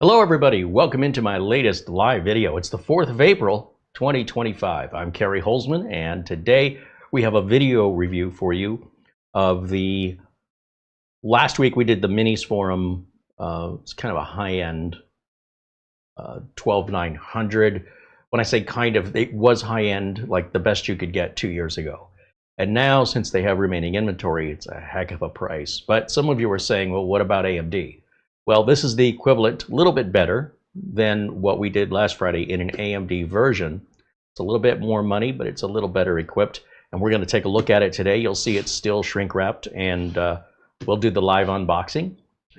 Hello everybody, welcome into my latest live video. It's the 4th of April, 2025. I'm Carey Holzman, and today we have a video review for you of the... Last week we did the Minisforum, it's kind of a high-end 12900. When I say kind of, it was high-end, like the best you could get 2 years ago. And now, since they have remaining inventory, it's a heck of a price. But some of you are saying, well, what about AMD? Well, this is the equivalent, a little bit better than what we did last Friday in an AMD version. It's a little bit more money, but it's a little better equipped. And we're going to take a look at it today. You'll see it's still shrink wrapped, and we'll do the live unboxing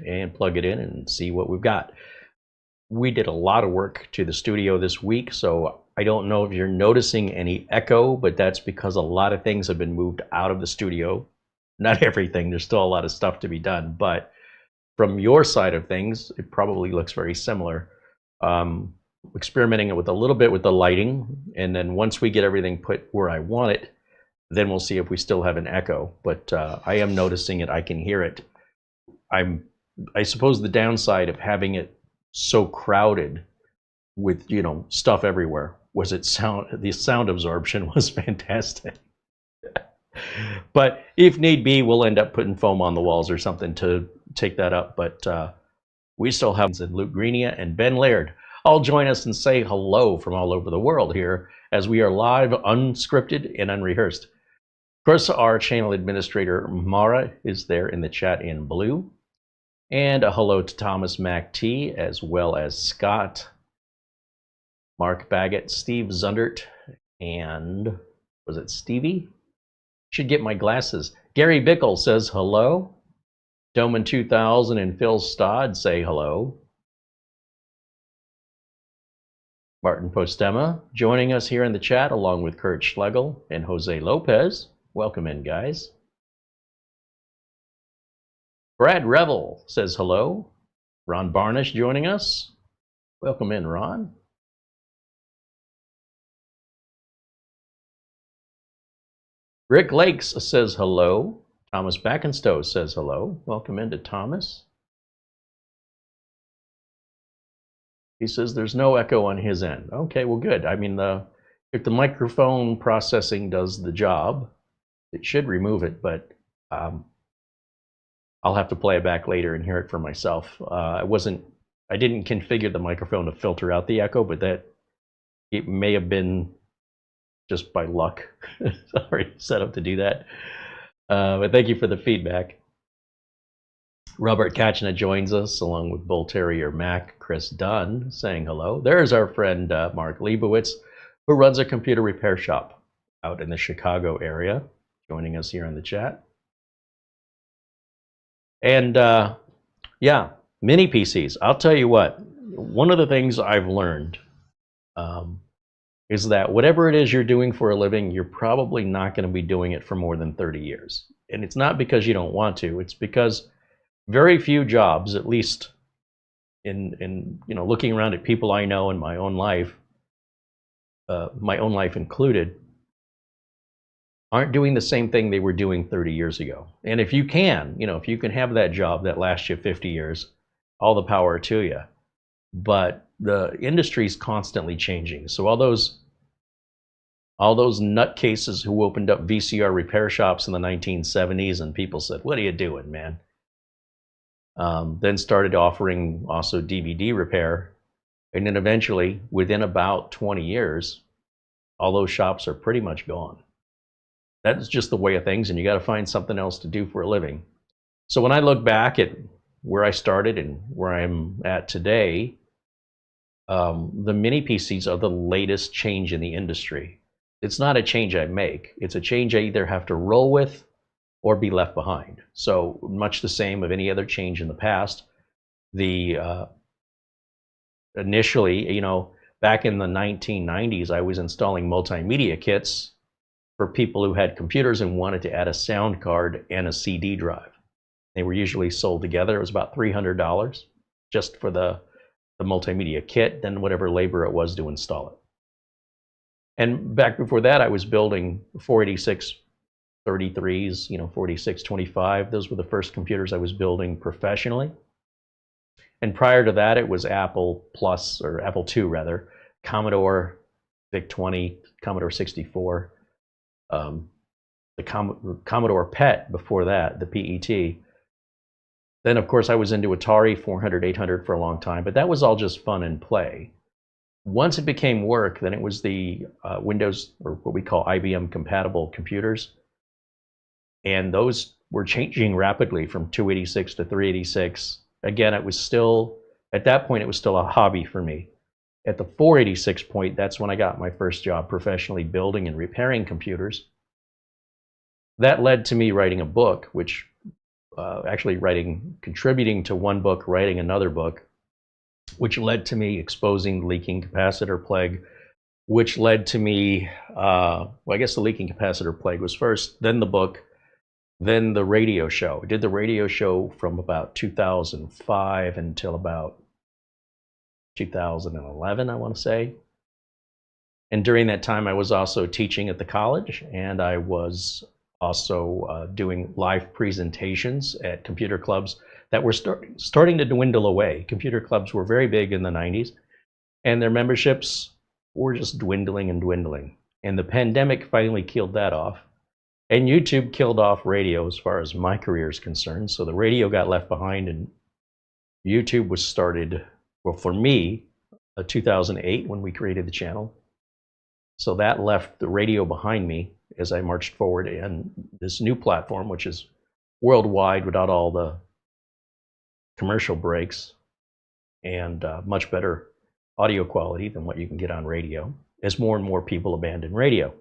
and plug it in and see what we've got. We did a lot of work to the studio this week, so I don't know if you're noticing any echo, but that's because a lot of things have been moved out of the studio. Not everything, there's still a lot of stuff to be done, but from your side of things, it probably looks very similar. Experimenting with a little bit with the lighting, and then once we get everything put where I want it, then we'll see if we still have an echo. But I am noticing it, I can hear it. I suppose the downside of having it so crowded with, you know, stuff everywhere was the sound absorption was fantastic. But if need be, we'll end up putting foam on the walls or something to take that up. But we still have Luke Greenia and Ben Laird. All join us and say hello from all over the world here as we are live, unscripted, and unrehearsed. Of course, our channel administrator, Mara, is there in the chat in blue. And a hello to Thomas Mac T, as well as Scott, Mark Baggett, Steve Zundert, and was it Stevie? Should get my glasses. Gary Bickle says hello. Doman 2000 and Phil Stodd say hello. Martin Postema joining us here in the chat, along with Kurt Schlegel and Jose Lopez. Welcome in, guys. Brad Revel says hello. Ron Barnish joining us. Welcome in, Ron. Rick Lakes says hello. Thomas Backenstow says hello. Welcome into Thomas. He says there's no echo on his end. Okay, well, good. I mean, if the microphone processing does the job, it should remove it, but I'll have to play it back later and hear it for myself. I didn't configure the microphone to filter out the echo, but that it may have been just by luck. Sorry, set up to do that. But thank you for the feedback. Robert Kachina joins us, along with Bull Terrier Mac, Chris Dunn saying hello. There's our friend Mark Leibowitz, who runs a computer repair shop out in the Chicago area, joining us here in the chat. And yeah, mini PCs. I'll tell you what, one of the things I've learned is that whatever it is you're doing for a living, you're probably not going to be doing it for more than 30 years. And it's not because you don't want to, it's because very few jobs, at least in you know, looking around at people I know in my own life included, aren't doing the same thing they were doing 30 years ago. And if you can, you know, if you can have that job that lasts you 50 years, all the power to you. But the industry is constantly changing. So all those nutcases who opened up VCR repair shops in the 1970s, and people said, "What are you doing, man?" Then started offering also DVD repair, and then eventually, within about 20 years, all those shops are pretty much gone. That's just the way of things, and you got to find something else to do for a living. So when I look back at where I started and where I'm at today, the mini PCs are the latest change in the industry. It's not a change I make. It's a change I either have to roll with or be left behind. So much the same of any other change in the past. Initially, you know, back in the 1990s, I was installing multimedia kits for people who had computers and wanted to add a sound card and a CD drive. They were usually sold together. It was about $300 just for the multimedia kit, then whatever labor it was to install it. And back before that, I was building 486 33s, you know, 4625. Those were the first computers I was building professionally. And prior to that, it was Apple Plus, or Apple II rather, Commodore VIC-20, Commodore 64, the Commodore PET before that, the PET. Then, of course, I was into Atari 400, 800 for a long time, but that was all just fun and play. Once it became work, then it was the Windows, or what we call IBM compatible computers. And those were changing rapidly from 286 to 386. Again, it was still, at that point, it was still a hobby for me. At the 486 point, that's when I got my first job professionally building and repairing computers. That led to me writing a book, which actually contributing to one book, writing another book, which led to me exposing the leaking capacitor plague, which led to me, well, I guess the leaking capacitor plague was first, then the book, then the radio show. I did the radio show from about 2005 until about 2011, I want to say. And during that time, I was also teaching at the college, and I was also doing live presentations at computer clubs that were starting to dwindle away. Computer clubs were very big in the 90s, and their memberships were just dwindling and dwindling. And the pandemic finally killed that off. And YouTube killed off radio as far as my career is concerned. So the radio got left behind, and YouTube was started, well, for me, 2008 when we created the channel. So that left the radio behind me as I marched forward, and this new platform, which is worldwide without all the commercial breaks and much better audio quality than what you can get on radio, as more and more people abandon radio.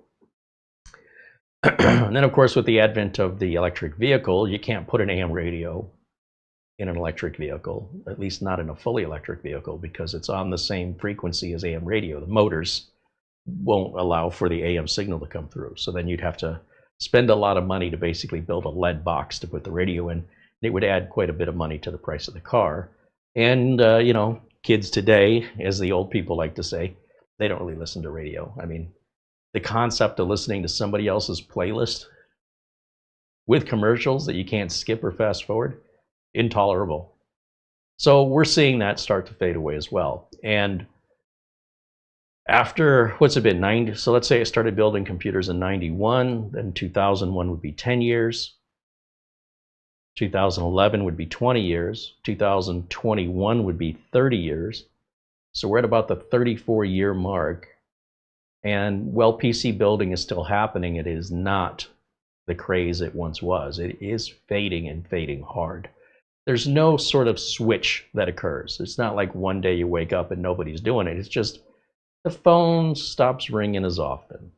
And then, of course, with the advent of the electric vehicle, you can't put an AM radio in an electric vehicle, at least not in a fully electric vehicle, because it's on the same frequency as AM radio. The motors won't allow for the AM signal to come through. So then you'd have to spend a lot of money to basically build a lead box to put the radio in. It would add quite a bit of money to the price of the car. And, you know, kids today, as the old people like to say, they don't really listen to radio. I mean, the concept of listening to somebody else's playlist with commercials that you can't skip or fast forward, intolerable. So we're seeing that start to fade away as well. And after, what's it been, 90? So let's say I started building computers in 91, then 2001 would be 10 years. 2011 would be 20 years. 2021 would be 30 years. So we're at about the 34-year mark. And while PC building is still happening, it is not the craze it once was. It is fading and fading hard. There's no sort of switch that occurs. It's not like one day you wake up and nobody's doing it. It's just the phone stops ringing as often.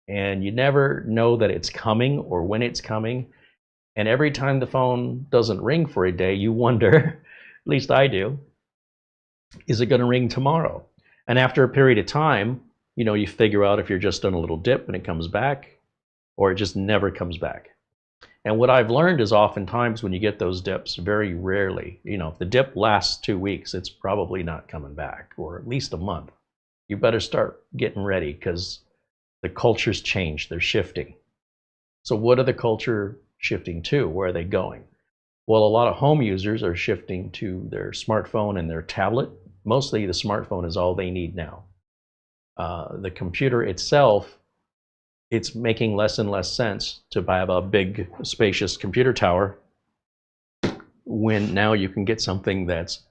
And you never know that it's coming or when it's coming. And every time the phone doesn't ring for a day, you wonder, at least I do, is it going to ring tomorrow? And after a period of time, you know, you figure out if you're just on a little dip and it comes back, or it just never comes back. And what I've learned is oftentimes when you get those dips, very rarely, you know, if the dip lasts 2 weeks, it's probably not coming back, or at least a month. You better start getting ready because the culture's changed, they're shifting. So what are the culture shifting to? Where are they going? Well, a lot of home users are shifting to their smartphone and their tablet. Mostly the smartphone is all they need now. The computer itself, it's making less and less sense to have a big, spacious computer tower when now you can get something that's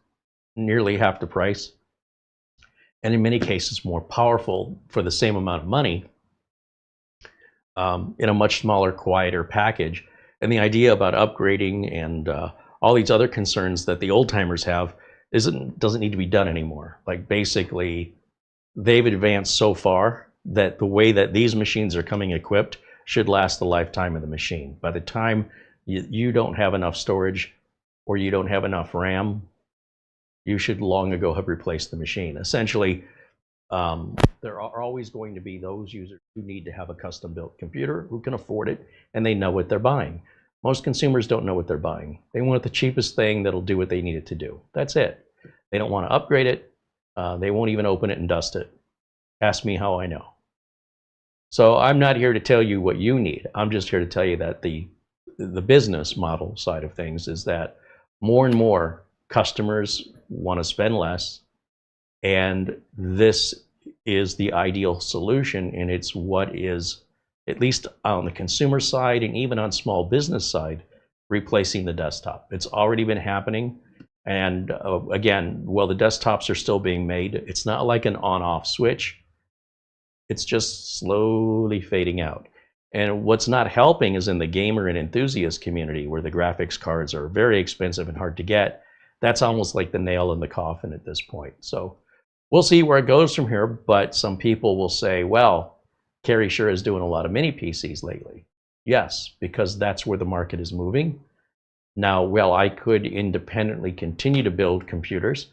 nearly half the price, and in many cases more powerful for the same amount of money in a much smaller, quieter package. And the idea about upgrading and all these other concerns that the old timers have doesn't need to be done anymore. Like basically, they've advanced so far that the way that these machines are coming equipped should last the lifetime of the machine. By the time you don't have enough storage or you don't have enough RAM, you should long ago have replaced the machine. Essentially, there are always going to be those users who need to have a custom-built computer who can afford it and they know what they're buying. Most consumers don't know what they're buying. They want the cheapest thing that'll do what they need it to do. That's it. They don't want to upgrade it. They won't even open it and dust it. Ask me how I know. So I'm not here to tell you what you need. I'm just here to tell you that the business model side of things is that more and more customers want to spend less. And this is the ideal solution, and it's what is, at least on the consumer side and even on small business side, replacing the desktop. It's already been happening. And again, while the desktops are still being made, it's not like an on-off switch. It's just slowly fading out. And what's not helping is in the gamer and enthusiast community, where the graphics cards are very expensive and hard to get. That's almost like the nail in the coffin at this point. So we'll see where it goes from here, but some people will say, well, Carey sure is doing a lot of mini PCs lately. Yes, because that's where the market is moving. Now, well, I could independently continue to build computers.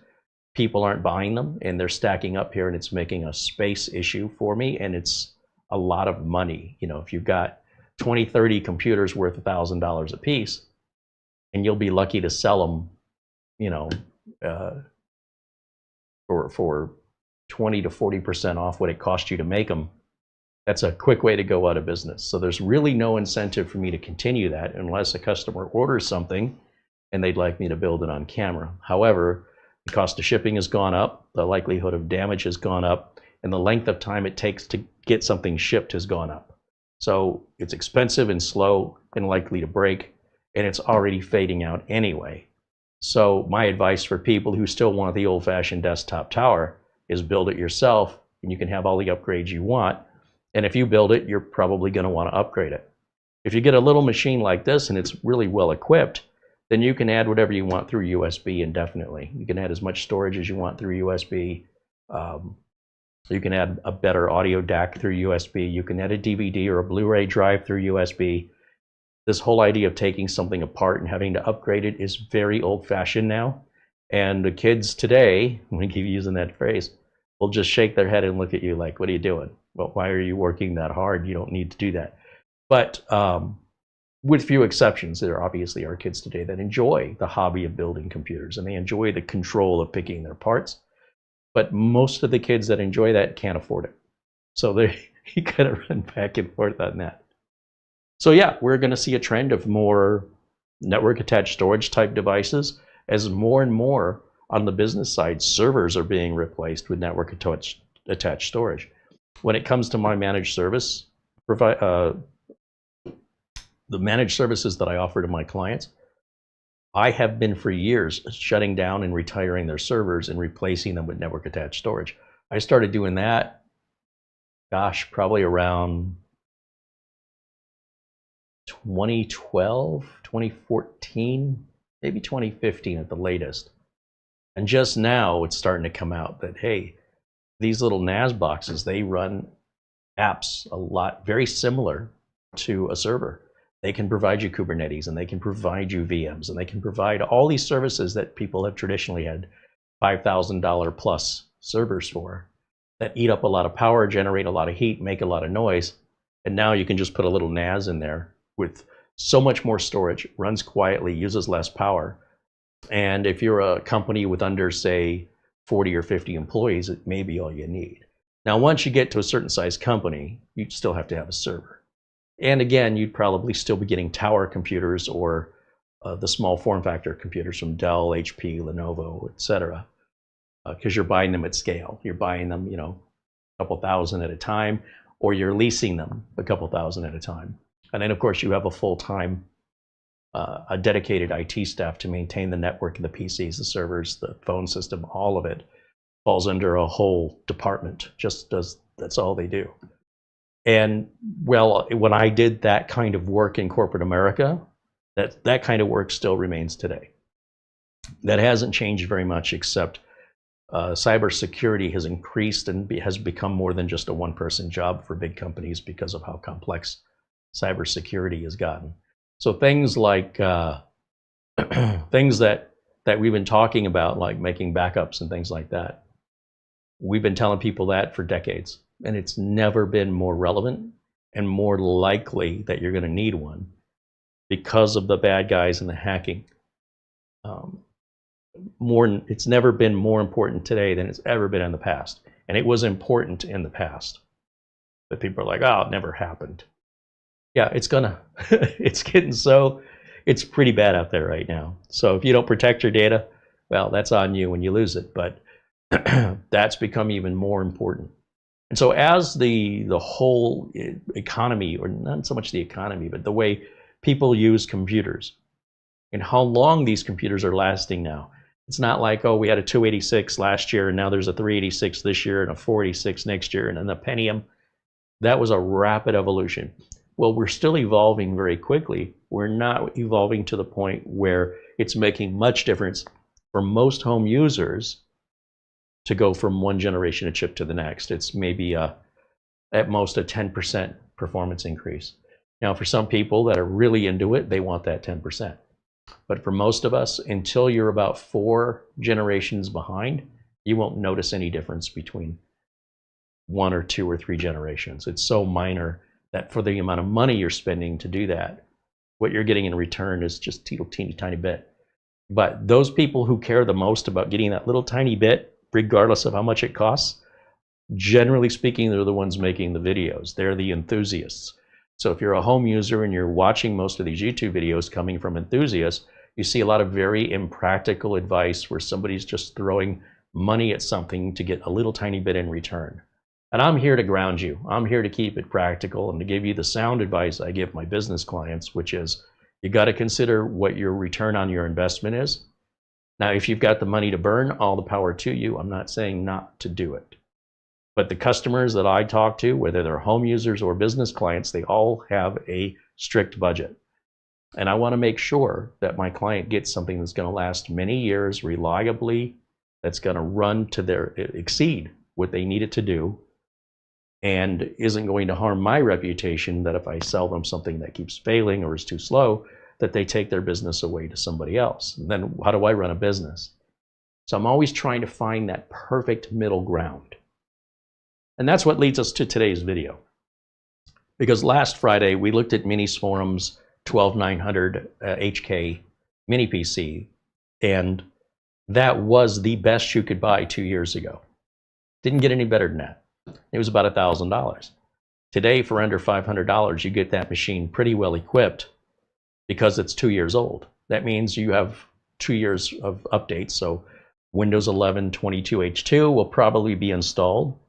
People aren't buying them, and they're stacking up here, and it's making a space issue for me, and it's a lot of money. You know, if you've got 20, 30 computers worth $1,000 a piece, and you'll be lucky to sell them, you know, for 20 to 40% off what it cost you to make them, that's a quick way to go out of business. So there's really no incentive for me to continue that unless a customer orders something and they'd like me to build it on camera. However, the cost of shipping has gone up, the likelihood of damage has gone up, and the length of time it takes to get something shipped has gone up. So it's expensive and slow and likely to break, and it's already fading out anyway. So my advice for people who still want the old-fashioned desktop tower is build it yourself, and you can have all the upgrades you want. And if you build it, you're probably going to want to upgrade it. If you get a little machine like this and it's really well equipped, then you can add whatever you want through USB indefinitely. You can add as much storage as you want through USB. You can add a better audio DAC through USB. You can add a DVD or a Blu-ray drive through USB. This whole idea of taking something apart and having to upgrade it is very old-fashioned now. And the kids today, when I keep using that phrase, will just shake their head and look at you like, what are you doing? Well, why are you working that hard? You don't need to do that. But with few exceptions, there obviously are kids today that enjoy the hobby of building computers, and they enjoy the control of picking their parts. But most of the kids that enjoy that can't afford it. So you gotta run back and forth on that. So yeah, we're gonna see a trend of more network attached storage type devices as more and more on the business side, servers are being replaced with network attached storage. When it comes to my managed service, the managed services that I offer to my clients, I have been for years shutting down and retiring their servers and replacing them with network attached storage. I started doing that, gosh, probably around 2012, 2014, maybe 2015 at the latest. And just now it's starting to come out that, hey, these little NAS boxes, they run apps a lot very similar to a server. They can provide you Kubernetes, and they can provide you VMs, and they can provide all these services that people have traditionally had $5,000 plus servers for, that eat up a lot of power, generate a lot of heat, make a lot of noise. And now you can just put a little NAS in there with so much more storage, runs quietly, uses less power. And if you're a company with under, say, 40 or 50 employees, it may be all you need. Now, once you get to a certain size company, you still have to have a server. And again, you'd probably still be getting tower computers or the small form factor computers from Dell, HP, Lenovo, etc. Because you're buying them at scale. You're buying them, you know, a couple thousand at a time, or you're leasing them a couple thousand at a time. And then, of course, you have a full-time, a dedicated IT staff to maintain the network and the PCs, the servers, the phone system, all of it falls under a whole department, that's all they do. And well, when I did that kind of work in corporate America, that kind of work still remains today. That hasn't changed very much, except cybersecurity has increased and has become more than just a one-person job for big companies because of how complex cybersecurity has gotten. So things like things that we've been talking about, like making backups and things like that, we've been telling people that for decades, and it's never been more relevant and more likely that you're going to need one because of the bad guys and the hacking. It's never been more important today than it's ever been in the past, and it was important in the past. But people are like, oh, it never happened. Yeah, it's gonna. It's getting so. It's pretty bad out there right now. So if you don't protect your data, well, that's on you when you lose it, but that's become even more important. And so as the whole economy, or not so much the economy, but the way people use computers and how long these computers are lasting now. It's not like, oh, we had a 286 last year and now there's a 386 this year and a 486 next year and then the Pentium. That was a rapid evolution. Well, we're still evolving very quickly. We're not evolving to the point where it's making much difference for most home users to go from one generation of chip to the next. It's maybe at most a 10% performance increase. Now, for some people that are really into it, they want that 10%. But for most of us, until you're about 4 generations behind, you won't notice any difference between 1 or 2 or 3 generations. It's so minor that for the amount of money you're spending to do that, what you're getting in return is just a teeny tiny bit. But those people who care the most about getting that little tiny bit, regardless of how much it costs, generally speaking, they're the ones making the videos. They're the enthusiasts. So if you're a home user and you're watching most of these YouTube videos coming from enthusiasts, you see a lot of very impractical advice where somebody's just throwing money at something to get a little tiny bit in return. And I'm here to ground you. I'm here to keep it practical and to give you the sound advice I give my business clients, which is you got to consider what your return on your investment is. Now, if you've got the money to burn, all the power to you. I'm not saying not to do it. But the customers that I talk to, whether they're home users or business clients, they all have a strict budget. And I want to make sure that my client gets something that's going to last many years reliably, that's going to run to their exceed what they need it to do, and isn't going to harm my reputation that if I sell them something that keeps failing or is too slow, that they take their business away to somebody else. And then how do I run a business? So I'm always trying to find that perfect middle ground. And that's what leads us to today's video. Because last Friday, we looked at Minisforum's 12900 HK mini PC, and that was the best you could buy 2 years ago. Didn't get any better than that. It was about $1,000. Today, for under $500, you get that machine pretty well equipped because it's 2 years old. That means you have 2 years of updates. So Windows 11 22H2 will probably be installed,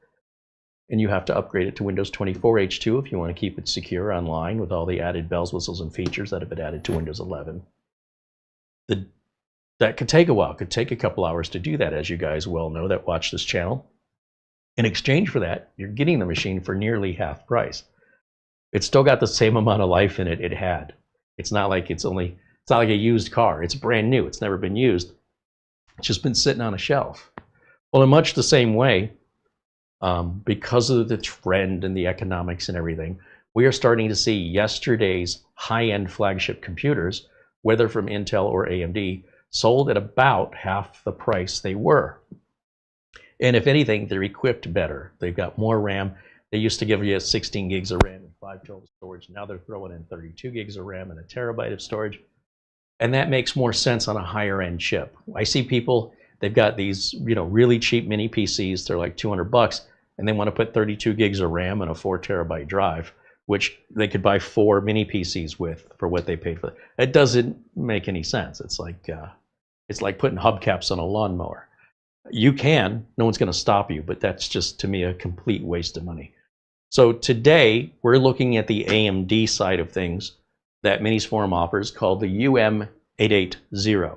and you have to upgrade it to Windows 24 H2 if you want to keep it secure online with all the added bells, whistles, and features that have been added to Windows 11. That could take a while. It could take a couple hours to do that, as you guys well know that watch this channel. In exchange for that, you're getting the machine for nearly half price. It's still got the same amount of life in it it had. It's not like it's not like a used car. It's brand new. It's never been used. It's just been sitting on a shelf. Well, in much the same way, because of the trend and the economics and everything, we are starting to see yesterday's high-end flagship computers, whether from Intel or AMD, sold at about half the price they were. And if anything, they're equipped better. They've got more RAM. They used to give you 16 gigs of RAM and 512 of storage. Now they're throwing in 32 gigs of RAM and a terabyte of storage. And that makes more sense on a higher end chip. I see people, they've got these, really cheap mini PCs. They're like $200, and they want to put 32 gigs of RAM and a 4 terabyte drive, which they could buy 4 mini PCs with for what they paid for. It doesn't make any sense. It's like putting hubcaps on a lawnmower. You can, no one's going to stop you, but that's just, to me, a complete waste of money. So today, we're looking at the AMD side of things that Minisforum offers, called the UM880.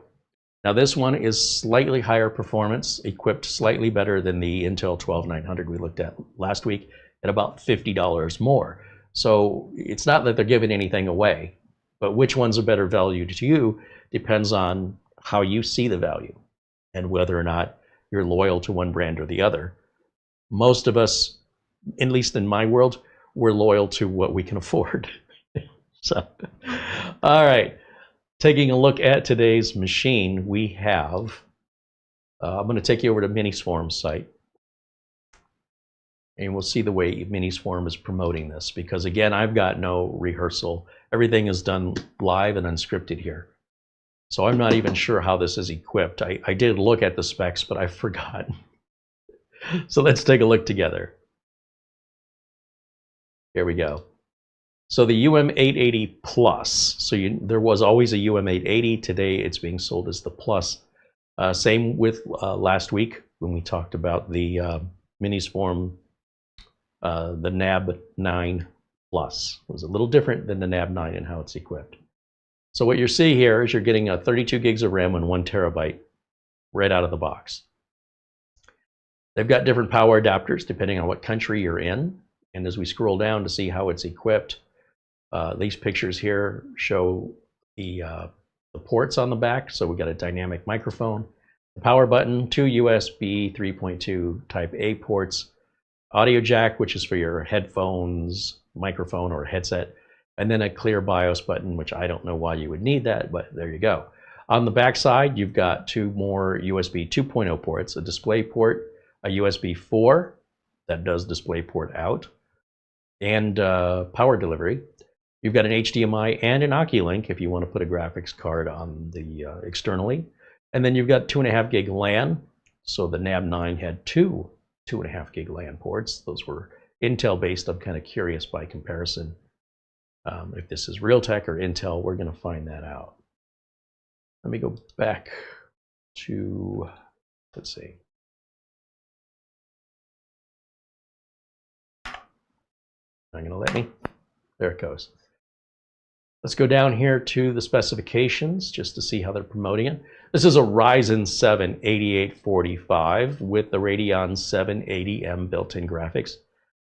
Now this one is slightly higher performance, equipped slightly better than the Intel 12900 we looked at last week, at about $50 more. So it's not that they're giving anything away, but which one's a better value to you depends on how you see the value and whether or not you're loyal to one brand or the other. Most of us, at least in my world, we're loyal to what we can afford. So, all right, taking a look at today's machine, we have, I'm going to take you over to Minisforum's site, and we'll see the way Minisforum is promoting this, because again, I've got no rehearsal. Everything is done live and unscripted here. So I'm not even sure how this is equipped. I did look at the specs, but I forgot. So let's take a look together. Here we go. So the UM880 Plus. So there was always a UM880. Today it's being sold as the Plus. Same with last week when we talked about the Minisforum, the NAB 9 Plus. It was a little different than the NAB 9 and how it's equipped. So what you see here is you're getting 32 gigs of RAM and 1 terabyte right out of the box. They've got different power adapters depending on what country you're in. And as we scroll down to see how it's equipped, these pictures here show the ports on the back. So we've got a dynamic microphone, the power button, 2 USB 3.2 Type A ports, audio jack, which is for your headphones, microphone, or headset, and then a clear BIOS button, which I don't know why you would need that, but there you go. On the back side, you've got 2 more USB 2.0 ports, a display port, a USB 4 that does display port out, and power delivery. You've got an HDMI and an OCuLink if you want to put a graphics card on the externally. And then you've got 2.5 gig LAN. So the NAB 9 had 2.5 gig LAN ports. Those were Intel based. I'm kind of curious by comparison if this is Realtek or Intel. We're going to find that out. Let me go back to, let's see. Not going to let me. There it goes. Let's go down here to the specifications just to see how they're promoting it. This is a Ryzen 7 8845 with the Radeon 780M built-in graphics.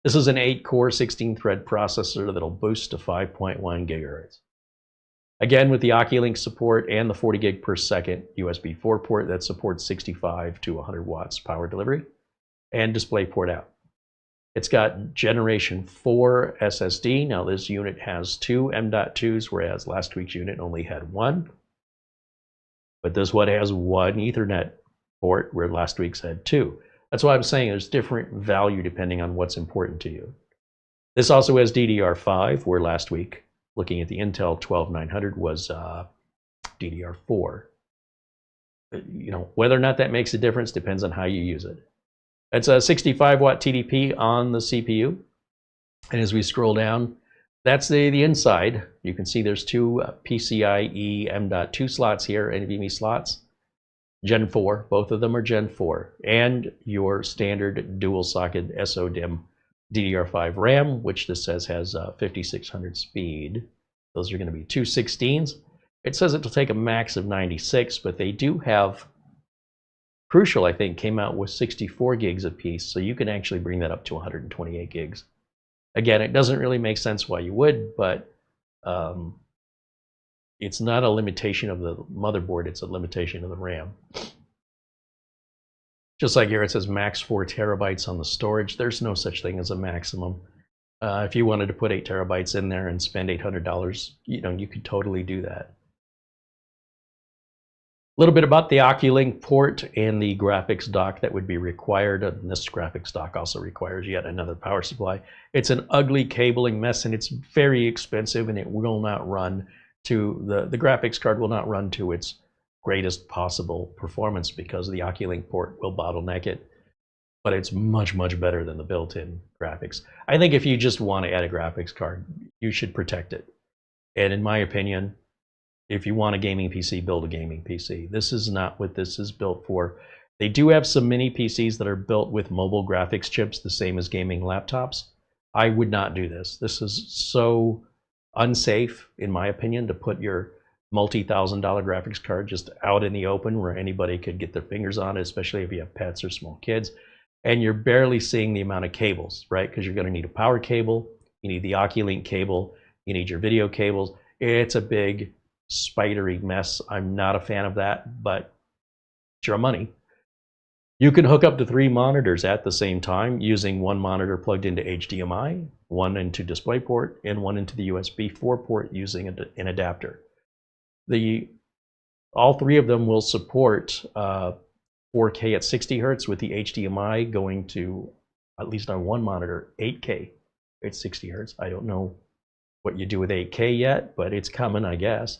This is an 8-core, 16-thread processor that'll boost to 5.1 gigahertz. Again, with the OCuLink support and the 40 gig per second USB 4 port that supports 65 to 100 watts power delivery and display port out. It's got Generation 4 SSD. Now this unit has 2 M.2s, whereas last week's unit only had 1. But this one has 1 Ethernet port, where last week's had 2. That's why I'm saying there's different value depending on what's important to you. This also has DDR5, where last week, looking at the Intel 12900, was DDR4. You know, whether or not that makes a difference depends on how you use it. It's a 65 watt TDP on the CPU. And as we scroll down, that's the inside. You can see there's 2 PCIe M.2 slots here, NVMe slots. Gen 4, both of them are Gen 4. And your standard dual socket SODIMM DDR5 RAM, which this says has 5600 speed. Those are going to be 2 16s. It says it'll take a max of 96, but they do have, Crucial, I think, came out with 64 gigs apiece, so you can actually bring that up to 128 gigs. Again, it doesn't really make sense why you would, but it's not a limitation of the motherboard, it's a limitation of the RAM. Just like here it says max 4 terabytes on the storage, there's no such thing as a maximum. If you wanted to put 8 terabytes in there and spend $800, you could totally do that. A little bit about the OCuLink port and the graphics dock that would be required. And this graphics dock also requires yet another power supply. It's an ugly cabling mess and it's very expensive, and it will not run to, the graphics card will not run to its greatest possible performance because the OCuLink port will bottleneck it. But it's much, much better than the built-in graphics. I think if you just want to add a graphics card, you should protect it. And in my opinion, if you want a gaming PC, build a gaming PC. This is not what this is built for. They do have some mini PCs that are built with mobile graphics chips, the same as gaming laptops. I would not do this. This is so unsafe, in my opinion, to put your multi-$1,000 graphics card just out in the open where anybody could get their fingers on it, especially if you have pets or small kids. And you're barely seeing the amount of cables, right? Because you're going to need a power cable, you need the OCuLink cable, you need your video cables. It's a big spidery mess. I'm not a fan of that, but it's your money. You can hook up to 3 monitors at the same time using 1 monitor plugged into HDMI, 1 into DisplayPort, and 1 into the USB 4 port using an adapter. All 3 of them will support 4K at 60 hertz with the HDMI going to, at least on 1 monitor, 8K at 60 hertz. I don't know what you do with 8K yet, but it's coming, I guess.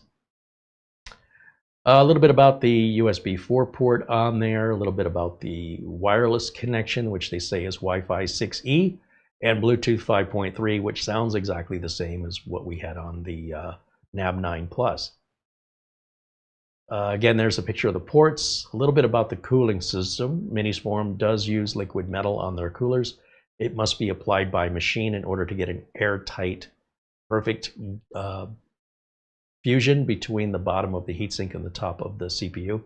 A little bit about the USB 4 port on there, a little bit about the wireless connection, which they say is Wi-Fi 6E, and Bluetooth 5.3, which sounds exactly the same as what we had on the NAB 9 Plus. Again, there's a picture of the ports. A little bit about the cooling system. Minisforum does use liquid metal on their coolers. It must be applied by machine in order to get an airtight, perfect fusion between the bottom of the heatsink and the top of the CPU.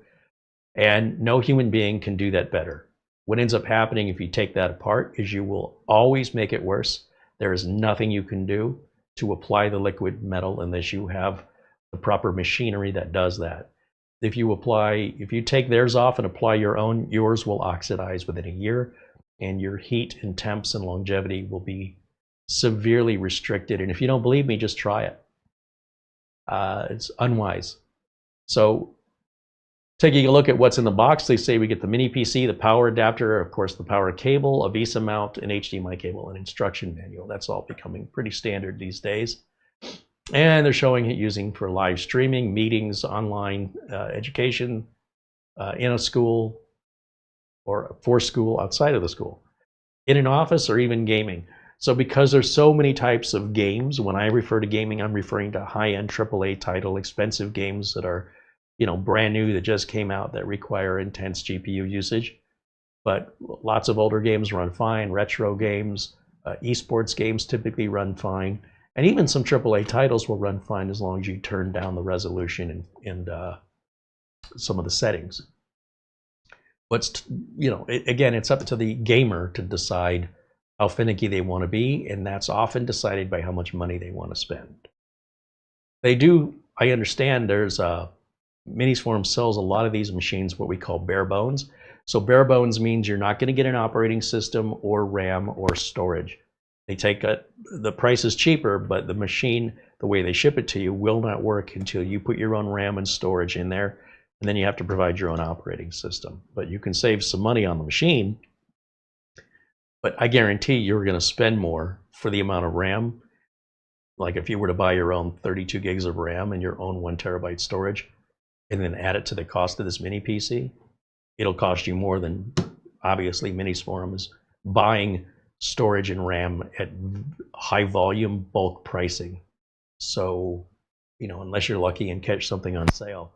And no human being can do that better. What ends up happening if you take that apart is you will always make it worse. There is nothing you can do to apply the liquid metal unless you have the proper machinery that does that. If you take theirs off and apply your own, yours will oxidize within a year, and your heat and temps and longevity will be severely restricted. And if you don't believe me, just try it. It's unwise. So taking a look at what's in the box, they say we get the mini PC, the power adapter, of course the power cable, a VESA mount, an HDMI cable, an instruction manual. That's all becoming pretty standard these days. And they're showing it using for live streaming, meetings, online education, in a school, or for school, outside of the school, in an office, or even gaming. So because there's so many types of games, when I refer to gaming, I'm referring to high-end AAA title, expensive games that are, brand new, that just came out, that require intense GPU usage. But lots of older games run fine, retro games, esports games typically run fine. And even some AAA titles will run fine as long as you turn down the resolution and some of the settings. But again, it's up to the gamer to decide how finicky they want to be, and that's often decided by how much money they want to spend. I understand there's Minisforum sells a lot of these machines what we call bare bones. So bare bones means you're not going to get an operating system or RAM or storage. They take the price is cheaper, but the machine, the way they ship it to you, will not work until you put your own RAM and storage in there, and then you have to provide your own operating system. But you can save some money on the machine, but I guarantee you're going to spend more for the amount of RAM. Like if you were to buy your own 32 gigs of RAM and your own 1 terabyte storage, and then add it to the cost of this mini PC, it'll cost you more than, obviously, Minisforum is buying storage and RAM at high volume bulk pricing. So, unless you're lucky and catch something on sale,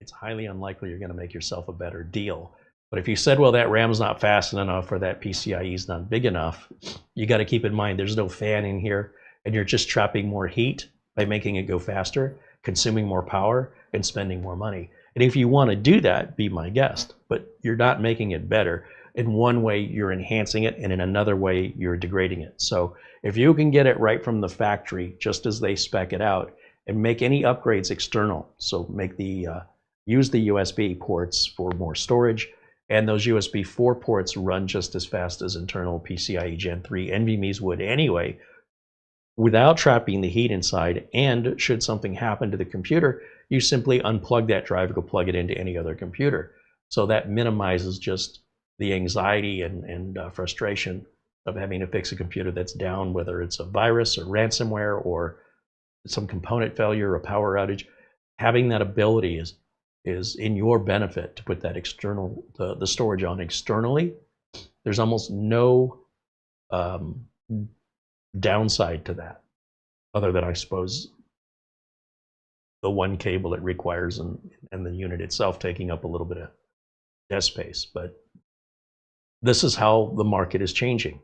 it's highly unlikely you're going to make yourself a better deal. But if you said, well, that RAM's not fast enough or that PCIe is not big enough, you got to keep in mind there's no fan in here, and you're just trapping more heat by making it go faster, consuming more power, and spending more money. And if you want to do that, be my guest, but you're not making it better. In one way, you're enhancing it, and in another way, you're degrading it. So if you can get it right from the factory, just as they spec it out, and make any upgrades external, so make use the USB ports for more storage, and those USB 4 ports run just as fast as internal PCIe Gen 3 NVMe's would anyway, without trapping the heat inside, and should something happen to the computer, you simply unplug that drive and go plug it into any other computer. So that minimizes just the anxiety and frustration of having to fix a computer that's down, whether it's a virus or ransomware or some component failure or a power outage. Having that ability is in your benefit to put that external, the storage on externally. There's almost no downside to that, other than, I suppose, the one cable it requires and the unit itself taking up a little bit of desk space. But this is how the market is changing.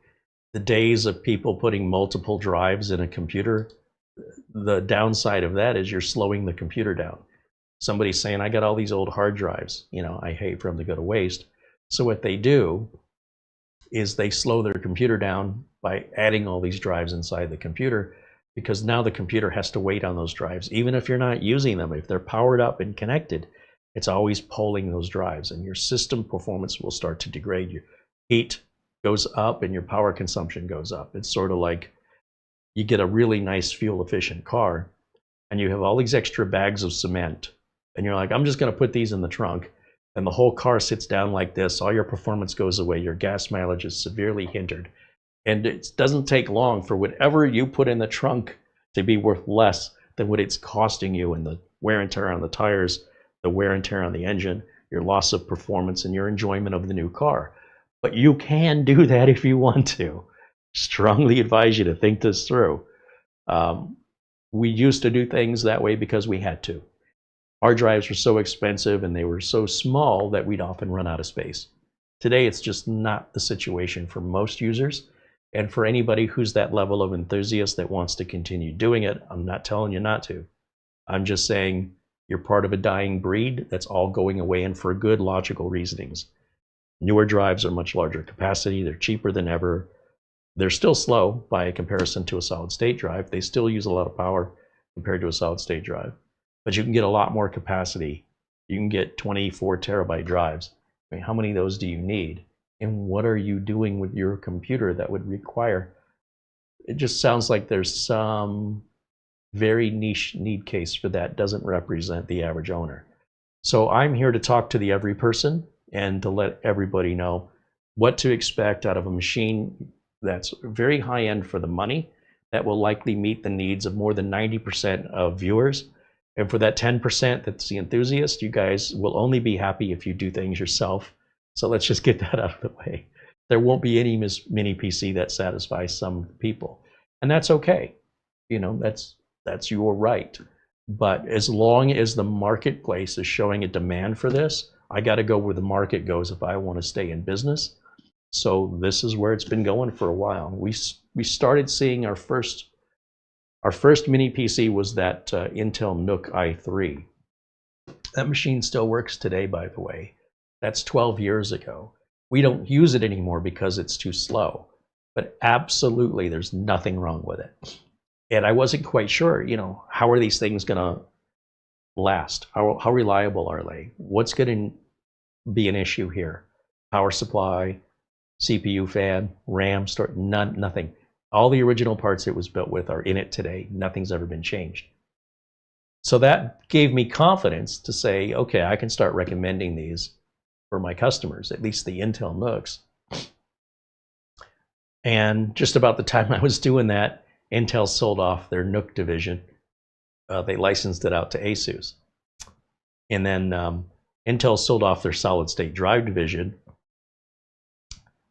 The days of people putting multiple drives in a computer, the downside of that is you're slowing the computer down. Somebody's saying, I got all these old hard drives, I hate for them to go to waste. So what they do is they slow their computer down by adding all these drives inside the computer, because now the computer has to wait on those drives. Even if you're not using them, if they're powered up and connected, it's always pulling those drives, and your system performance will start to degrade. Your heat goes up and your power consumption goes up. It's sort of like you get a really nice fuel efficient car and you have all these extra bags of cement, and you're like, I'm just going to put these in the trunk, and the whole car sits down like this. All your performance goes away. Your gas mileage is severely hindered. And it doesn't take long for whatever you put in the trunk to be worth less than what it's costing you in the wear and tear on the tires, the wear and tear on the engine, your loss of performance, and your enjoyment of the new car. But you can do that if you want to. Strongly advise you to think this through. We used to do things that way because we had to. Hard drives were so expensive and they were so small that we'd often run out of space. Today, it's just not the situation for most users. And for anybody who's that level of enthusiast that wants to continue doing it, I'm not telling you not to. I'm just saying you're part of a dying breed that's all going away, and for good logical reasonings. Newer drives are much larger capacity. They're cheaper than ever. They're still slow by comparison to a solid state drive. They still use a lot of power compared to a solid state drive. But you can get a lot more capacity. You can get 24 terabyte drives. I mean, how many of those do you need? And what are you doing with your computer that would require? It just sounds like there's some very niche need case for that. Doesn't represent the average owner. So I'm here to talk to the every person and to let everybody know what to expect out of a machine that's very high end for the money, that will likely meet the needs of more than 90% of viewers. And for that 10% that's the enthusiast, you guys will only be happy if you do things yourself. So let's just get that out of the way. There won't be any mini PC that satisfies some people. And that's okay. You know, that's your right. But as long as the marketplace is showing a demand for this, I got to go where the market goes if I want to stay in business. So this is where it's been going for a while. We started seeing our first mini PC was that Intel NUC i3. That machine still works today, by the way. That's 12 years ago. We don't use it anymore because it's too slow. But absolutely, there's nothing wrong with it. And I wasn't quite sure, you know, how are these things going to last? How reliable are they? What's going to be an issue here? Power supply, CPU fan, RAM, nothing. All the original parts it was built with are in it today. Nothing's ever been changed. So that gave me confidence to say, okay, I can start recommending these for my customers, at least the Intel NUCs. And just about the time I was doing that, Intel sold off their NUC division. They licensed it out to ASUS. And then Intel sold off their solid state drive division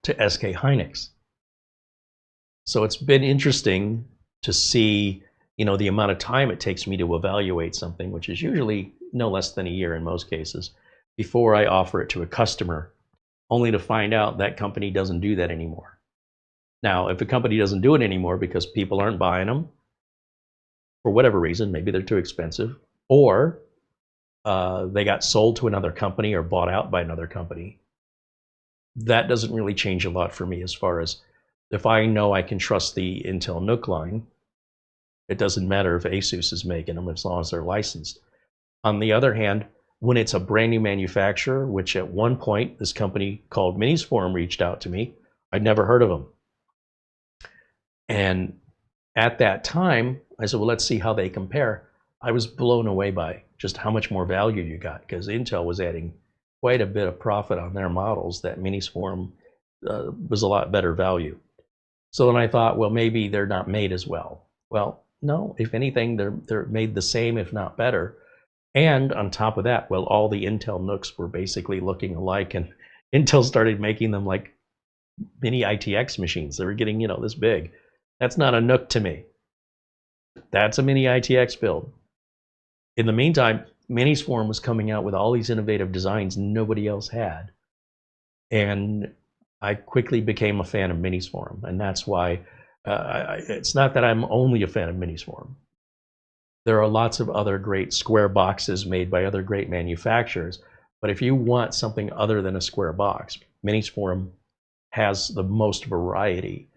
to SK Hynix. So it's been interesting to see, you know, the amount of time it takes me to evaluate something, which is usually no less than a year in most cases, before I offer it to a customer, only to find out that company doesn't do that anymore. Now, if a company doesn't do it anymore because people aren't buying them, for whatever reason, maybe they're too expensive, or they got sold to another company or bought out by another company, that doesn't really change a lot for me as far as if I know I can trust the Intel NUC line. It doesn't matter if ASUS is making them as long as they're licensed. On the other hand, when it's a brand new manufacturer, which at one point this company called Minisforum reached out to me, I'd never heard of them. And at that time, I said, well, let's see how they compare. I was blown away by just how much more value you got, because Intel was adding quite a bit of profit on their models that Minisforum was a lot better value. So then I thought, well, maybe they're not made as well. Well, no, if anything, they're made the same, if not better. And on top of that, well, all the Intel NUCs were basically looking alike, and Intel started making them like mini ITX machines. They were getting, you know, this big. That's not a NUC to me. That's a mini ITX build. In the meantime, Minisforum was coming out with all these innovative designs nobody else had. And I quickly became a fan of Minisforum, and that's why it's not that I'm only a fan of Minisforum. There are lots of other great square boxes made by other great manufacturers, but if you want something other than a square box, Minisforum has the most variety.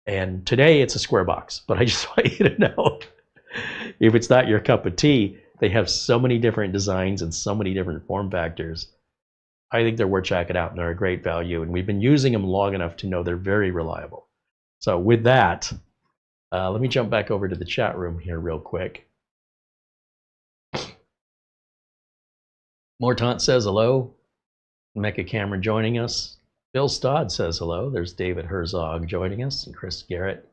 And today it's a square box, but I just want you to know, if it's not your cup of tea, they have so many different designs and so many different form factors. I think they're worth checking out, and they're a great value. And we've been using them long enough to know they're very reliable. So with that, let me jump back over to the chat room here real quick. Mortant says hello. Mecha Cameron joining us. Bill Stodd says hello. There's David Herzog joining us, and Chris Garrett.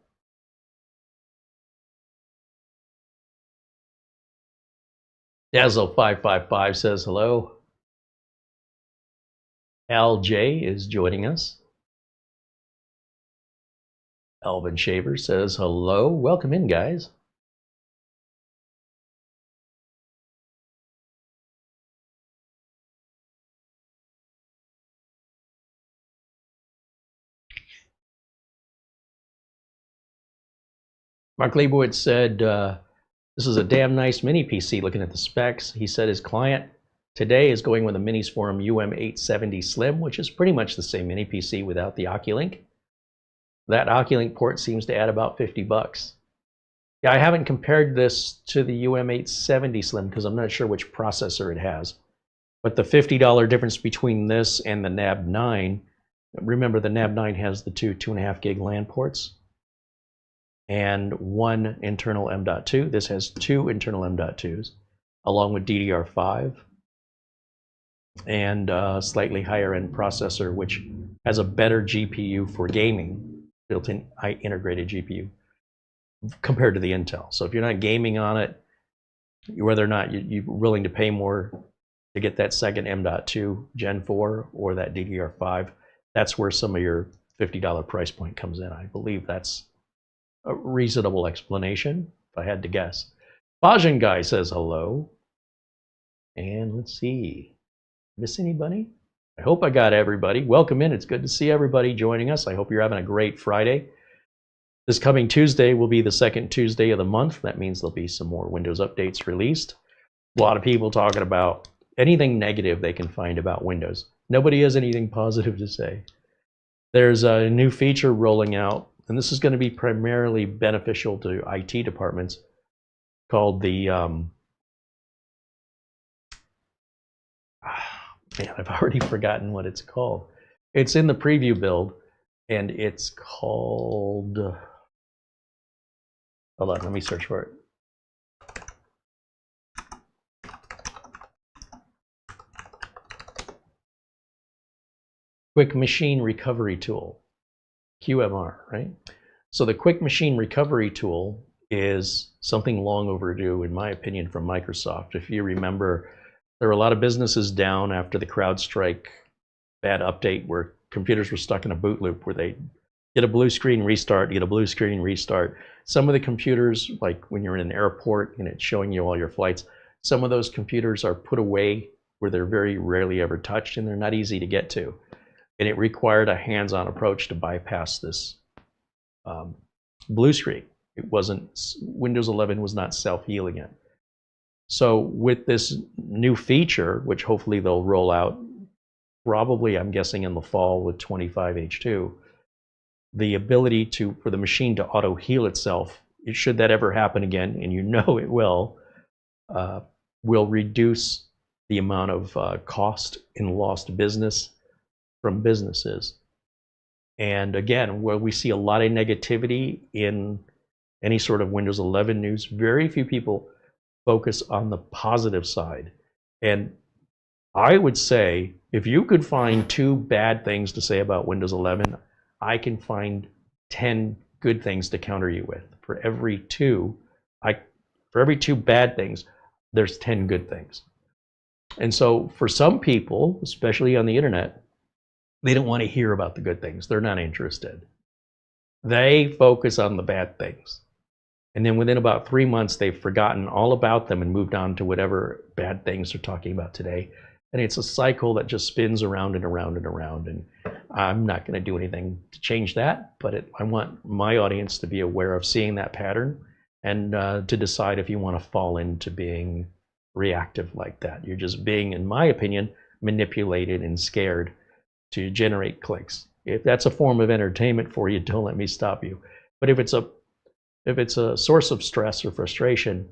Dazzle555 says hello. Al J is joining us. Alvin Shaver says hello. Welcome in, guys. Mark Leibowitz said, this is a damn nice mini PC looking at the specs. He said his client today is going with a Minisforum UM880 Slim, which is pretty much the same mini PC without the OCuLink. That OCuLink port seems to add about 50 bucks. Yeah, I haven't compared this to the UM870 Slim because I'm not sure which processor it has. But the $50 difference between this and the NAB9, remember the NAB9 has the two 2.5 gig LAN ports and one internal M.2. This has two internal M.2s along with DDR5 and a slightly higher end processor which has a better GPU for gaming, built-in integrated GPU compared to the Intel. So if you're not gaming on it, whether or not you're willing to pay more to get that second M.2 Gen 4 or that DDR5, that's where some of your $50 price point comes in. I believe that's a reasonable explanation, if I had to guess. Bajan Guy says hello. And let's see, miss anybody? I hope I got everybody. Welcome in. It's good to see everybody joining us. I hope you're having a great Friday. This coming Tuesday will be the second Tuesday of the month. That means there'll be some more Windows updates released. A lot of people talking about anything negative they can find about Windows. Nobody has anything positive to say. There's a new feature rolling out, and this is going to be primarily beneficial to IT departments, called the man, I've already forgotten what it's called. It's in the preview build, and it's called, hold on, let me search for it. Quick Machine Recovery Tool, QMR, right? So the Quick Machine Recovery Tool is something long overdue, in my opinion, from Microsoft. If you remember, there were a lot of businesses down after the CrowdStrike bad update where computers were stuck in a boot loop where they get a blue screen restart, get a blue screen restart. Some of the computers, like when you're in an airport and it's showing you all your flights, some of those computers are put away where they're very rarely ever touched and they're not easy to get to. And it required a hands-on approach to bypass this blue screen. It wasn't, Windows 11 was not self-healing yet. So with this new feature, which hopefully they'll roll out, probably I'm guessing in the fall with 25H2, the ability for the machine to auto-heal itself, should that ever happen again, and you know it will reduce the amount of cost and lost business from businesses. And again, where we see a lot of negativity in any sort of Windows 11 news, very few people focus on the positive side. And I would say, if you could find 2 bad things to say about Windows 11, I can find 10 good things to counter you with. For every 2 bad things, there's 10 good things. And so for some people, especially on the internet, they don't want to hear about the good things. They're not interested. They focus on the bad things. And then within about 3 months, they've forgotten all about them and moved on to whatever bad things they're talking about today. And it's a cycle that just spins around and around and around. And I'm not going to do anything to change that, but I want my audience to be aware of seeing that pattern and to decide if you want to fall into being reactive like that. You're just being, in my opinion, manipulated and scared to generate clicks. If that's a form of entertainment for you, don't let me stop you. But if it's a source of stress or frustration,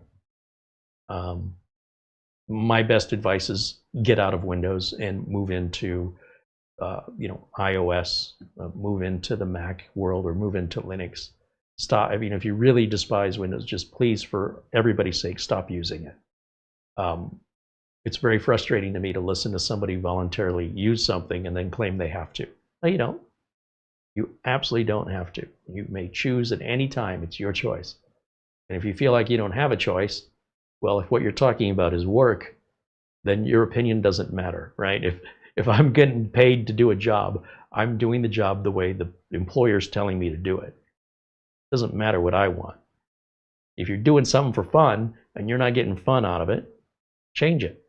my best advice is get out of Windows and move into iOS, move into the Mac world, or move into Linux. Stop. I mean, if you really despise Windows, just please, for everybody's sake, stop using it. It's very frustrating to me to listen to somebody voluntarily use something and then claim they have to. No, you don't. You absolutely don't have to. You may choose at any time. It's your choice. And if you feel like you don't have a choice, well, if what you're talking about is work, then your opinion doesn't matter, right? If I'm getting paid to do a job, I'm doing the job the way the employer's telling me to do it. It doesn't matter what I want. If you're doing something for fun and you're not getting fun out of it, change it.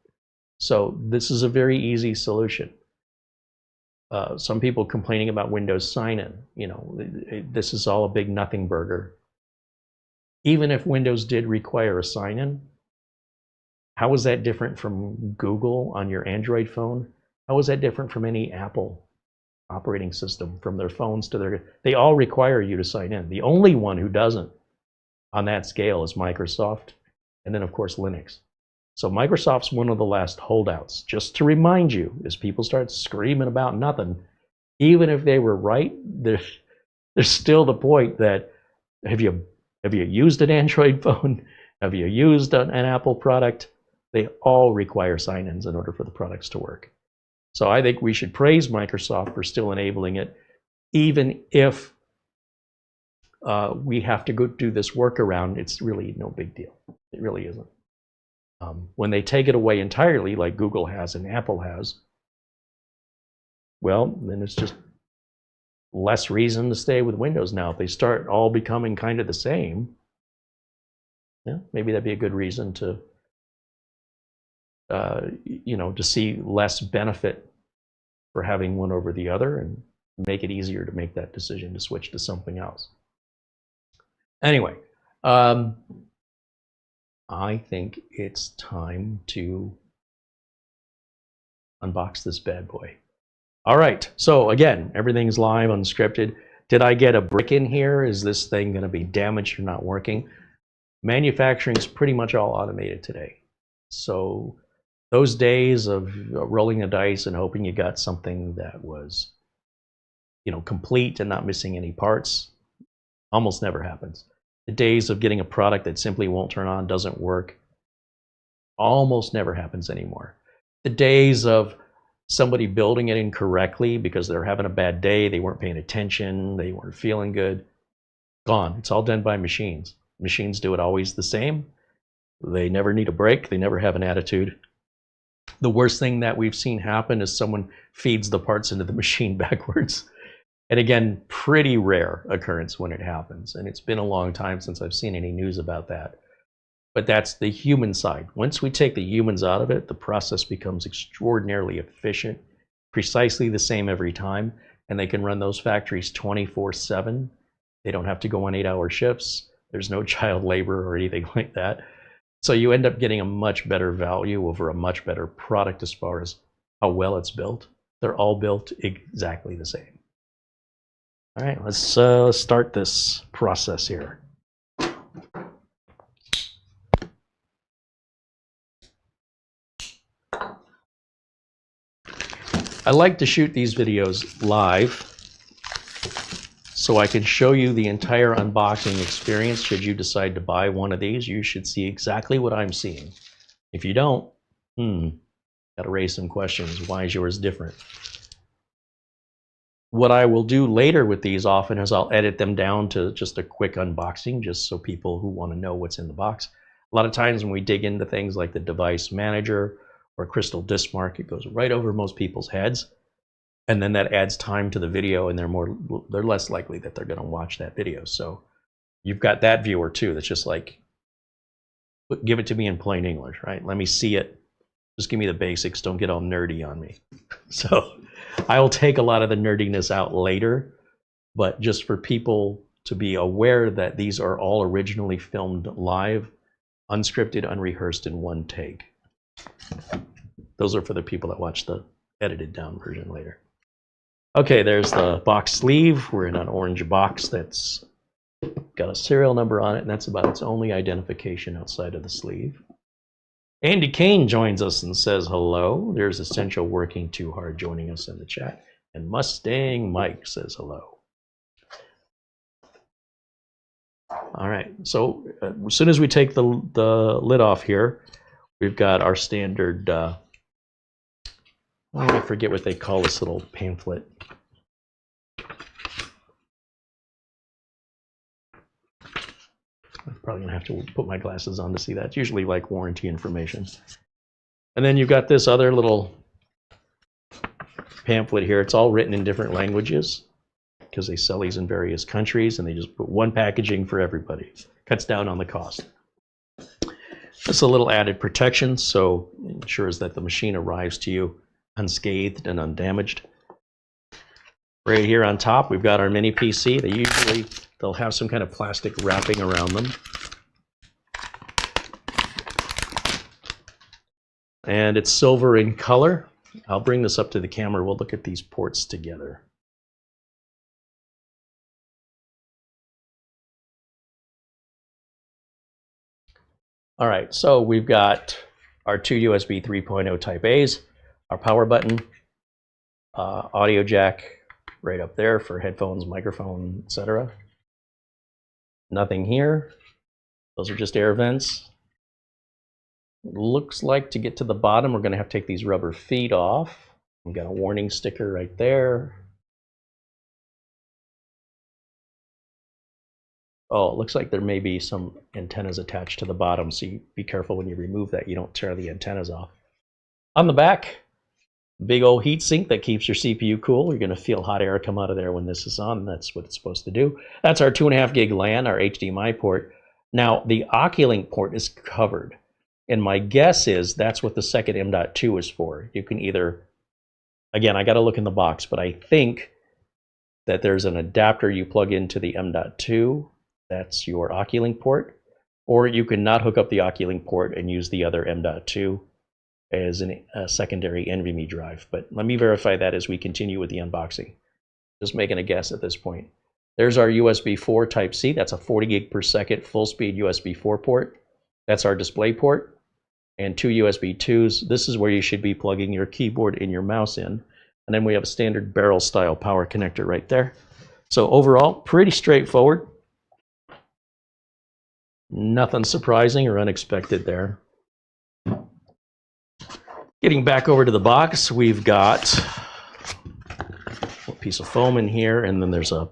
So this is a very easy solution. Some people complaining about Windows sign-in. This is all a big nothing burger. even if Windows did require a sign-in, how is that different from Google on your Android phone? How is that different from any Apple operating system, from their phones to their... They all require you to sign in. The only one who doesn't on that scale is Microsoft, and then of course Linux. So Microsoft's one of the last holdouts. Just to remind you, as people start screaming about nothing, even if they were right, there's still the point that have you used an Android phone? Have you used an Apple product? They all require sign-ins in order for the products to work. So I think we should praise Microsoft for still enabling it, even if we have to go do this workaround. It's really no big deal. It really isn't. When they take it away entirely, like Google has and Apple has, well, then it's just less reason to stay with Windows now. If they start all becoming kind of the same, yeah, maybe that'd be a good reason to, to see less benefit for having one over the other and make it easier to make that decision to switch to something else. Anyway, I think it's time to unbox this bad boy. All right, so again, everything's live, unscripted. Did I get a brick in here? Is this thing going to be damaged or not working? Manufacturing is pretty much all automated today. So those days of rolling the dice and hoping you got something that was, complete and not missing any parts, almost never happens. The days of getting a product that simply won't turn on, doesn't work, almost never happens anymore. The days of somebody building it incorrectly because they're having a bad day, they weren't paying attention, they weren't feeling good, gone. It's all done by machines. Machines do it always the same. They never need a break. They never have an attitude. The worst thing that we've seen happen is someone feeds the parts into the machine backwards. And again, pretty rare occurrence when it happens. And it's been a long time since I've seen any news about that. But that's the human side. Once we take the humans out of it, the process becomes extraordinarily efficient, precisely the same every time. And they can run those factories 24/7. They don't have to go on 8-hour shifts. There's no child labor or anything like that. So you end up getting a much better value over a much better product as far as how well it's built. They're all built exactly the same. All right, let's start this process here. I like to shoot these videos live so I can show you the entire unboxing experience. Should you decide to buy one of these, you should see exactly what I'm seeing. If you don't, gotta raise some questions. Why is yours different? What I will do later with these often is I'll edit them down to just a quick unboxing, just so people who want to know what's in the box. A lot of times when we dig into things like the device manager or Crystal Disk Mark, it goes right over most people's heads. And then that adds time to the video, and they're less likely that they're going to watch that video. So you've got that viewer too that's just like, give it to me in plain English, right? Let me see it. Just give me the basics. Don't get all nerdy on me. So I will take a lot of the nerdiness out later, but just for people to be aware that these are all originally filmed live, unscripted, unrehearsed in one take. Those are for the people that watch the edited down version later. Okay, there's the box sleeve. We're in an orange box that's got a serial number on it, and that's about its only identification outside of the sleeve. Andy Kane joins us and says hello. There's Essential Working Too Hard joining us in the chat. And Mustang Mike says hello. All right, so as soon as we take the lid off here, we've got our standard, I forget what they call this little pamphlet. I'm probably gonna have to put my glasses on to see that. It's usually like warranty information. And then you've got this other little pamphlet here. It's all written in different languages because they sell these in various countries, and they just put one packaging for everybody. Cuts down on the cost. That's a little added protection, so it ensures that the machine arrives to you unscathed and undamaged. Right here on top, we've got our mini PC. They'll have some kind of plastic wrapping around them. And it's silver in color. I'll bring this up to the camera. We'll look at these ports together. All right, so we've got our two USB 3.0 Type A's, our power button, audio jack right up there for headphones, microphone, etc. Nothing here. Those are just air vents. Looks like to get to the bottom, we're going to have to take these rubber feet off. We've got a warning sticker right there. Oh, it looks like there may be some antennas attached to the bottom, so you be careful when you remove that, you don't tear the antennas off. On the back, big old heat sink that keeps your CPU cool. You're going to feel hot air come out of there when this is on. That's what it's supposed to do. That's our 2.5 gig LAN, our HDMI port. Now, the OCuLink port is covered. And my guess is that's what the second M.2 is for. You can either, again, I got to look in the box, but I think that there's an adapter you plug into the M.2. That's your OCuLink port. Or you can not hook up the OCuLink port and use the other M.2 as a secondary NVMe drive. But let me verify that as we continue with the unboxing. Just making a guess at this point. There's our USB 4 Type-C. That's a 40 gig per second full-speed USB 4 port. That's our display port. And two USB 2s. This is where you should be plugging your keyboard and your mouse in. And then we have a standard barrel style power connector right there. So overall, pretty straightforward. Nothing surprising or unexpected there. Getting back over to the box, we've got a piece of foam in here, and then there's a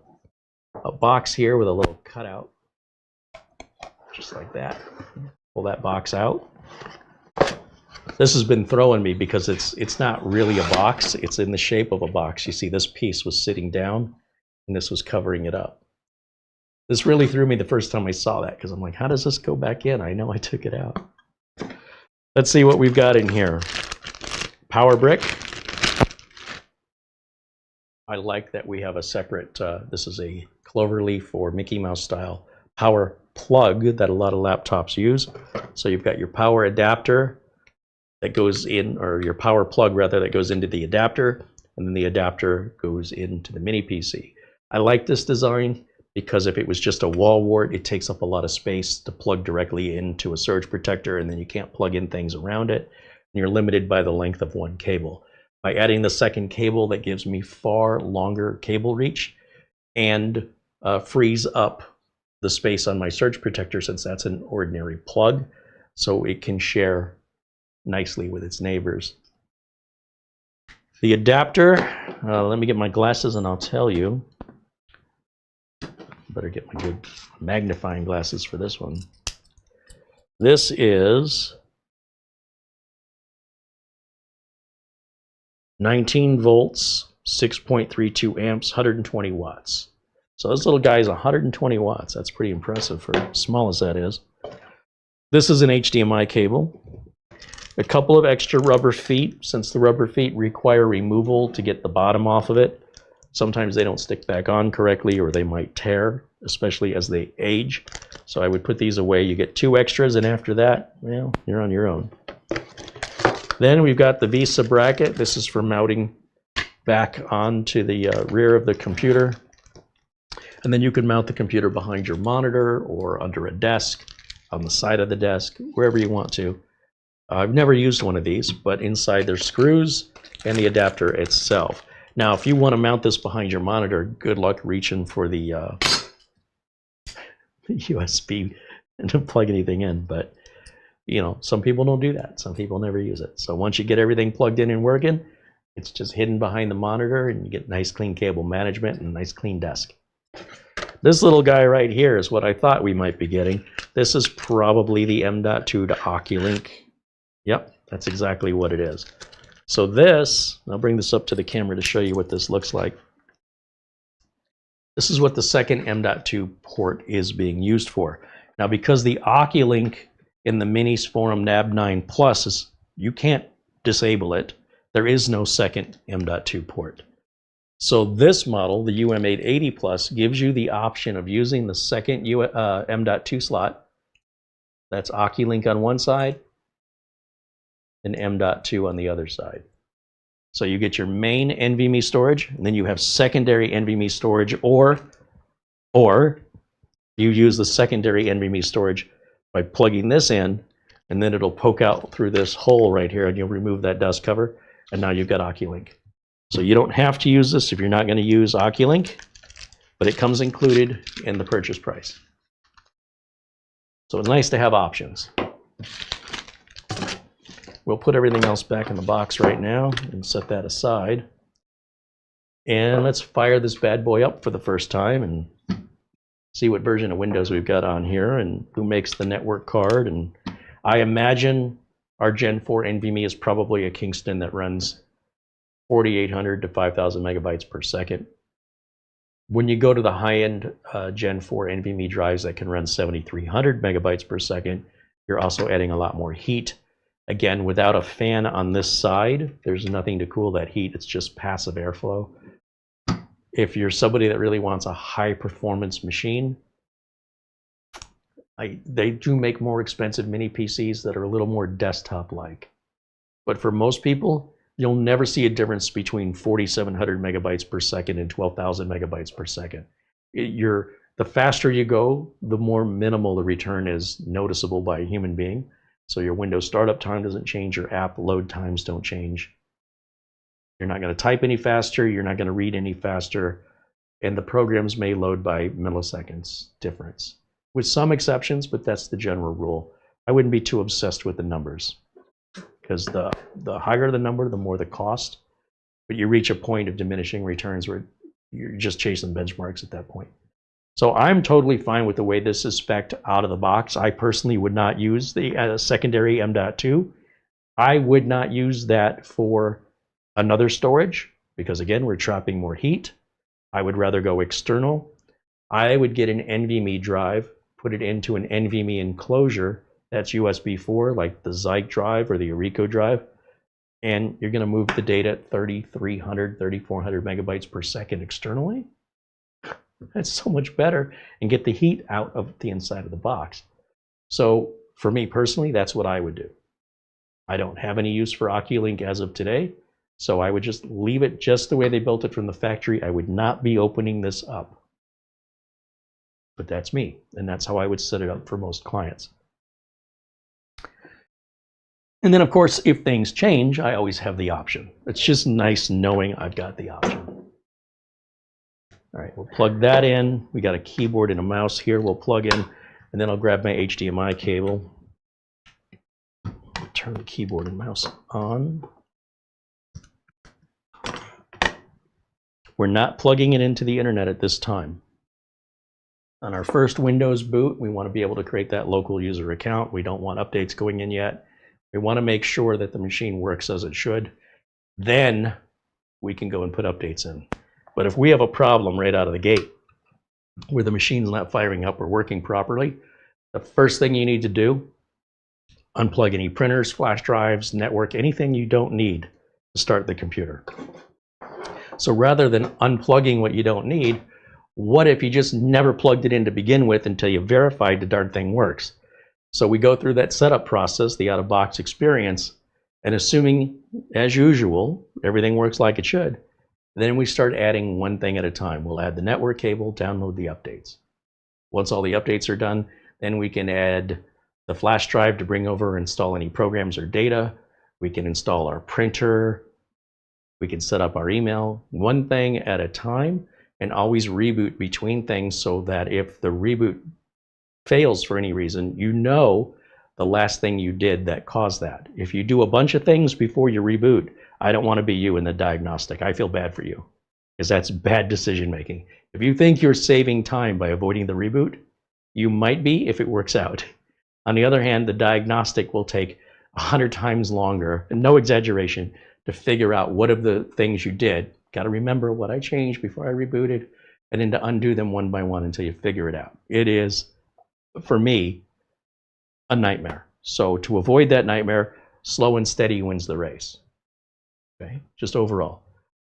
box here with a little cutout, just like that. Pull that box out. This has been throwing me because it's not really a box. It's in the shape of a box. You see, this piece was sitting down, and this was covering it up. This really threw me the first time I saw that, because I'm like, how does this go back in? I know I took it out. Let's see what we've got in here. Power brick. I like that we have a separate, this is a cloverleaf or Mickey Mouse style power plug that a lot of laptops use. So you've got your power adapter that goes in, or your power plug rather, that goes into the adapter, and then the adapter goes into the mini PC. I like this design because if it was just a wall wart, it takes up a lot of space to plug directly into a surge protector, and then you can't plug in things around it. And you're limited by the length of one cable. By adding the second cable, that gives me far longer cable reach and frees up the space on my surge protector, since that's an ordinary plug, so it can share nicely with its neighbors. The adapter, let me get my glasses and I'll tell you. Better get my good magnifying glasses for this one. This is 19 volts, 6.32 amps, 120 watts. So this little guy is 120 watts. That's pretty impressive for as small as that is. This is an HDMI cable. A couple of extra rubber feet, since the rubber feet require removal to get the bottom off of it. Sometimes they don't stick back on correctly, or they might tear, especially as they age. So I would put these away. You get two extras, and after that, well, you're on your own. Then we've got the VESA bracket. This is for mounting back onto the rear of the computer. And then you can mount the computer behind your monitor or under a desk, on the side of the desk, wherever you want to. I've never used one of these, but inside there's screws and the adapter itself. Now, if you want to mount this behind your monitor, good luck reaching for the USB and to plug anything in. But, you know, some people don't do that. Some people never use it. So once you get everything plugged in and working, it's just hidden behind the monitor, and you get nice clean cable management and a nice clean desk. This little guy right here is what I thought we might be getting. This is probably the M.2 to OCuLink. Yep, that's exactly what it is. So this, I'll bring this up to the camera to show you what this looks like. This is what the second M.2 port is being used for. Now, because the OCuLink in the Minisforum NAB9 Plus is, you can't disable it. There is no second M.2 port. So this model, the UM880 Plus, gives you the option of using the second M.2 slot. That's OCuLink on one side, and M.2 on the other side. So you get your main NVMe storage, and then you have secondary NVMe storage, or you use the secondary NVMe storage by plugging this in, and then it'll poke out through this hole right here, and you'll remove that dust cover, and now you've got OCuLink. So you don't have to use this if you're not going to use OCuLink, but it comes included in the purchase price. So it's nice to have options. We'll put everything else back in the box right now and set that aside. And let's fire this bad boy up for the first time and see what version of Windows we've got on here and who makes the network card. And I imagine our Gen 4 NVMe is probably a Kingston that runs 4,800 to 5,000 megabytes per second. When you go to the high-end Gen 4 NVMe drives that can run 7,300 megabytes per second, you're also adding a lot more heat. Again, without a fan on this side, there's nothing to cool that heat. It's just passive airflow. If you're somebody that really wants a high-performance machine, they do make more expensive mini PCs that are a little more desktop-like. But for most people, you'll never see a difference between 4,700 megabytes per second and 12,000 megabytes per second. The faster you go, the more minimal the return is noticeable by a human being. So your Windows startup time doesn't change, your app load times don't change. You're not going to type any faster, you're not going to read any faster, and the programs may load by milliseconds difference. With some exceptions, but that's the general rule. I wouldn't be too obsessed with the numbers, because the higher the number, the more the cost. But you reach a point of diminishing returns where you're just chasing benchmarks at that point. So I'm totally fine with the way this is spec'd out of the box. I personally would not use the secondary M.2. I would not use that for another storage because, again, we're trapping more heat. I would rather go external. I would get an NVMe drive, put it into an NVMe enclosure that's USB 4, like the Zyke drive or the Arico drive, and you're going to move the data at 3,300, 3,400 megabytes per second externally. That's so much better, and get the heat out of the inside of the box. So for me personally, that's what I would do. I don't have any use for OCuLink as of today, so I would just leave it just the way they built it from the factory. I would not be opening this up. But that's me, and that's how I would set it up for most clients. And then, of course, if things change, I always have the option. It's just nice knowing I've got the option. All right, we'll plug that in. We got a keyboard and a mouse here we'll plug in, and then I'll grab my HDMI cable. Turn the keyboard and mouse on. We're not plugging it into the internet at this time. On our first Windows boot, we want to be able to create that local user account. We don't want updates going in yet. We want to make sure that the machine works as it should. Then we can go and put updates in. But if we have a problem right out of the gate where the machine's not firing up or working properly, the first thing you need to do, unplug any printers, flash drives, network, anything you don't need to start the computer. So rather than unplugging what you don't need, what if you just never plugged it in to begin with until you verified the darn thing works? So we go through that setup process, the out-of-box experience, and assuming, as usual, everything works like it should, then we start adding one thing at a time. We'll add the network cable, download the updates. Once all the updates are done, then we can add the flash drive to bring over, install any programs or data. We can install our printer. We can set up our email, one thing at a time, and always reboot between things so that if the reboot fails for any reason, you know the last thing you did that caused that. If you do a bunch of things before you reboot, I don't want to be you in the diagnostic. I feel bad for you because that's bad decision making. If you think you're saving time by avoiding the reboot, you might be if it works out. On the other hand, the diagnostic will take 100 times longer, and no exaggeration, to figure out what of the things you did. Got to remember what I changed before I rebooted, and then to undo them one by one until you figure it out. It is, for me, a nightmare. So to avoid that nightmare, slow and steady wins the race. Okay, just overall.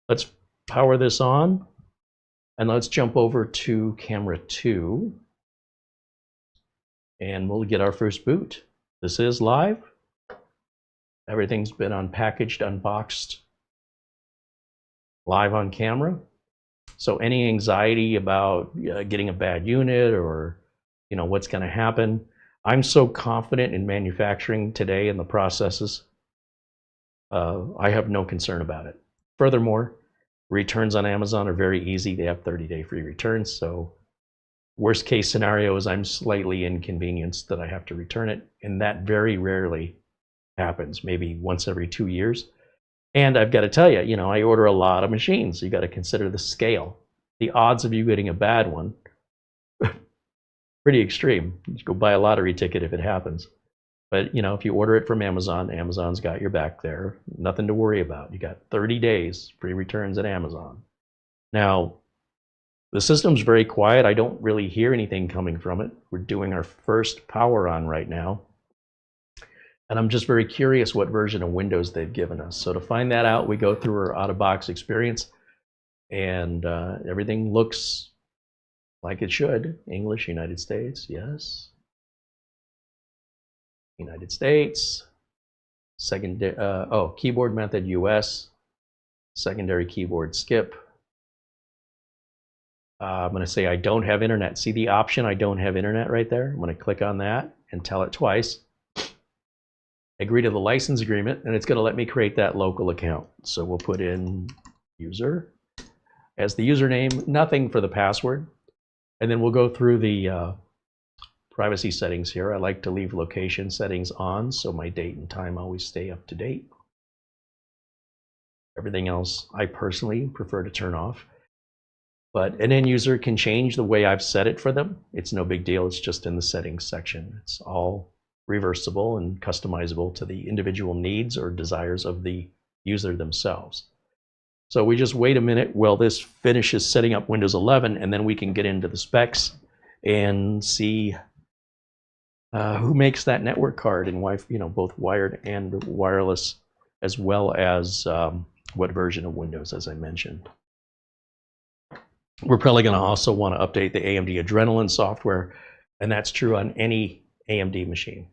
Let's power this on, and let's jump over to camera 2, and we'll get our first boot. This is live, Everything's been unpackaged, unboxed, live on camera. So any anxiety about getting a bad unit or what's going to happen, I'm so confident in manufacturing today and the processes, I have no concern about it. Furthermore, returns on Amazon are very easy. They have 30-day free returns. So worst case scenario is I'm slightly inconvenienced that I have to return it. And that very rarely happens, maybe once every 2 years. And I've got to tell you, I order a lot of machines. You got to consider the scale. The odds of you getting a bad one, pretty extreme. Just go buy a lottery ticket if it happens. But if you order it from Amazon, Amazon's got your back there. Nothing to worry about. You got 30 days free returns at Amazon. Now, the system's very quiet. I don't really hear anything coming from it. We're doing our first power on right now. And I'm just very curious what version of Windows they've given us. So to find that out, we go through our out-of-box experience, and everything looks like it should. English, United States, yes. United States. Secondary, keyboard method, US. Secondary keyboard skip. I'm going to say I don't have internet. See the option, I don't have internet right there? I'm going to click on that and tell it twice. Agree to the license agreement, and it's going to let me create that local account. So we'll put in user as the username, nothing for the password. And then we'll go through the privacy settings here. I like to leave location settings on so my date and time always stay up to date. Everything else I personally prefer to turn off. But an end user can change the way I've set it for them. It's no big deal. It's just in the settings section. It's all reversible and customizable to the individual needs or desires of the user themselves. So we just wait a minute while this finishes setting up Windows 11, and then we can get into the specs and see who makes that network card and both wired and wireless, as well as what version of Windows, as I mentioned. We're probably going to also want to update the AMD Adrenalin software, and that's true on any AMD machine.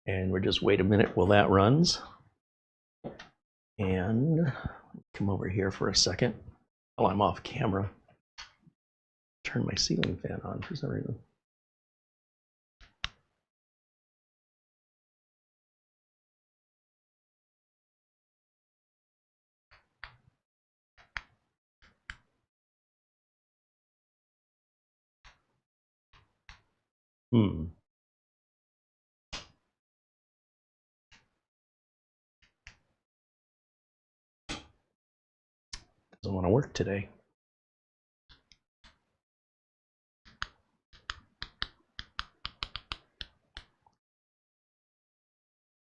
And we're just wait a minute while that runs. And come over here for a second while I'm off camera. Turn my ceiling fan on for some reason. Doesn't want to work today.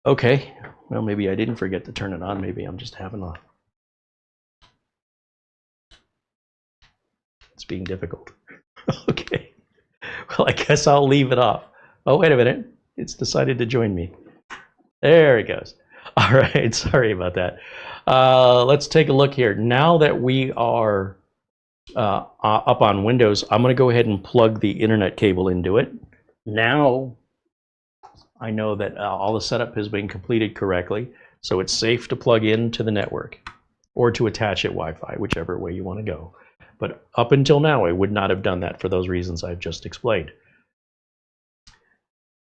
Okay, well, maybe I didn't forget to turn it on. Maybe I'm just having a... It's being difficult. Okay, well, I guess I'll leave it off. Oh, wait a minute. It's decided to join me. There it goes. All right, sorry about that. Let's take a look here. Now that we are up on Windows, I'm going to go ahead and plug the internet cable into it. Now I know that all the setup has been completed correctly, so it's safe to plug into the network or to attach it Wi-Fi, whichever way you want to go. But up until now, I would not have done that for those reasons I've just explained.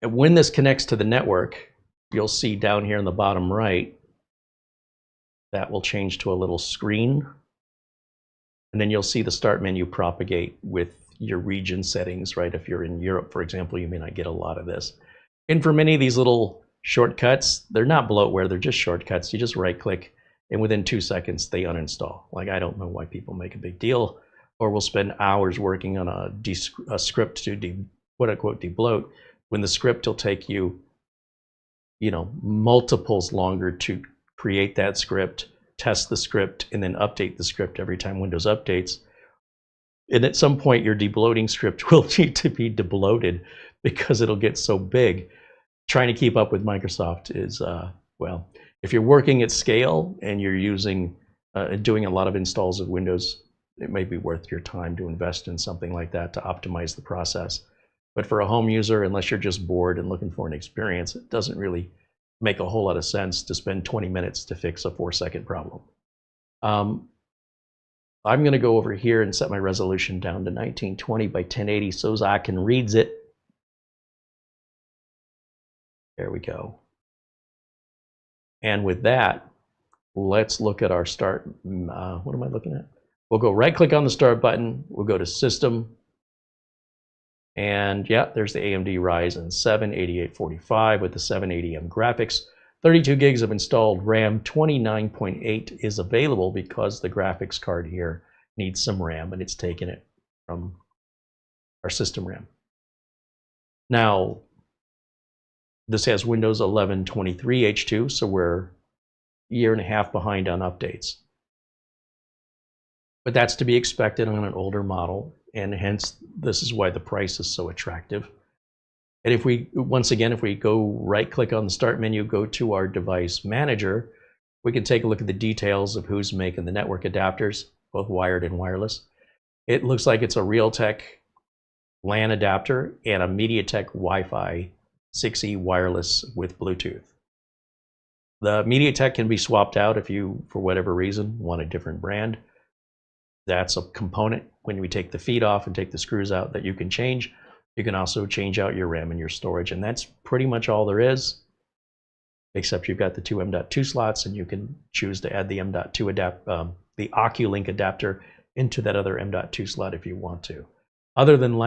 And when this connects to the network, you'll see down here in the bottom right, that will change to a little screen. And then you'll see the start menu propagate with your region settings, right? If you're in Europe, for example, you may not get a lot of this. And for many of these little shortcuts, they're not bloatware, they're just shortcuts. You just right click and within 2 seconds they uninstall. Like, I don't know why people make a big deal, or will spend hours working on a script to quote unquote debloat, when the script will take you, multiples longer to create that script, test the script, and then update the script every time Windows updates. And at some point, your debloating script will need to be debloated because it'll get so big. Trying to keep up with Microsoft is, well, if you're working at scale and you're using, doing a lot of installs of Windows, it may be worth your time to invest in something like that to optimize the process. But for a home user, unless you're just bored and looking for an experience, it doesn't really make a whole lot of sense to spend 20 minutes to fix a 4-second problem. I'm going to go over here and set my resolution down to 1920 by 1080 so I can read it. There we go. And with that, let's look at our start. What am I looking at? We'll go right click on the start button. We'll go to System. And yeah, there's the AMD Ryzen 7 8845 with the 780M graphics. 32 gigs of installed RAM, 29.8 is available because the graphics card here needs some RAM, and it's taken it from our system RAM. Now, this has Windows 11 23H2, so we're a year and a half behind on updates. But that's to be expected on an older model, and hence this is why the price is so attractive. And if we, once again, if we go right click on the start menu, go to our device manager, we can take a look at the details of who's making the network adapters, both wired and wireless. It looks like it's a Realtek LAN adapter and a MediaTek Wi-Fi 6E wireless with Bluetooth. The MediaTek can be swapped out if you, for whatever reason, want a different brand. That's a component when we take the feed off and take the screws out that you can change. You can also change out your RAM and your storage, and that's pretty much all there is, except you've got the two M.2 slots, and you can choose to add the M.2 the OCuLink adapter into that other M.2 slot if you want to. Other than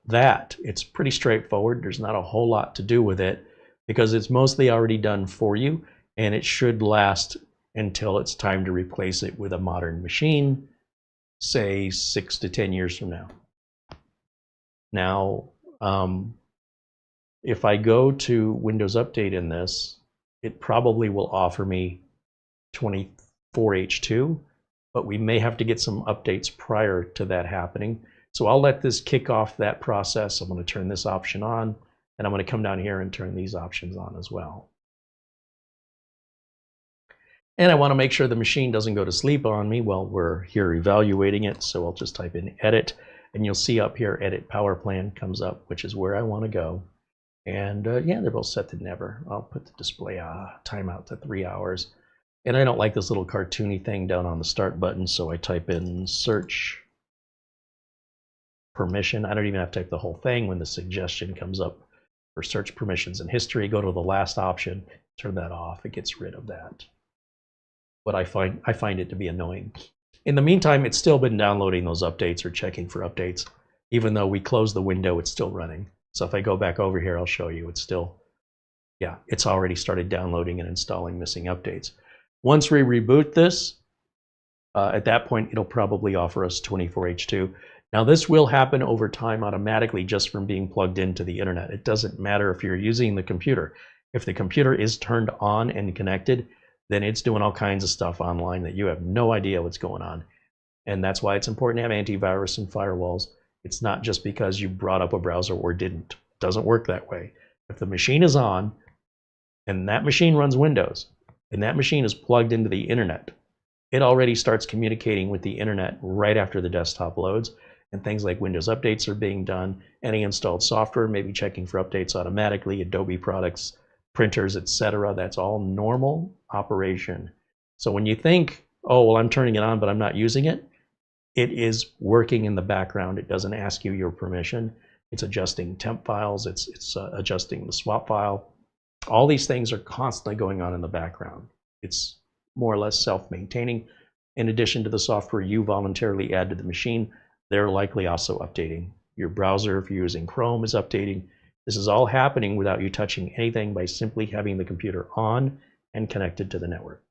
that, it's pretty straightforward. There's not a whole lot to do with it because it's mostly already done for you, and it should last until it's time to replace it with a modern machine, say 6 to 10 years from now. Now, if I go to Windows Update in this, it probably will offer me 24H2, but we may have to get some updates prior to that happening. So I'll let this kick off that process. I'm going to turn this option on, and I'm going to come down here and turn these options on as well. And I want to make sure the machine doesn't go to sleep on me while we're here evaluating it. So I'll just type in edit, and you'll see up here edit power plan comes up, which is where I want to go. And yeah, they're both set to never. I'll put the display timeout to 3 hours. And I don't like this little cartoony thing down on the start button, so I type in search permission. I don't even have to type the whole thing. When the suggestion comes up for search permissions and history, go to the last option, turn that off. It gets rid of that. But I find it to be annoying. In the meantime, it's still been downloading those updates or checking for updates. Even though we closed the window, it's still running. So if I go back over here, I'll show you it's still, yeah, it's already started downloading and installing missing updates. Once we reboot this, at that point, it'll probably offer us 24H2. Now this will happen over time automatically just from being plugged into the internet. It doesn't matter if you're using the computer. If the computer is turned on and connected, then it's doing all kinds of stuff online that you have no idea what's going on. And that's why it's important to have antivirus and firewalls. It's not just because you brought up a browser or didn't. It doesn't work that way. If the machine is on and that machine runs Windows and that machine is plugged into the internet, it already starts communicating with the internet right after the desktop loads, and things like Windows updates are being done. Any installed software may be checking for updates automatically, Adobe products, printers, etc. That's all normal operation. So when you think, oh, well, I'm turning it on, but I'm not using it, it is working in the background. It doesn't ask you your permission. It's adjusting temp files. It's adjusting the swap file. All these things are constantly going on in the background. It's more or less self-maintaining. In addition to the software you voluntarily add to the machine, they're likely also updating. Your browser, if you're using Chrome, is updating. This is all happening without you touching anything by simply having the computer on and connected to the network.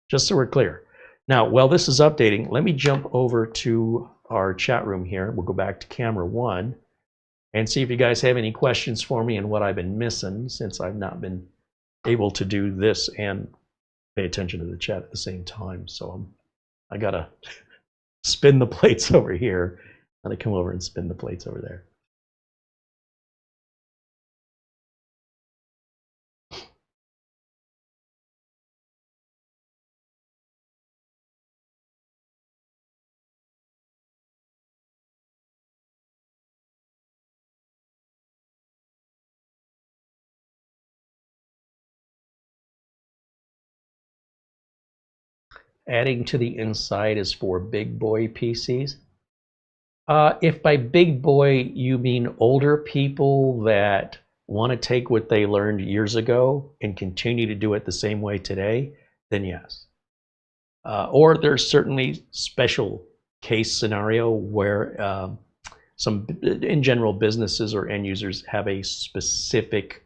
Just so we're clear. Now, while this is updating, let me jump over to our chat room here. We'll go back to camera 1 and see if you guys have any questions for me and what I've been missing, since I've not been able to do this and pay attention to the chat at the same time. So I gotta spin the plates over here. I'm gonna come over and spin the plates over there. adding to the inside is for big boy PCs. If by big boy you mean older people that want to take what they learned years ago and continue to do it the same way today, then yes. Or there's certainly special case scenario where some, in general, businesses or end users have a specific,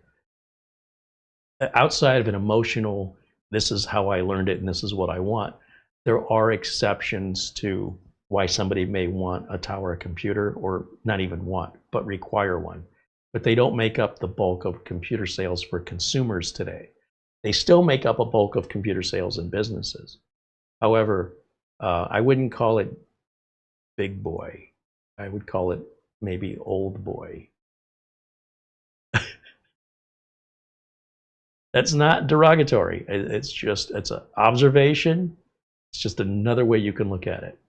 outside of an emotional, this is how I learned it and this is what I want, there are exceptions to why somebody may want a tower computer, or not even want, but require one. But they don't make up the bulk of computer sales for consumers today. They still make up a bulk of computer sales in businesses. However, I wouldn't call it big boy. I would call it maybe old boy. That's not derogatory. It's an observation. It's just another way you can look at it.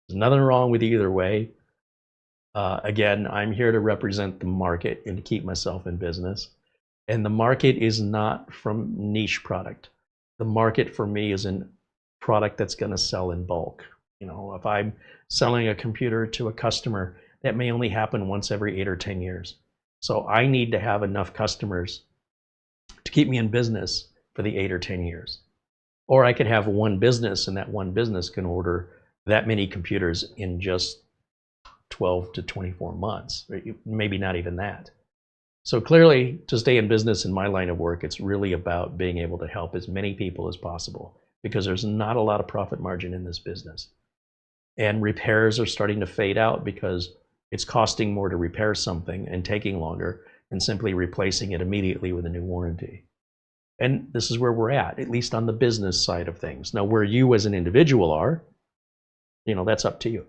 There's nothing wrong with either way. Again, I'm here to represent the market and to keep myself in business. And the market is not from niche product. The market for me is in product that's going to sell in bulk. You know, if I'm selling a computer to a customer, that may only happen once every 8 or 10 years. So I need to have enough customers to keep me in business for the 8 or 10 years. Or I could have one business, and that one business can order that many computers in just 12 to 24 months, maybe not even that. So clearly, to stay in business in my line of work, it's really about being able to help as many people as possible, because there's not a lot of profit margin in this business. And repairs are starting to fade out because it's costing more to repair something and taking longer than simply replacing it immediately with a new warranty. And this is where we're at least on the business side of things. Now, where you as an individual are, you know, that's up to you.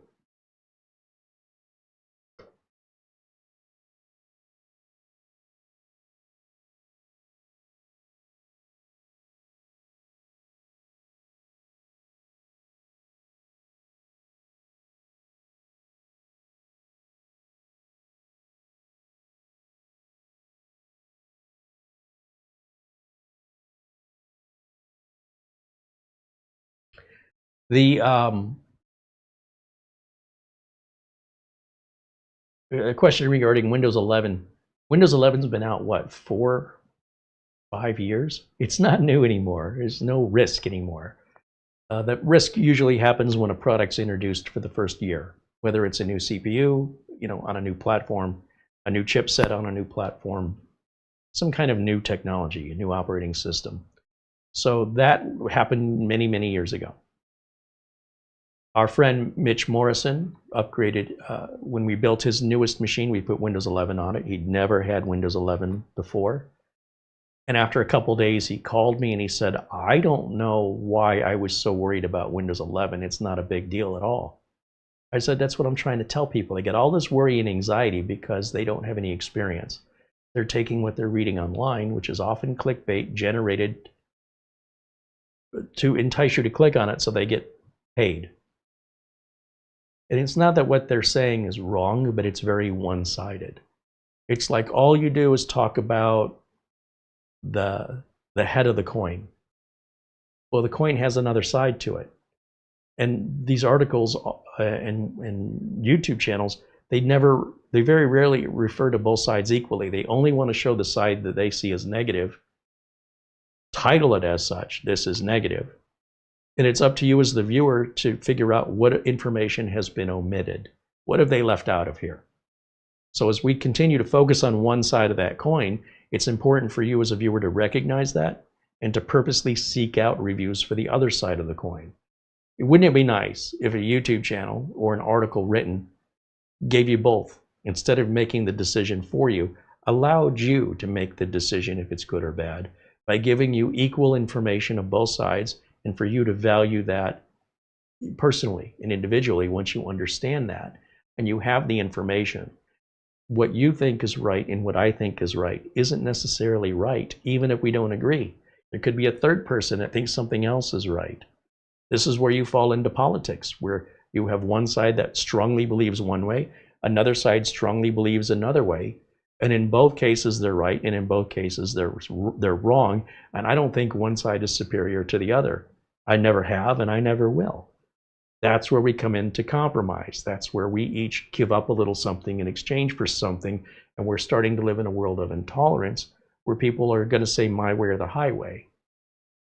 The a question regarding Windows 11. Windows 11's been out, what, 4, 5 years? It's not new anymore. There's no risk anymore. The risk usually happens when a product's introduced for the first year, whether it's a new CPU, you know, on a new platform, a new chipset on a new platform, some kind of new technology, a new operating system. So that happened many, many years ago. Our friend Mitch Morrison upgraded, when we built his newest machine, we put Windows 11 on it. He'd never had Windows 11 before. And after a couple days, he called me and he said, I don't know why I was so worried about Windows 11. It's not a big deal at all. I said, that's what I'm trying to tell people. They get all this worry and anxiety because they don't have any experience. They're taking what they're reading online, which is often clickbait generated to entice you to click on it so they get paid. And it's not that what they're saying is wrong, but it's very one-sided. It's like all you do is talk about the head of the coin. Well, the coin has another side to it. And these articles and YouTube channels, they very rarely refer to both sides equally. They only want to show the side that they see as negative, title it as such, this is negative. And it's up to you as the viewer to figure out what information has been omitted. What have they left out of here? So as we continue to focus on one side of that coin, it's important for you as a viewer to recognize that and to purposely seek out reviews for the other side of the coin. Wouldn't it be nice if a YouTube channel or an article written gave you both? Instead of making the decision for you, allowed you to make the decision if it's good or bad by giving you equal information of both sides, and for you to value that personally and individually once you understand that and you have the information. What you think is right and what I think is right isn't necessarily right, even if we don't agree. There could be a third person that thinks something else is right. This is where you fall into politics, where you have one side that strongly believes one way, another side strongly believes another way, and in both cases they're right, and in both cases they're wrong, and I don't think one side is superior to the other. I never have, and I never will. That's where we come into compromise. That's where we each give up a little something in exchange for something, and we're starting to live in a world of intolerance where people are going to say my way or the highway.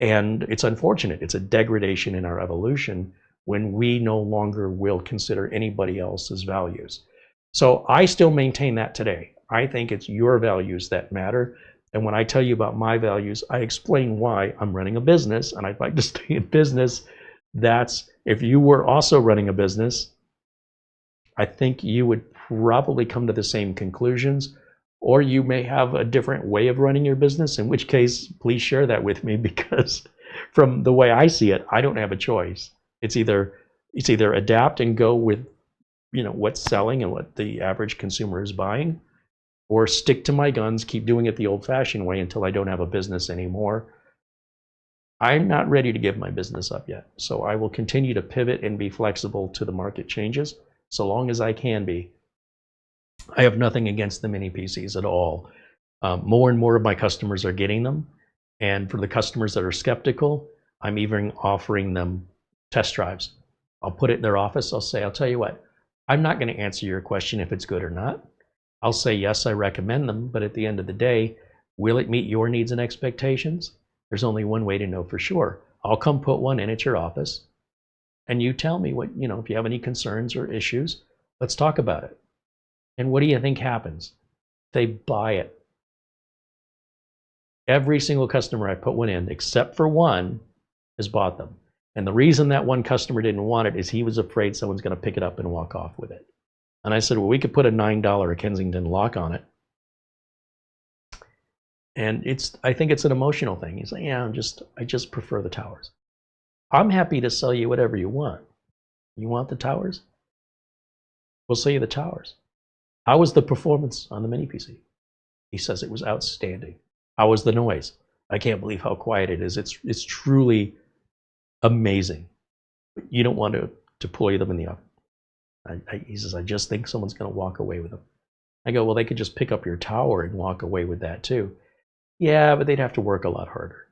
And it's unfortunate. It's a degradation in our evolution when we no longer will consider anybody else's values. So I still maintain that today. I think it's your values that matter. And when I tell you about my values, I explain why I'm running a business and I'd like to stay in business. That's, if you were also running a business, I think you would probably come to the same conclusions, or you may have a different way of running your business, in which case, please share that with me, because from the way I see it, I don't have a choice. It's either adapt and go with, what's selling and what the average consumer is buying, or stick to my guns, keep doing it the old-fashioned way until I don't have a business anymore. I'm not ready to give my business up yet, so I will continue to pivot and be flexible to the market changes so long as I can be. I have nothing against the mini PCs at all. More and more of my customers are getting them, and for the customers that are skeptical, I'm even offering them test drives. I'll put it in their office. I'll say, I'll tell you what, I'm not going to answer your question if it's good or not. I'll say, yes, I recommend them, but at the end of the day, will it meet your needs and expectations? There's only one way to know for sure. I'll come put one in at your office, and you tell me what, if you have any concerns or issues, let's talk about it. And what do you think happens? They buy it. Every single customer I put one in, except for one, has bought them. And the reason that one customer didn't want it is he was afraid someone's going to pick it up and walk off with it. And I said, well, we could put a $9 Kensington lock on it. And I think it's an emotional thing. He's like, yeah, I just prefer the towers. I'm happy to sell you whatever you want. You want the towers? We'll sell you the towers. How was the performance on the mini PC? He says it was outstanding. How was the noise? I can't believe how quiet it is. It's truly amazing. You don't want to deploy them in the oven. He says, I just think someone's going to walk away with them. I go, well, they could just pick up your tower and walk away with that too. Yeah, but they'd have to work a lot harder.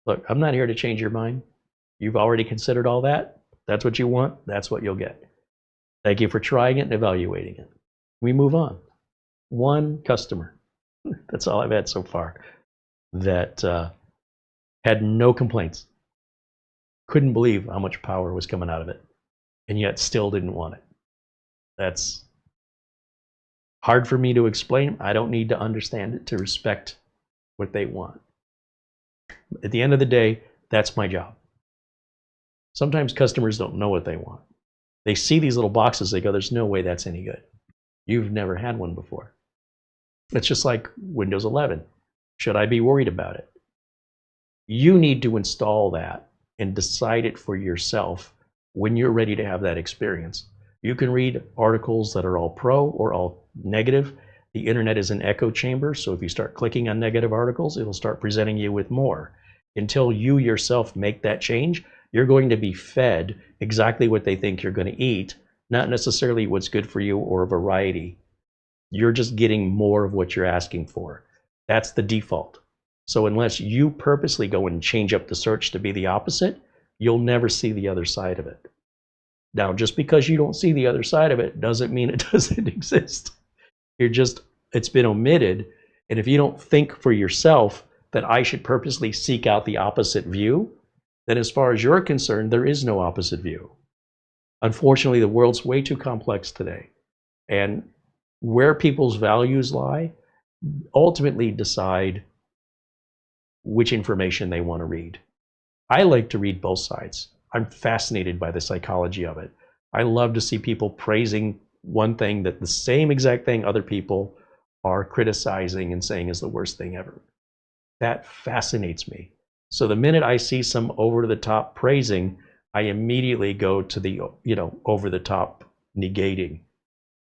Look, I'm not here to change your mind. You've already considered all that. That's what you want. That's what you'll get. Thank you for trying it and evaluating it. We move on. One customer. That's all I've had so far that had no complaints. Couldn't believe how much power was coming out of it, and yet still didn't want it. That's hard for me to explain. I don't need to understand it to respect what they want. At the end of the day, that's my job. Sometimes customers don't know what they want. They see these little boxes, they go, there's no way that's any good. You've never had one before. It's just like Windows 11. Should I be worried about it? You need to install that and decide it for yourself when you're ready to have that experience. You can read articles that are all pro or all negative. The internet is an echo chamber, so if you start clicking on negative articles, it'll start presenting you with more. Until you yourself make that change, you're going to be fed exactly what they think you're going to eat, not necessarily what's good for you or a variety. You're just getting more of what you're asking for. That's the default. So unless you purposely go and change up the search to be the opposite, you'll never see the other side of it. Now, just because you don't see the other side of it doesn't mean it doesn't exist. It's been omitted. And if you don't think for yourself that I should purposely seek out the opposite view, then as far as you're concerned, there is no opposite view. Unfortunately, the world's way too complex today. And where people's values lie ultimately decide which information they want to read. I like to read both sides. I'm fascinated by the psychology of it. I love to see people praising one thing that the same exact thing other people are criticizing and saying is the worst thing ever. That fascinates me. So the minute I see some over-the-top praising, I immediately go to the over-the-top negating,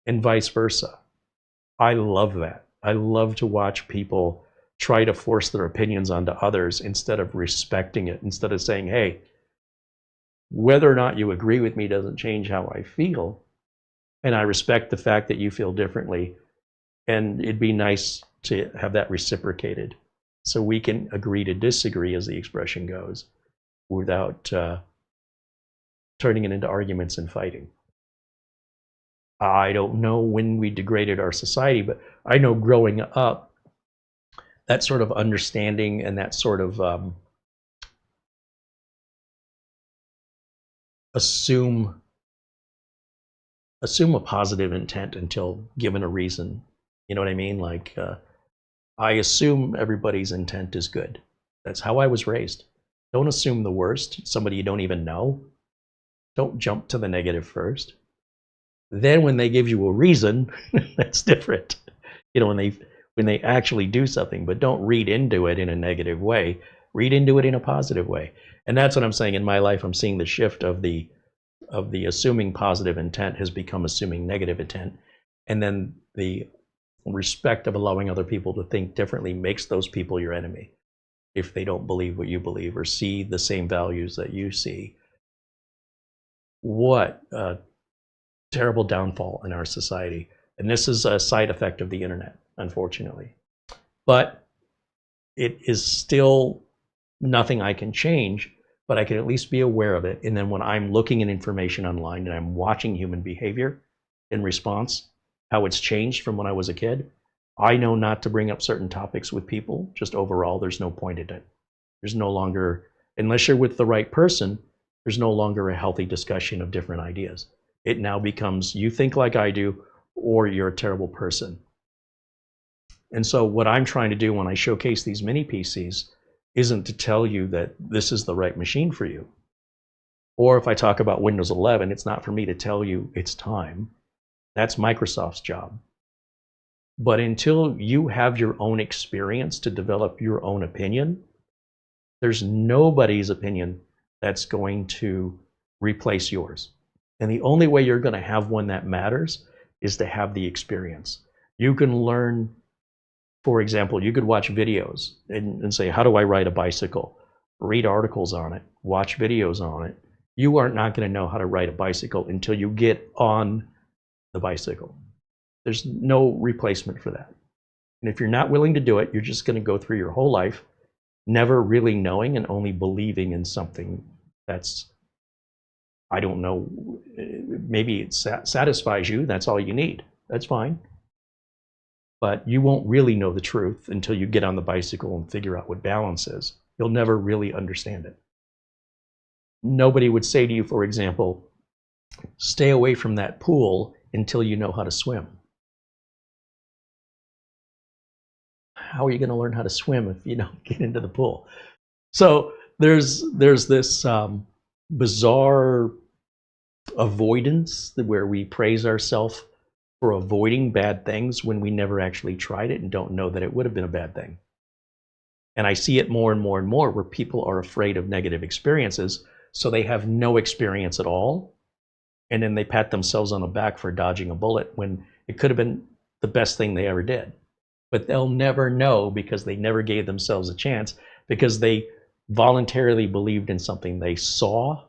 and vice versa. I love that. I love to watch people try to force their opinions onto others instead of respecting it, instead of saying, hey, whether or not you agree with me doesn't change how I feel, and I respect the fact that you feel differently, and it'd be nice to have that reciprocated so we can agree to disagree, as the expression goes, without turning it into arguments and fighting. I don't know when we degraded our society, but I know growing up, that sort of understanding and that sort of assume a positive intent until given a reason. You know what I mean? Like, I assume everybody's intent is good. That's how I was raised. Don't assume the worst. Somebody you don't even know. Don't jump to the negative first. Then when they give you a reason, that's different. You know, when they actually do something, but don't read into it in a negative way. Read into it in a positive way. And that's what I'm saying in my life. I'm seeing the shift of the assuming positive intent has become assuming negative intent. And then the respect of allowing other people to think differently makes those people your enemy if they don't believe what you believe or see the same values that you see. What a terrible downfall in our society. And this is a side effect of the internet, unfortunately. But it is still nothing I can change, but I can at least be aware of it. And then when I'm looking at information online and I'm watching human behavior in response, how it's changed from when I was a kid, I know not to bring up certain topics with people. Just overall, there's no point in it. There's no longer, unless you're with the right person, there's no longer a healthy discussion of different ideas. It now becomes, you think like I do, or you're a terrible person. And so what I'm trying to do when I showcase these mini PCs isn't to tell you that this is the right machine for you. Or if I talk about Windows 11, it's not for me to tell you it's time. That's Microsoft's job. But until you have your own experience to develop your own opinion, there's nobody's opinion that's going to replace yours. And the only way you're going to have one that matters is to have the experience. You can learn, for example, you could watch videos and say, how do I ride a bicycle? Read articles on it, watch videos on it. You are not going to know how to ride a bicycle until you get on the bicycle. There's no replacement for that. And if you're not willing to do it, you're just going to go through your whole life never really knowing and only believing in something that's, I don't know, maybe it satisfies you. That's all you need. That's fine. But you won't really know the truth until you get on the bicycle and figure out what balance is. You'll never really understand it. Nobody would say to you, for example, stay away from that pool until you know how to swim. How are you going to learn how to swim if you don't get into the pool? So there's this bizarre avoidance where we praise ourselves for avoiding bad things when we never actually tried it and don't know that it would have been a bad thing. And I see it more and more and more where people are afraid of negative experiences, so they have no experience at all. And then they pat themselves on the back for dodging a bullet when it could have been the best thing they ever did. But they'll never know because they never gave themselves a chance, because they voluntarily believed in something they saw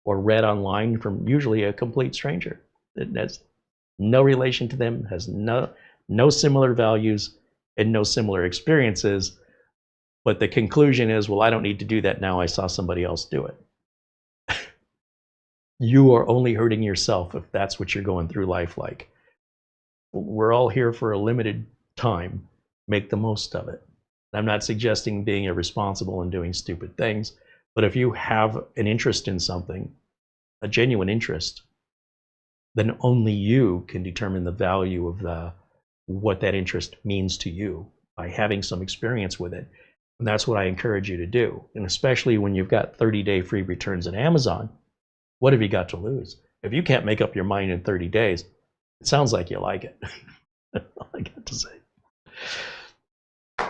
or read online from usually a complete stranger. It has no relation to them, has no similar values and no similar experiences. But the conclusion is, well, I don't need to do that now. I saw somebody else do it. You are only hurting yourself if that's what you're going through life like. We're all here for a limited time. Make the most of it. I'm not suggesting being irresponsible and doing stupid things, but if you have an interest in something, a genuine interest, then only you can determine the value of what that interest means to you by having some experience with it. And that's what I encourage you to do. And especially when you've got 30-day free returns at Amazon, what have you got to lose? If you can't make up your mind in 30 days, it sounds like you like it. That's all I got to say.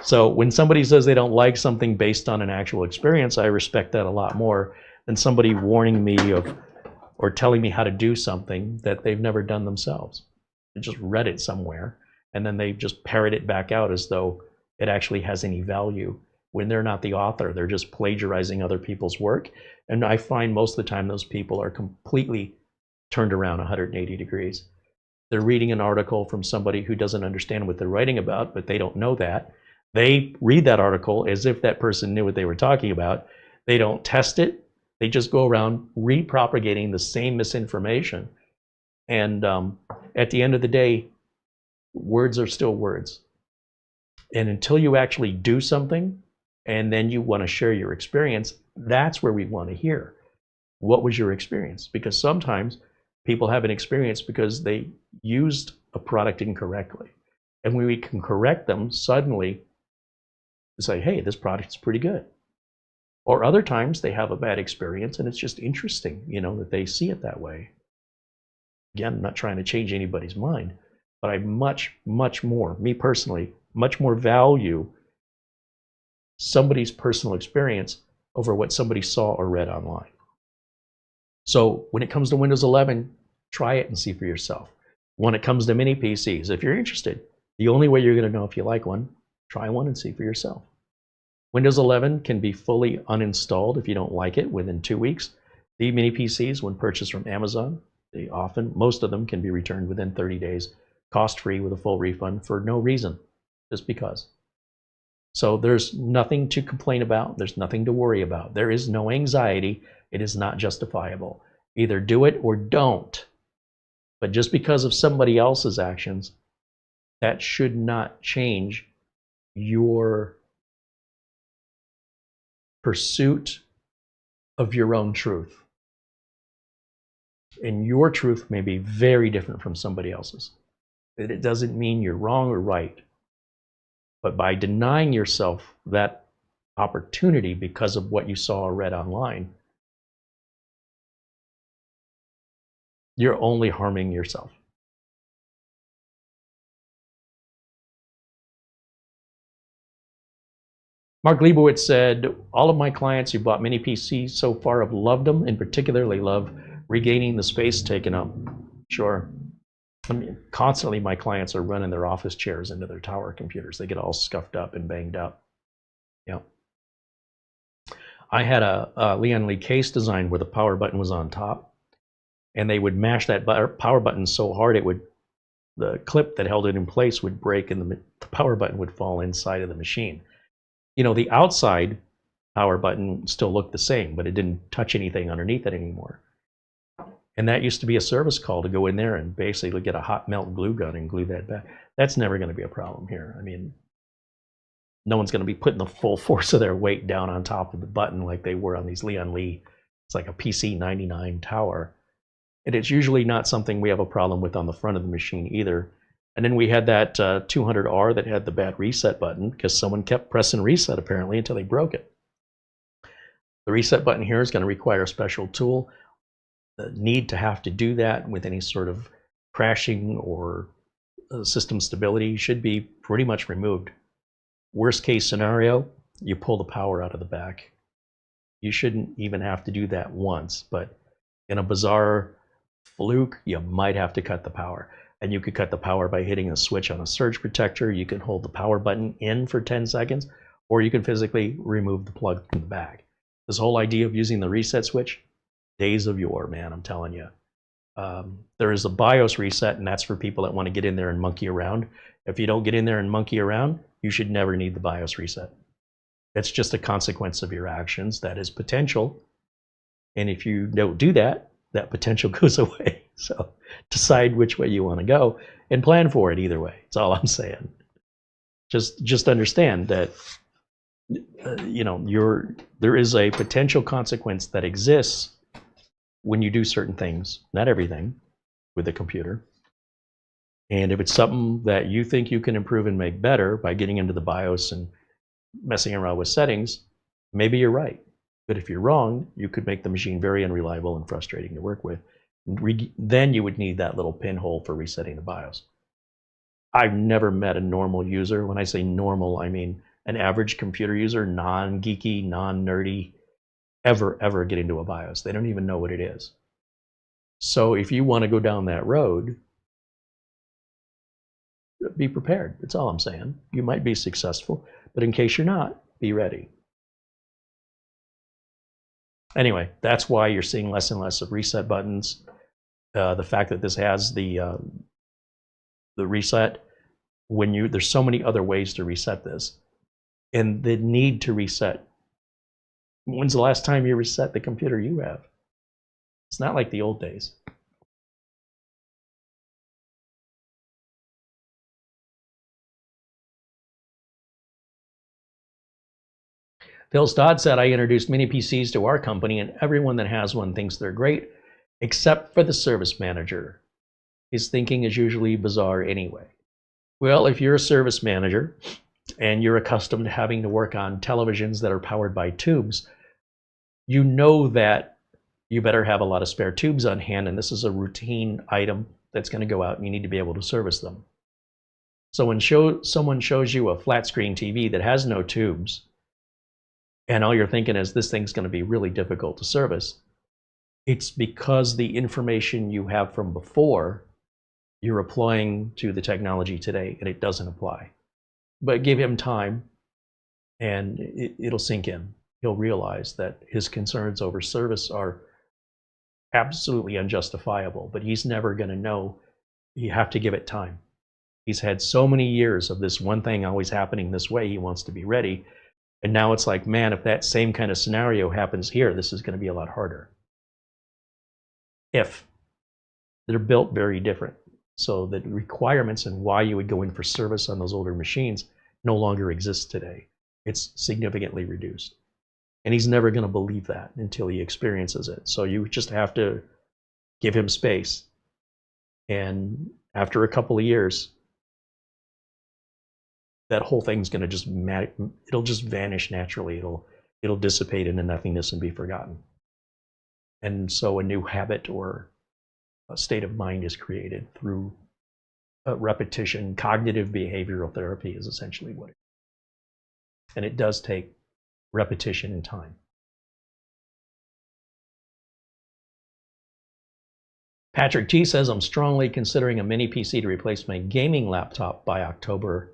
So when somebody says they don't like something based on an actual experience, I respect that a lot more than somebody warning me of or telling me how to do something that they've never done themselves. They just read it somewhere and then they just parrot it back out as though it actually has any value when they're not the author. They're just plagiarizing other people's work. And I find most of the time those people are completely turned around 180 degrees. They're reading an article from somebody who doesn't understand what they're writing about, but they don't know that. They read that article as if that person knew what they were talking about. They don't test it. They just go around repropagating the same misinformation. And at the end of the day, words are still words. And until you actually do something, and then you want to share your experience, that's where we want to hear. What was your experience? Because sometimes people have an experience because they used a product incorrectly. And when we can correct them, suddenly say, hey, this product's pretty good. Or other times they have a bad experience and it's just interesting, that they see it that way. Again, I'm not trying to change anybody's mind, but I much more, me personally, much more value somebody's personal experience over what somebody saw or read online. So when it comes to Windows 11, try it and see for yourself. When it comes to mini PCs, if you're interested, the only way you're going to know if you like one, try one and see for yourself. Windows 11 can be fully uninstalled if you don't like it within 2 weeks. The mini PCs, when purchased from Amazon, most of them can be returned within 30 days, cost-free with a full refund for no reason, just because. So there's nothing to complain about. There's nothing to worry about. There is no anxiety. It is not justifiable. Either do it or don't. But just because of somebody else's actions, that should not change your pursuit of your own truth. And your truth may be very different from somebody else's. It doesn't mean you're wrong or right. But by denying yourself that opportunity because of what you saw or read online, you're only harming yourself. Mark Leibowitz said, all of my clients who bought mini PCs so far have loved them. In particular, they love regaining the space taken up. Sure. I mean, constantly my clients are running their office chairs into their tower computers. They get all scuffed up and banged up. Yeah. I had a Lian Li case design where the power button was on top, and they would mash that power button so hard the clip that held it in place would break and the power button would fall inside of the machine. The outside power button still looked the same, but it didn't touch anything underneath it anymore. And that used to be a service call to go in there and basically get a hot melt glue gun and glue that back. That's never going to be a problem here. I mean, no one's going to be putting the full force of their weight down on top of the button like they were on these Lian Li. It's like a PC99 tower. And it's usually not something we have a problem with on the front of the machine either. And then we had that 200R that had the bad reset button because someone kept pressing reset apparently until they broke it. The reset button here is going to require a special tool. The need to have to do that with any sort of crashing or system stability should be pretty much removed. Worst case scenario, you pull the power out of the back. You shouldn't even have to do that once, but in a bizarre fluke, you might have to cut the power. And you could cut the power by hitting a switch on a surge protector. You can hold the power button in for 10 seconds, or you can physically remove the plug from the back. This whole idea of using the reset switch, days of yore, man, I'm telling you. There is a BIOS reset, and that's for people that want to get in there and monkey around. If you don't get in there and monkey around, you should never need the BIOS reset. That's just a consequence of your actions. That is potential. And if you don't do that, that potential goes away. So decide which way you want to go and plan for it either way. That's all I'm saying. Just understand that there is a potential consequence that exists when you do certain things, not everything, with the computer. And if it's something that you think you can improve and make better by getting into the BIOS and messing around with settings, maybe you're right. But if you're wrong, you could make the machine very unreliable and frustrating to work with. Then you would need that little pinhole for resetting the BIOS. I've never met a normal user. When I say normal, I mean an average computer user, non-geeky, non-nerdy, ever get into a BIOS. They don't even know what it is. So if you want to go down that road, be prepared. That's all I'm saying. You might be successful, but in case you're not, be ready. Anyway, that's why you're seeing less and less of reset buttons. The fact that this has the reset, there's so many other ways to reset this, and the need to reset When's the last time you reset the computer you have? It's not like the old days. Phil Stodd said, I introduced mini PCs to our company, and everyone that has one thinks they're great, except for the service manager. His thinking is usually bizarre anyway. Well, if you're a service manager and you're accustomed to having to work on televisions that are powered by tubes, you know that you better have a lot of spare tubes on hand, and this is a routine item that's going to go out and you need to be able to service them. So when someone shows you a flat screen TV that has no tubes, and all you're thinking is this thing's going to be really difficult to service, it's because the information you have from before you're applying to the technology today, and it doesn't apply. But give him time, and it'll sink in. He'll realize that his concerns over service are absolutely unjustifiable, but he's never going to know. You have to give it time. He's had so many years of this one thing always happening this way, he wants to be ready. And now it's like, man, if that same kind of scenario happens here, this is going to be a lot harder. If they're built very different. So the requirements and why you would go in for service on those older machines no longer exists today. It's significantly reduced. And he's never going to believe that until he experiences it. So you just have to give him space. And after a couple of years, that whole thing's going to just, it'll just vanish naturally. It'll dissipate into nothingness and be forgotten. And so a new habit or a state of mind is created through repetition. Cognitive behavioral therapy is essentially what it is. And it does take repetition and time. Patrick T says, I'm strongly considering a mini PC to replace my gaming laptop by October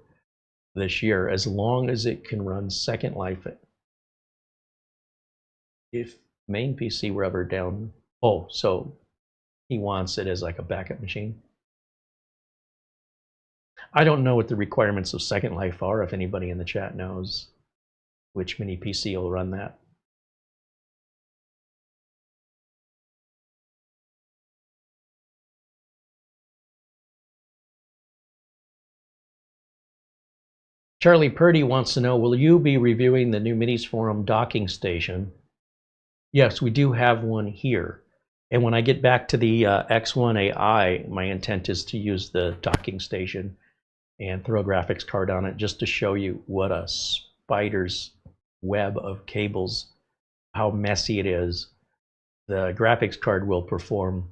this year, as long as it can run Second Life. If main PC were ever down, oh, so he wants it as like a backup machine. I don't know what the requirements of Second Life are, if anybody in the chat knows which mini PC will run that. Charlie Purdy wants to know, will you be reviewing the new Minisforum docking station? Yes, we do have one here. And when I get back to the X1AI, my intent is to use the docking station and throw a graphics card on it just to show you what a spider's web of cables, how messy it is. The graphics card will perform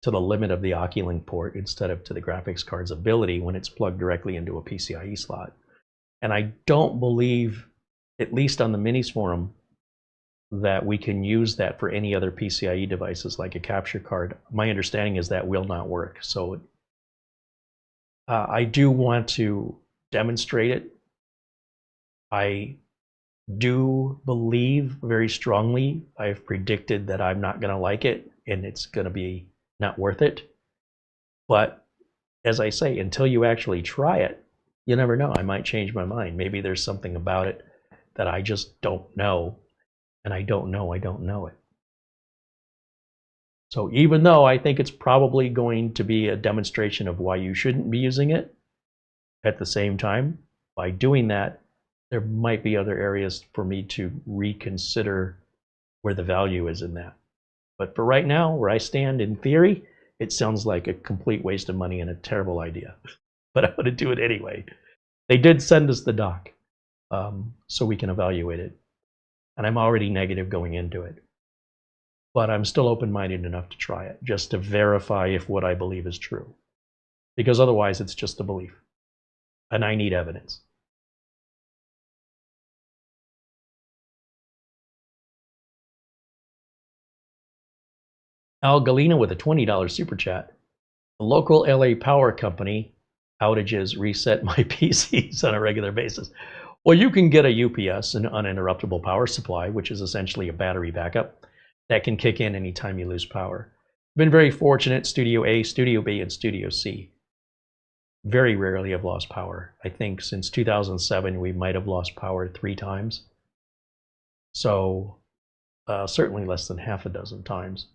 to the limit of the OCuLink port instead of to the graphics card's ability when it's plugged directly into a PCIe slot. And I don't believe, at least on the Minisforum, that we can use that for any other PCIe devices like a capture card. My understanding is that will not work. So I do want to demonstrate it. I do believe very strongly, I've predicted that I'm not going to like it and it's going to be not worth it. But as I say, until you actually try it, you never know. I might change my mind. Maybe there's something about it that I just don't know. And I don't know it. So even though I think it's probably going to be a demonstration of why you shouldn't be using it, at the same time, by doing that, there might be other areas for me to reconsider where the value is in that. But for right now, where I stand in theory, it sounds like a complete waste of money and a terrible idea. But I'm going to do it anyway. They did send us the doc, so we can evaluate it. And I'm already negative going into it. But I'm still open-minded enough to try it, just to verify if what I believe is true. Because otherwise, it's just a belief. And I need evidence. Al Galena with a $20 super chat. The local LA power company outages reset my PCs on a regular basis. Well, you can get a UPS, an uninterruptible power supply, which is essentially a battery backup that can kick in anytime you lose power. Been very fortunate, Studio A, Studio B, and Studio C. Very rarely have lost power. I think since 2007, we might have lost power 3 times. So certainly less than half a dozen times.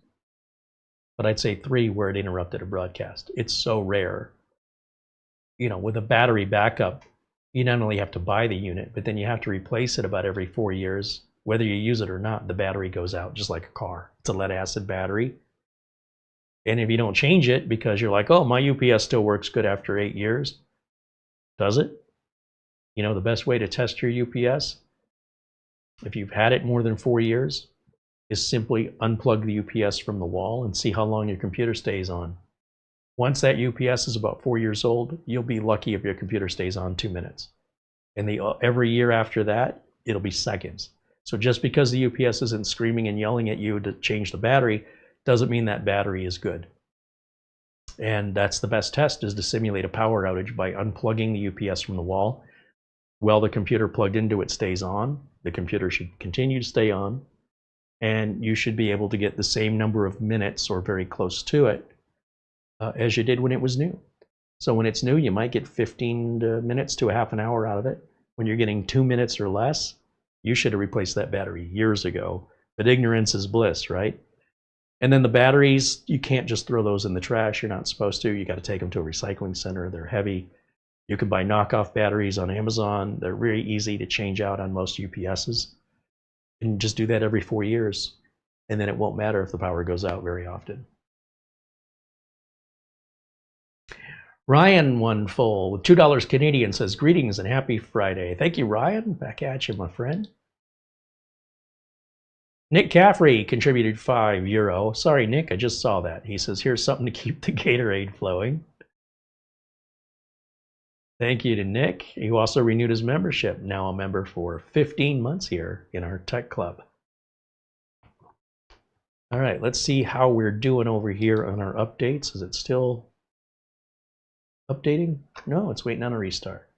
But I'd say 3 where it interrupted a broadcast. It's so rare. You know, with a battery backup, you not only have to buy the unit, but then you have to replace it about every 4 years. Whether you use it or not, the battery goes out just like a car. It's a lead acid battery. And if you don't change it because you're like, oh, my UPS still works good after 8 years, does it? You know, the best way to test your UPS, if you've had it more than 4 years, is simply unplug the UPS from the wall and see how long your computer stays on. Once that UPS is about 4 years old, you'll be lucky if your computer stays on 2 minutes. And every year after that, it'll be seconds. So just because the UPS isn't screaming and yelling at you to change the battery, doesn't mean that battery is good. And that's the best test, is to simulate a power outage by unplugging the UPS from the wall. While the computer plugged into it stays on, the computer should continue to stay on, and you should be able to get the same number of minutes or very close to it as you did when it was new. So when it's new, you might get 15 minutes to a half an hour out of it. When you're getting 2 minutes or less, you should have replaced that battery years ago. But ignorance is bliss, right? And then the batteries, you can't just throw those in the trash. You're not supposed to. You got to take them to a recycling center. They're heavy. You can buy knockoff batteries on Amazon. They're really easy to change out on most UPSs. And just do that every 4 years. And then it won't matter if the power goes out very often. Ryan One Full with $2 Canadian says, greetings and happy Friday. Thank you, Ryan. Back at you, my friend. Nick Caffrey contributed €5. Sorry, Nick, I just saw that. He says, here's something to keep the Gatorade flowing. Thank you to Nick. He also renewed his membership. Now a member for 15 months here in our tech club. All right, let's see how we're doing over here on our updates. Is it still updating? No, it's waiting on a restart.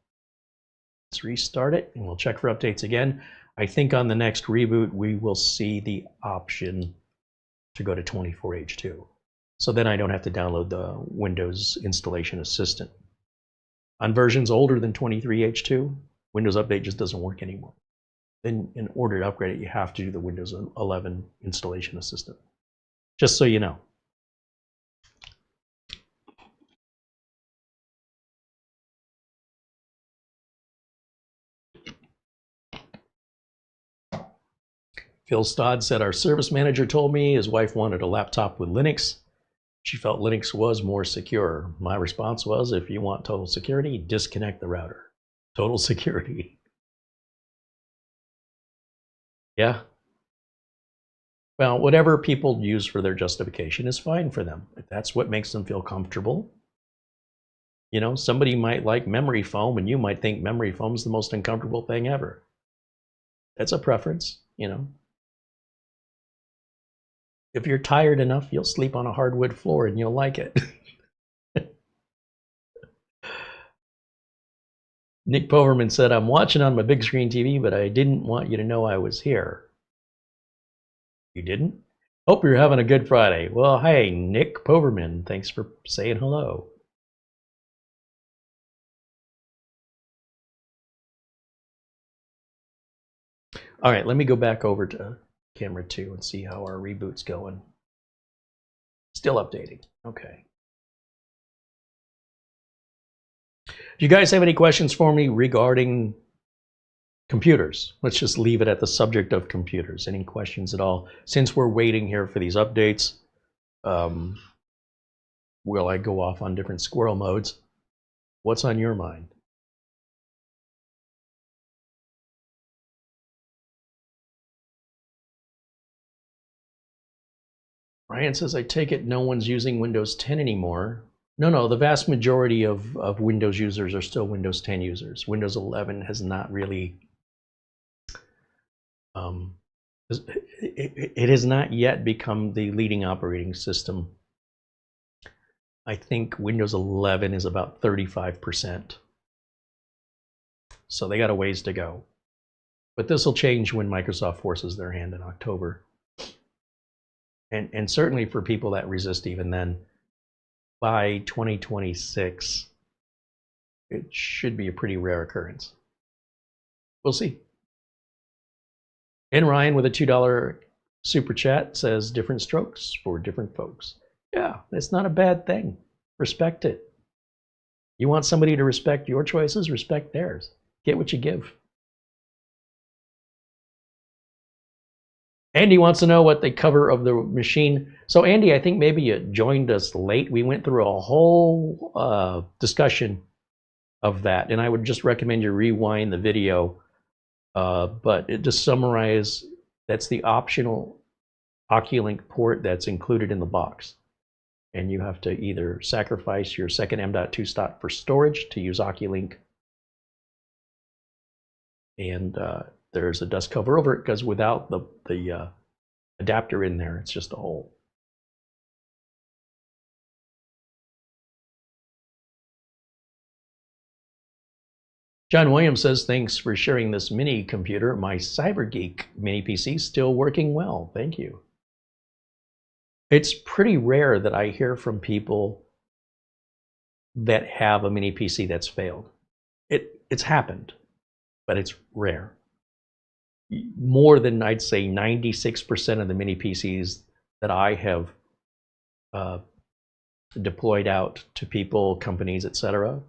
Let's restart it and we'll check for updates again. I think on the next reboot, we will see the option to go to 24H2. So then I don't have to download the Windows Installation Assistant. On versions older than 23H2, Windows Update just doesn't work anymore. Then in order to upgrade it, you have to do the Windows 11 Installation Assistant. Just so you know. Phil Stodd said, our service manager told me his wife wanted a laptop with Linux. She felt Linux was more secure. My response was, if you want total security, disconnect the router. Total security. Yeah. Well, whatever people use for their justification is fine for them. If that's what makes them feel comfortable. You know, somebody might like memory foam and you might think memory foam is the most uncomfortable thing ever. That's a preference, you know. If you're tired enough, you'll sleep on a hardwood floor and you'll like it. Nick Poverman said, I'm watching on my big screen TV, but I didn't want you to know I was here. You didn't? Hope you're having a good Friday. Well, hey, Nick Poverman, thanks for saying hello. All right, let me go back over to camera 2 and see how our reboot's going. Still updating. Okay. Do you guys have any questions for me regarding computers? Let's just leave it at the subject of computers. Any questions at all? Since we're waiting here for these updates, will I go off on different squirrel modes? What's on your mind? Ryan says, I take it no one's using Windows 10 anymore. No, the vast majority of Windows users are still Windows 10 users. Windows 11 has not really, it has not yet become the leading operating system. I think Windows 11 is about 35%. So they got a ways to go. But this will change when Microsoft forces their hand in October. And certainly for people that resist even then, by 2026, it should be a pretty rare occurrence. We'll see. And Ryan with a $2 Super Chat says different strokes for different folks. Yeah, it's not a bad thing. Respect it. You want somebody to respect your choices, respect theirs. Get what you give. Andy wants to know what the cover of the machine. So Andy, I think maybe you joined us late. We went through a whole discussion of that, and I would just recommend you rewind the video. But to summarize, that's the optional OCuLink port that's included in the box. And you have to either sacrifice your second M.2 slot for storage to use OCuLink. And there's a dust cover over it, because without the adapter in there, it's just a hole. John Williams says, thanks for sharing this mini computer. My CyberGeek mini PC still working well. Thank you. It's pretty rare that I hear from people that have a mini PC that's failed. It's happened, but it's rare. More than, I'd say, 96% of the mini PCs that I have deployed out to people, companies, etc.,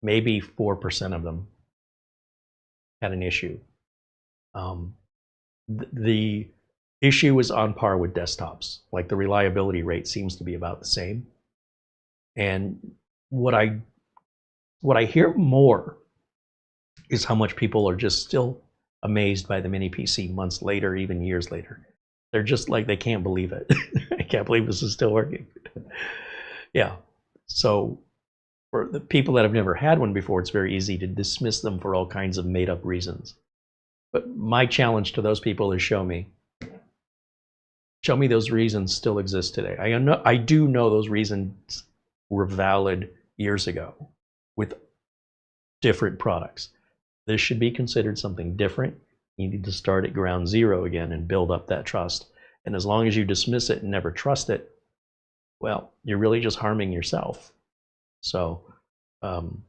maybe 4% of them had an issue. The issue is on par with desktops. Like, the reliability rate seems to be about the same. And what I hear more is how much people are just still amazed by the mini PC months later, even years later. They're just like, they can't believe it. I can't believe this is still working. Yeah. So for the people that have never had one before, it's very easy to dismiss them for all kinds of made up reasons. But my challenge to those people is show me those reasons still exist today. I do know those reasons were valid years ago with different products. This should be considered something different. You need to start at ground zero again and build up that trust. And as long as you dismiss it and never trust it, well, you're really just harming yourself. So, and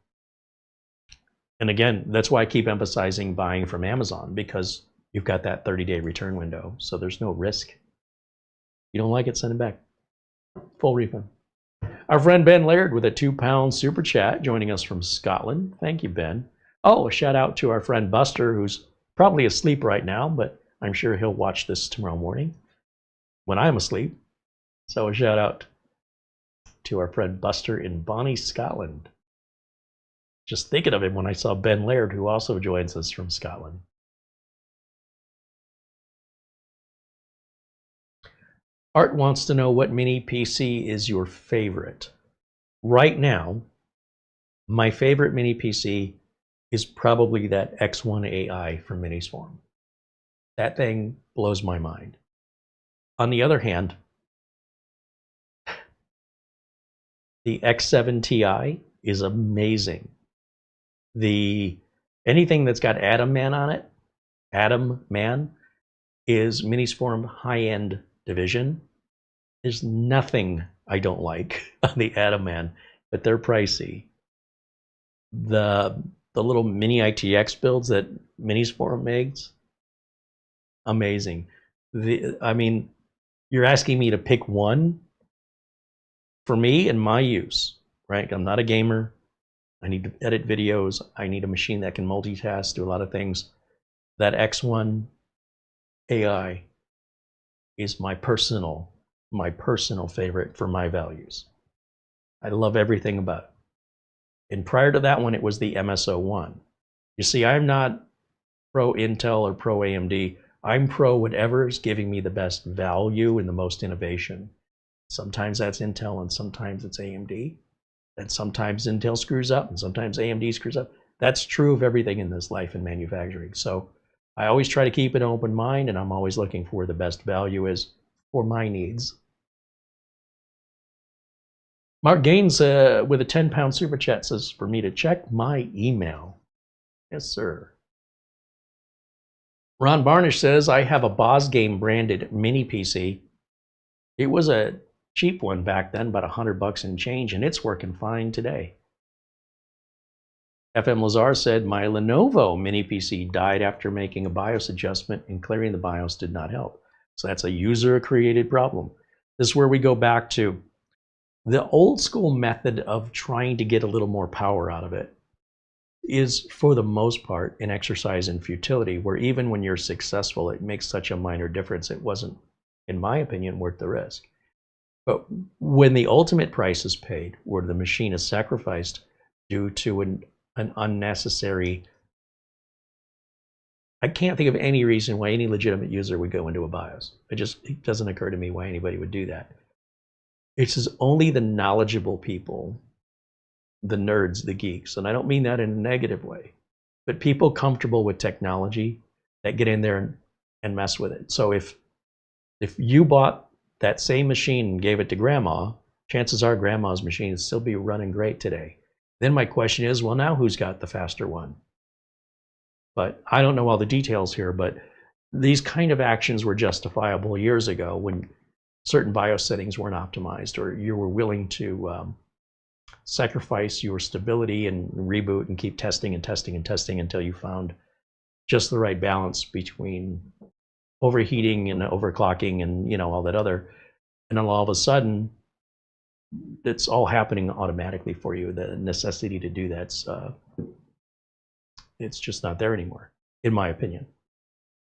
again, that's why I keep emphasizing buying from Amazon, because you've got that 30-day return window. So there's no risk. You don't like it, send it back. Full refund. Our friend Ben Laird with a £2 super chat joining us from Scotland. Thank you, Ben. Oh, a shout out to our friend Buster, who's probably asleep right now, but I'm sure he'll watch this tomorrow morning when I'm asleep. So a shout out to our friend Buster in Bonnie, Scotland. Just thinking of him when I saw Ben Laird, who also joins us from Scotland. Art wants to know what mini PC is your favorite. Right now, my favorite mini PC is probably that X1 AI from Minisforum. That thing blows my mind. On the other hand, the X7 Ti is amazing. Anything that's got Atom Man on it, Atom Man, is Minisforum high-end division. There's nothing I don't like on the Atom Man, but they're pricey. The little mini ITX builds that Minisforum makes, amazing. I mean, you're asking me to pick one for me and my use, right? I'm not a gamer. I need to edit videos. I need a machine that can multitask, do a lot of things. That X1 AI is my personal favorite for my values. I love everything about it. And prior to that one, it was the MSO1. You see, I'm not pro Intel or pro AMD. I'm pro whatever is giving me the best value and the most innovation. Sometimes that's Intel and sometimes it's AMD. And sometimes Intel screws up and sometimes AMD screws up. That's true of everything in this life in manufacturing. So I always try to keep an open mind, and I'm always looking for where the best value is for my needs. Mark Gaines with a £10 super chat says for me to check my email. Yes, sir. Ron Barnish says I have a Boss Game branded mini PC. It was a cheap one back then, about $100 and change, and it's working fine today. FM Lazar said my Lenovo mini PC died after making a BIOS adjustment, and clearing the BIOS did not help. So that's a user-created problem. This is where we go back to the old school method of trying to get a little more power out of it is, for the most part, an exercise in futility, where even when you're successful, it makes such a minor difference. It wasn't, in my opinion, worth the risk. But when the ultimate price is paid, where the machine is sacrificed due to an unnecessary, I can't think of any reason why any legitimate user would go into a BIOS. It doesn't occur to me why anybody would do that. It's just only the knowledgeable people, the nerds, the geeks, and I don't mean that in a negative way, but people comfortable with technology that get in there and mess with it. So if you bought that same machine and gave it to grandma, chances are grandma's machine would still be running great today. Then my question is, well, now who's got the faster one? But I don't know all the details here, but these kind of actions were justifiable years ago when certain BIOS settings weren't optimized, or you were willing to sacrifice your stability and reboot and keep testing and testing and testing until you found just the right balance between overheating and overclocking and, you know, all that other. And then all of a sudden, it's all happening automatically for you. The necessity to do that's it's just not there anymore, in my opinion.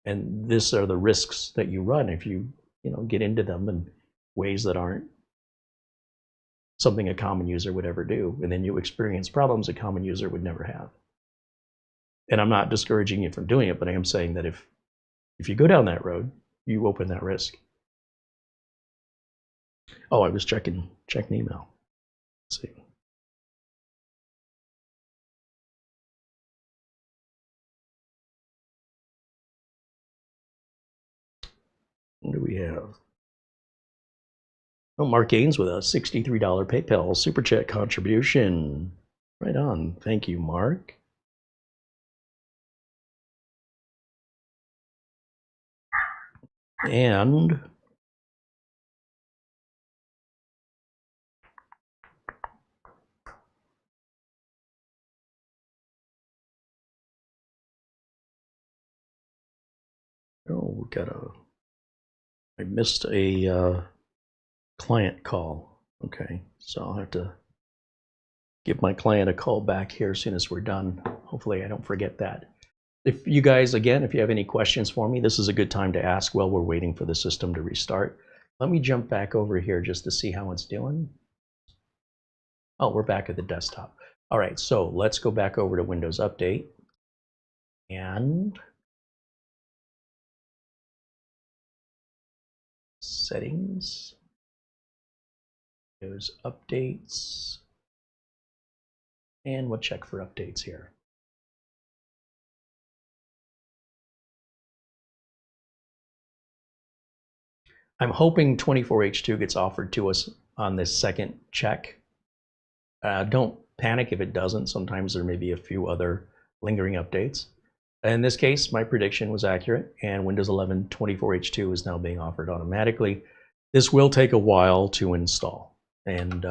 And these are the risks that you run if you get into them in ways that aren't something a common user would ever do, and then you experience problems a common user would never have. And I'm not discouraging you from doing it, but I am saying that if you go down that road, you open that risk. Oh, I was checking email. Let's see. What do we have? Oh, Mark Gaines with a $63 PayPal Super Chat contribution. Right on. Thank you, Mark. And oh, I missed a client call. Okay, so I'll have to give my client a call back here as soon as we're done. Hopefully I don't forget that. If you guys, again, if you have any questions for me, this is a good time to ask while we're waiting for the system to restart. Let me jump back over here just to see how it's doing. Oh, we're back at the desktop. All right, so let's go back over to Windows Update. And settings. There's updates. And we'll check for updates here. I'm hoping 24H2 gets offered to us on this second check. Don't panic if it doesn't. Sometimes there may be a few other lingering updates. In this case, my prediction was accurate, and Windows 11 24H2 is now being offered automatically. This will take a while to install, and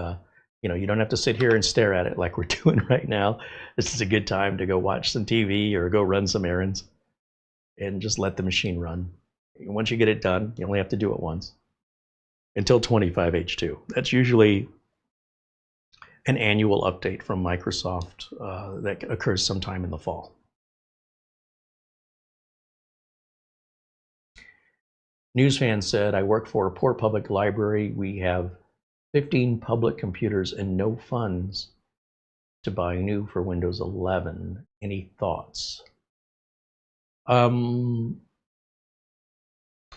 you don't have to sit here and stare at it like we're doing right now. This is a good time to go watch some TV or go run some errands and just let the machine run. Once you get it done, you only have to do it once until 25H2. That's usually an annual update from Microsoft that occurs sometime in the fall. Newsfan said, I work for a poor public library. We have 15 public computers and no funds to buy new for Windows 11. Any thoughts?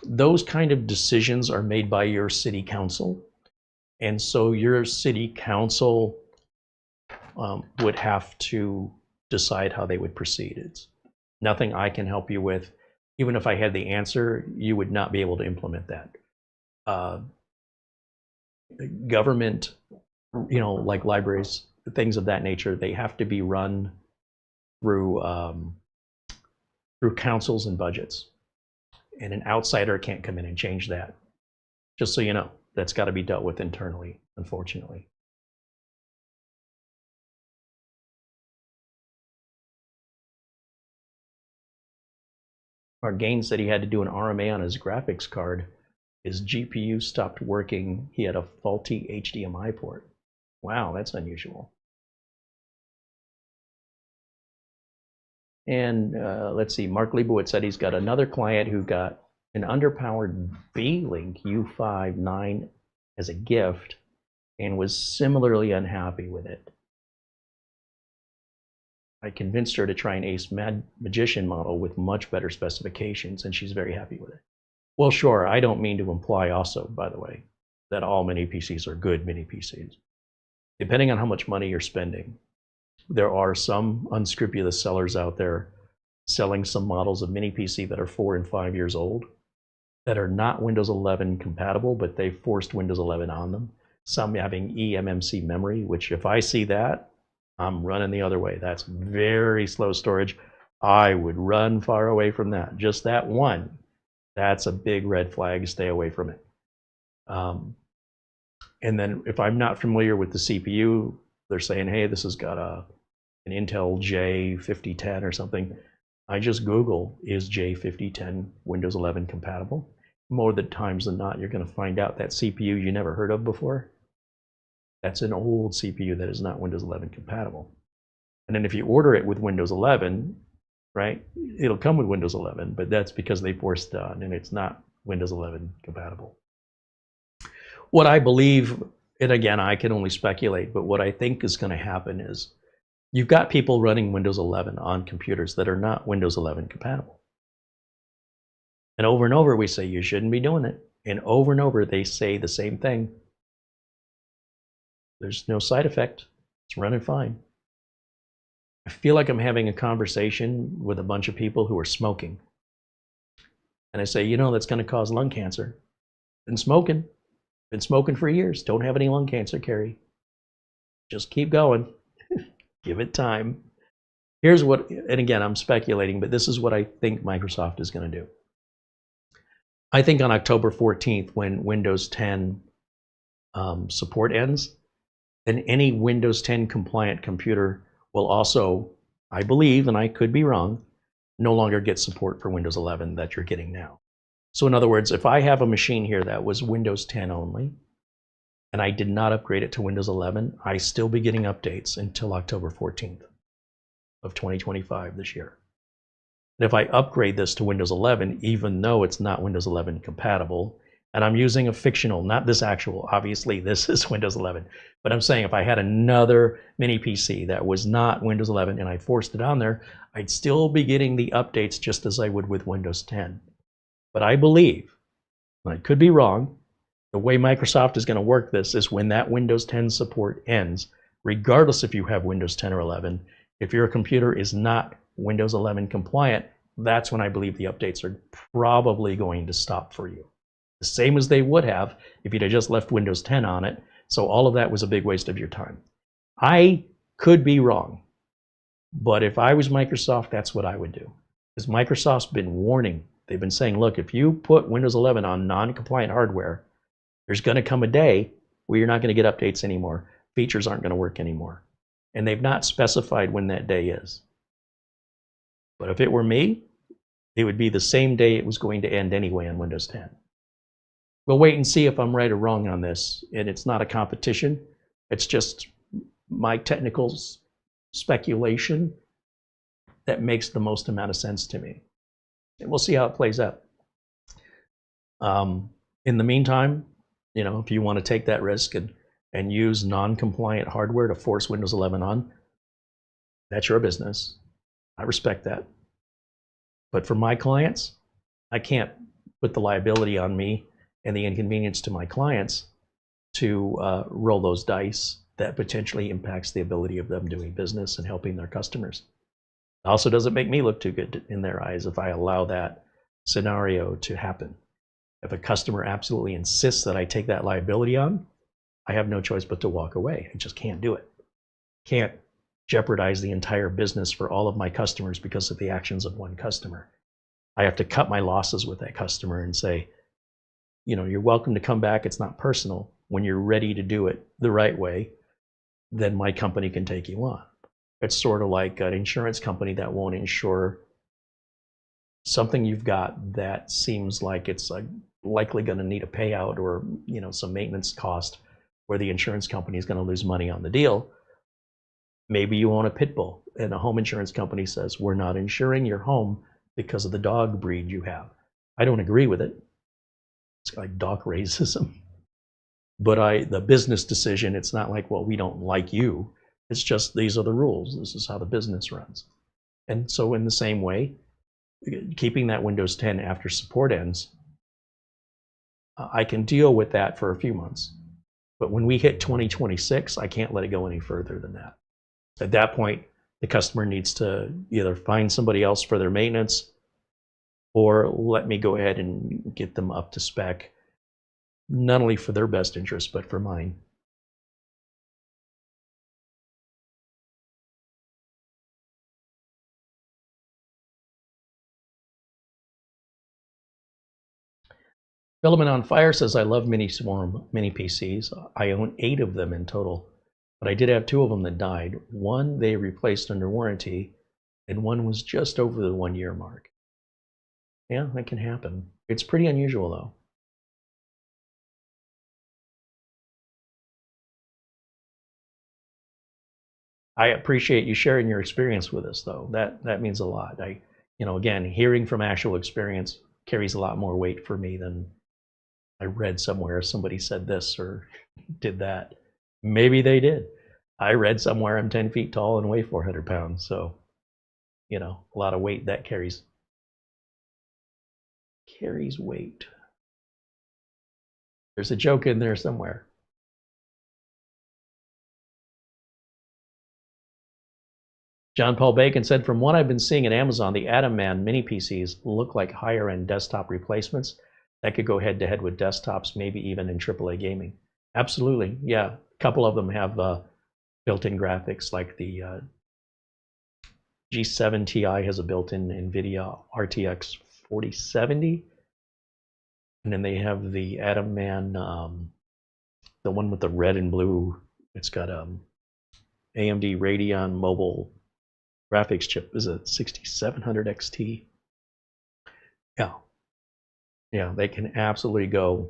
Those kind of decisions are made by your city council. And so your city council would have to decide how they would proceed. It's nothing I can help you with. Even if I had the answer, you would not be able to implement that. Government, like libraries, things of that nature, they have to be run through councils and budgets. And an outsider can't come in and change that. Just so you know, that's got to be dealt with internally, unfortunately. Our Gain said he had to do an RMA on his graphics card. His GPU stopped working. He had a faulty HDMI port. Wow, that's unusual. And let's see, Mark Leibowitz said he's got another client who got an underpowered V-Link U59 as a gift and was similarly unhappy with it. I convinced her to try an Ace Magician model with much better specifications, and she's very happy with it. Well, sure, I don't mean to imply also, by the way, that all mini PCs are good mini PCs. Depending on how much money you're spending, there are some unscrupulous sellers out there selling some models of mini PC that are 4 and 5 years old that are not Windows 11 compatible, but they forced Windows 11 on them. Some having eMMC memory, which if I see that, I'm running the other way. That's very slow storage. I would run far away from that. Just that one, that's a big red flag. Stay away from it. And then if I'm not familiar with the CPU, they're saying, hey, this has got an Intel J5010 or something. I just Google, is J5010 Windows 11 compatible? More the times than not, you're going to find out that CPU you never heard of before. That's an old CPU that is not Windows 11 compatible. And then if you order it with Windows 11, right, it'll come with Windows 11, but that's because they forced it on and it's not Windows 11 compatible. What I believe, and again, I can only speculate, but what I think is going to happen is you've got people running Windows 11 on computers that are not Windows 11 compatible. And over we say you shouldn't be doing it. And over they say the same thing. There's no side effect. It's running fine. I feel like I'm having a conversation with a bunch of people who are smoking. And I say, you know, that's going to cause lung cancer. Been smoking for years. Don't have any lung cancer, Carey. Just keep going. Give it time. Here's what, and again, I'm speculating, but this is what I think Microsoft is going to do. I think on October 14th, when Windows 10 support ends, then any Windows 10 compliant computer will also, I believe, and I could be wrong, no longer get support for Windows 11 that you're getting now. So in other words, if I have a machine here that was Windows 10 only, and I did not upgrade it to Windows 11, I still be getting updates until October 14th of 2025 this year. And if I upgrade this to Windows 11, even though it's not Windows 11 compatible, and I'm using a fictional, not this actual, obviously this is Windows 11, but I'm saying if I had another mini PC that was not Windows 11 and I forced it on there, I'd still be getting the updates just as I would with Windows 10. But I believe, and I could be wrong, the way Microsoft is going to work this is when that Windows 10 support ends, regardless if you have Windows 10 or 11, if your computer is not Windows 11 compliant, that's when I believe the updates are probably going to stop for you. The same as they would have if you'd have just left Windows 10 on it. So all of that was a big waste of your time. I could be wrong, but if I was Microsoft, that's what I would do. Because Microsoft's been warning. They've been saying, look, if you put Windows 11 on non-compliant hardware, there's going to come a day where you're not going to get updates anymore. Features aren't going to work anymore. And they've not specified when that day is. But if it were me, it would be the same day it was going to end anyway on Windows 10. We'll wait and see if I'm right or wrong on this. And it's not a competition. It's just my technical speculation that makes the most amount of sense to me. And we'll see how it plays out. In the meantime, you know, if you want to take that risk and use non-compliant hardware to force Windows 11 on, that's your business. I respect that. But for my clients, I can't put the liability on me and the inconvenience to my clients to roll those dice that potentially impacts the ability of them doing business and helping their customers. It also doesn't make me look too good in their eyes if I allow that scenario to happen. If a customer absolutely insists that I take that liability on, I have no choice but to walk away. I just can't do it. Can't jeopardize the entire business for all of my customers because of the actions of one customer. I have to cut my losses with that customer and say, you know, you're welcome to come back. It's not personal. When you're ready to do it the right way, then my company can take you on. It's sort of like an insurance company that won't insure something you've got that seems like it's likely going to need a payout or some maintenance cost where the insurance company is going to lose money on the deal. Maybe you own a pit bull and a home insurance company says, we're not insuring your home because of the dog breed you have. I don't agree with it. It's like dog racism. But the business decision, it's not like, well, we don't like you. It's just, these are the rules. This is how the business runs. And so in the same way, keeping that Windows 10 after support ends, I can deal with that for a few months. But when we hit 2026, I can't let it go any further than that. At that point, the customer needs to either find somebody else for their maintenance or let me go ahead and get them up to spec, not only for their best interest, but for mine. Filament on Fire says, I love Minisforum mini PCs. I own 8 of them in total, but I did have 2 of them that died. One they replaced under warranty, and one was just over the 1-year mark. Yeah, that can happen. It's pretty unusual, though. I appreciate you sharing your experience with us, though. That means a lot. Again, hearing from actual experience carries a lot more weight for me than I read somewhere somebody said this or did that. Maybe they did. I read somewhere I'm 10 feet tall and weigh 400 pounds. So, a lot of weight that carries weight. There's a joke in there somewhere. John Paul Bacon said, from what I've been seeing at Amazon, the Atom Man mini PCs look like higher end desktop replacements that could go head to head with desktops, maybe even in AAA gaming. Absolutely, yeah. A couple of them have built-in graphics, like the G7 Ti has a built-in NVIDIA RTX 4070. And then they have the Atom Man, the one with the red and blue. It's got AMD Radeon mobile graphics chip. Is a 6700 XT. Yeah, they can absolutely go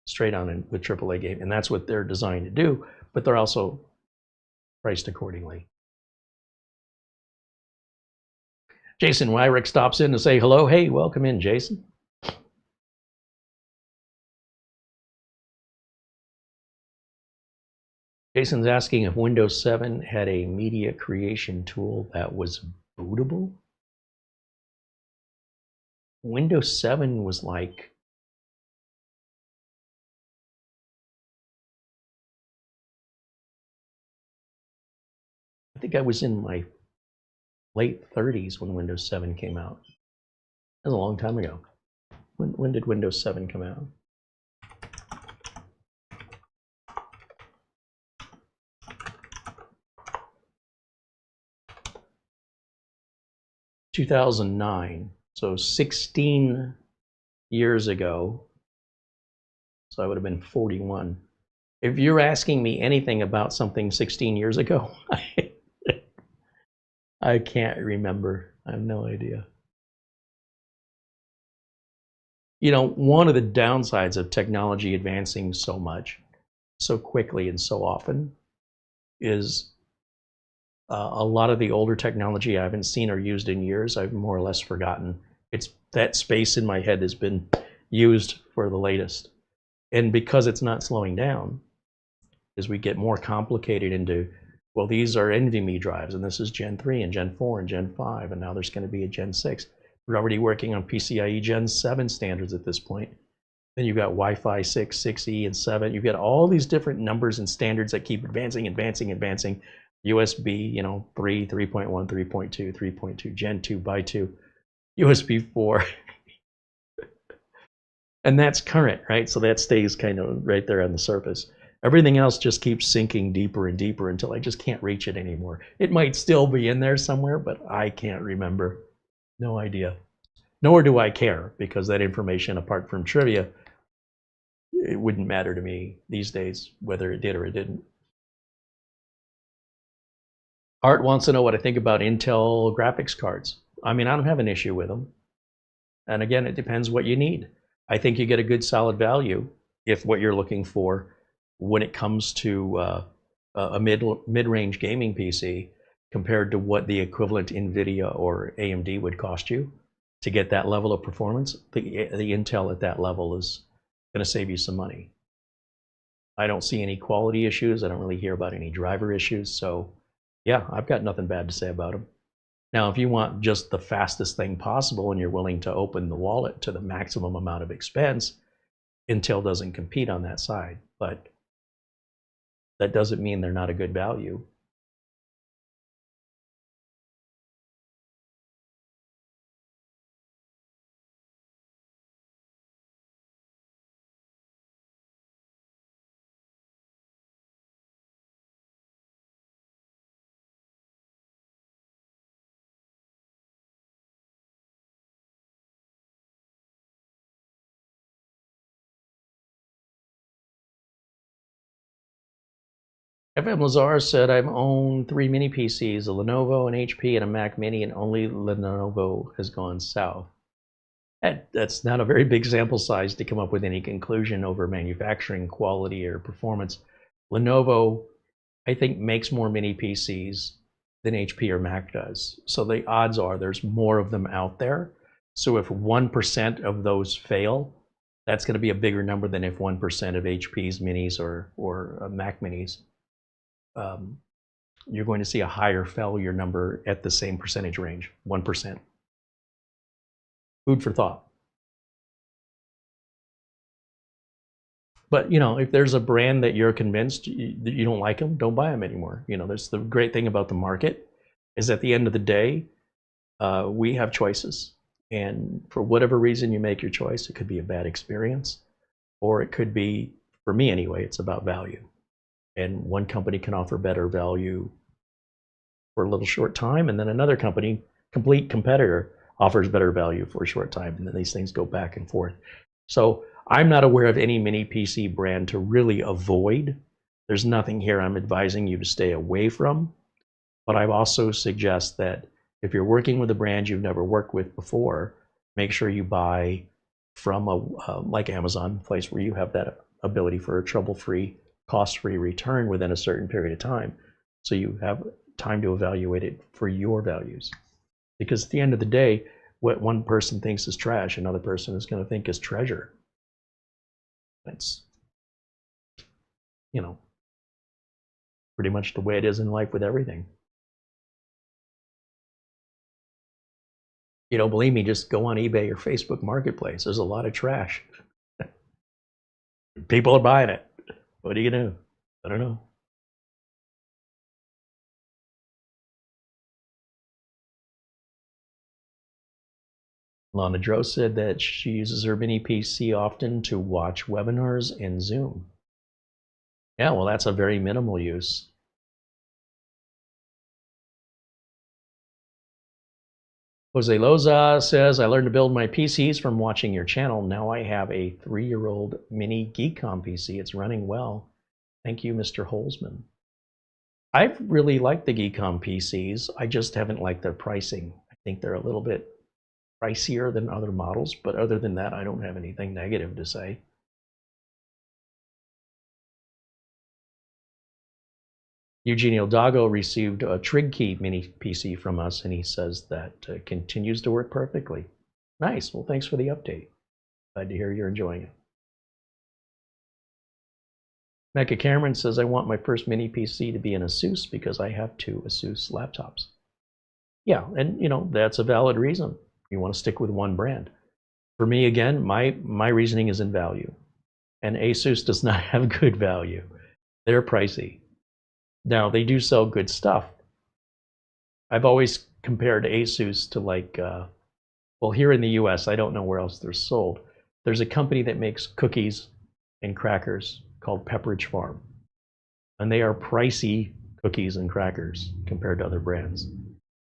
straight on in with AAA game, and that's what they're designed to do, but they're also priced accordingly. Jason Wyrick stops in to say hello. Hey, welcome in, Jason. Jason's asking if Windows 7 had a media creation tool that was bootable. Windows 7 was like, I think I was in my late 30s when Windows 7 came out. That was a long time ago. When did Windows 7 come out? (2009), so 16 years ago. So I would have been 41. If you're asking me anything about something 16 years ago, I can't remember. I have no idea. One of the downsides of technology advancing so much, so quickly and so often, is a lot of the older technology I haven't seen or used in years, I've more or less forgotten. It's that space in my head has been used for the latest. And because it's not slowing down, as we get more complicated into, well, these are NVMe drives, and this is Gen 3 and Gen 4 and Gen 5, and now there's going to be a Gen 6. We're already working on PCIe Gen 7 standards at this point. Then you've got Wi-Fi 6, 6E, and 7. You've got all these different numbers and standards that keep advancing. USB, 3, 3.1, 3.2, 3.2, Gen 2 by 2, USB 4. And that's current, right? So that stays kind of right there on the surface. Everything else just keeps sinking deeper and deeper until I just can't reach it anymore. It might still be in there somewhere, but I can't remember. No idea. Nor do I care, because that information, apart from trivia, it wouldn't matter to me these days whether it did or it didn't. Art wants to know what I think about Intel graphics cards. I mean, I don't have an issue with them. And again, it depends what you need. I think you get a good solid value if what you're looking for when it comes to a mid-range gaming PC compared to what the equivalent NVIDIA or AMD would cost you to get that level of performance. The Intel at that level is going to save you some money. I don't see any quality issues. I don't really hear about any driver issues. So yeah, I've got nothing bad to say about them. Now, if you want just the fastest thing possible and you're willing to open the wallet to the maximum amount of expense, Intel doesn't compete on that side. But that doesn't mean they're not a good value. FM Lazar said, I've owned 3 mini PCs, a Lenovo, an HP, and a Mac Mini, and only Lenovo has gone south. That's not a very big sample size to come up with any conclusion over manufacturing quality or performance. Lenovo, I think, makes more mini PCs than HP or Mac does. So the odds are there's more of them out there. So if 1% of those fail, that's going to be a bigger number than if 1% of HP's minis or Mac minis. You're going to see a higher failure number at the same percentage range, 1%. Food for thought. But you know, if there's a brand that you're convinced you don't like them, don't buy them anymore. You know, that's the great thing about the market, is at the end of the day, we have choices. And for whatever reason you make your choice, it could be a bad experience, or it could be, for me anyway, it's about value. And one company can offer better value for a little short time, and then another company, complete competitor, offers better value for a short time, and then these things go back and forth. So I'm not aware of any mini PC brand to really avoid. There's nothing here I'm advising you to stay away from, but I also suggest that if you're working with a brand you've never worked with before, make sure you buy from like Amazon, a place where you have that ability for a trouble-free, cost-free return within a certain period of time, so you have time to evaluate it for your values. Because at the end of the day, what one person thinks is trash, another person is going to think is treasure. That's, you know, pretty much the way it is in life with everything. You don't believe me? Just go on eBay or Facebook Marketplace. There's a lot of trash. People are buying it. What are you gonna do? I don't know. Lana Dro said that she uses her mini PC often to watch webinars and Zoom. Yeah, well, that's a very minimal use. Jose Loza says, I learned to build my PCs from watching your channel. Now I have a 3-year-old mini Geekcom PC. It's running well. Thank you, Mr. Holzman. I've really liked the Geekcom PCs. I just haven't liked their pricing. I think they're a little bit pricier than other models, but other than that, I don't have anything negative to say. Eugenio Dago received a TrigKey mini PC from us, and he says that continues to work perfectly. Nice. Well, thanks for the update. Glad to hear you're enjoying it. Mecca Cameron says, I want my first mini PC to be an ASUS because I have 2 ASUS laptops. Yeah, and you know, that's a valid reason. You want to stick with one brand. For me, again, my reasoning is in value. And ASUS does not have good value. They're pricey. Now, they do sell good stuff. I've always compared ASUS to like, well, here in the US, I don't know where else they're sold. There's a company that makes cookies and crackers called Pepperidge Farm. And they are pricey cookies and crackers compared to other brands.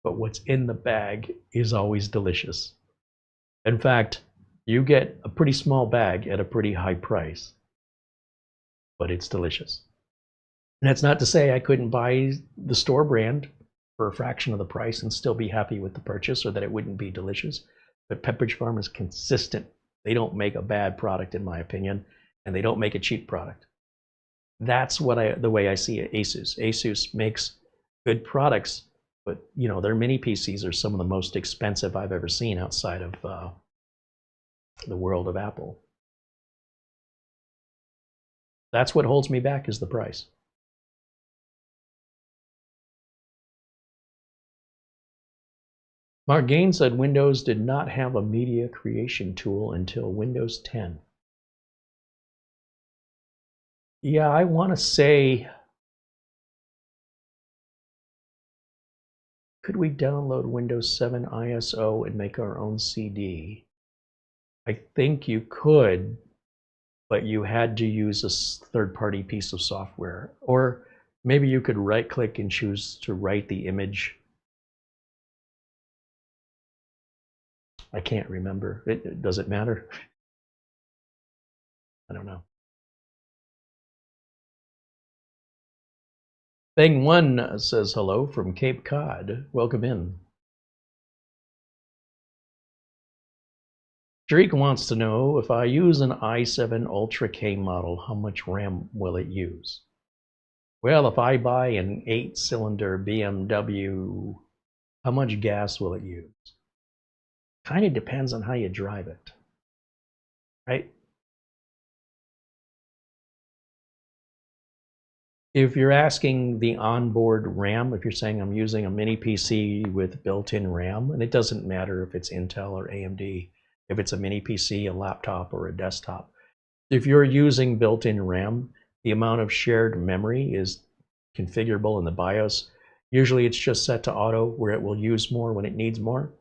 But what's in the bag is always delicious. In fact, you get a pretty small bag at a pretty high price, but it's delicious. And that's not to say I couldn't buy the store brand for a fraction of the price and still be happy with the purchase, or that it wouldn't be delicious. But Pepperidge Farm is consistent. They don't make a bad product, in my opinion, and they don't make a cheap product. That's the way I see it. ASUS. ASUS makes good products, but you know, their mini PCs are some of the most expensive I've ever seen outside of the world of Apple. That's what holds me back, is the price. Mark Gain said Windows did not have a media creation tool until Windows 10. Yeah, I want to say, could we download Windows 7 ISO and make our own CD? I think you could, but you had to use a third-party piece of software. Or maybe you could right-click and choose to write the image. I can't remember. Does it matter? I don't know. Thing One says hello from Cape Cod. Welcome in. Jerick wants to know, if I use an i7 Ultra K model, how much RAM will it use? Well, if I buy an 8-cylinder BMW, how much gas will it use? Kind of depends on how you drive it, right? If you're asking the onboard RAM, if you're saying I'm using a mini PC with built-in RAM, and it doesn't matter if it's Intel or AMD, if it's a mini PC, a laptop, or a desktop, if you're using built-in RAM, the amount of shared memory is configurable in the BIOS. Usually it's just set to auto, where it will use more when it needs more.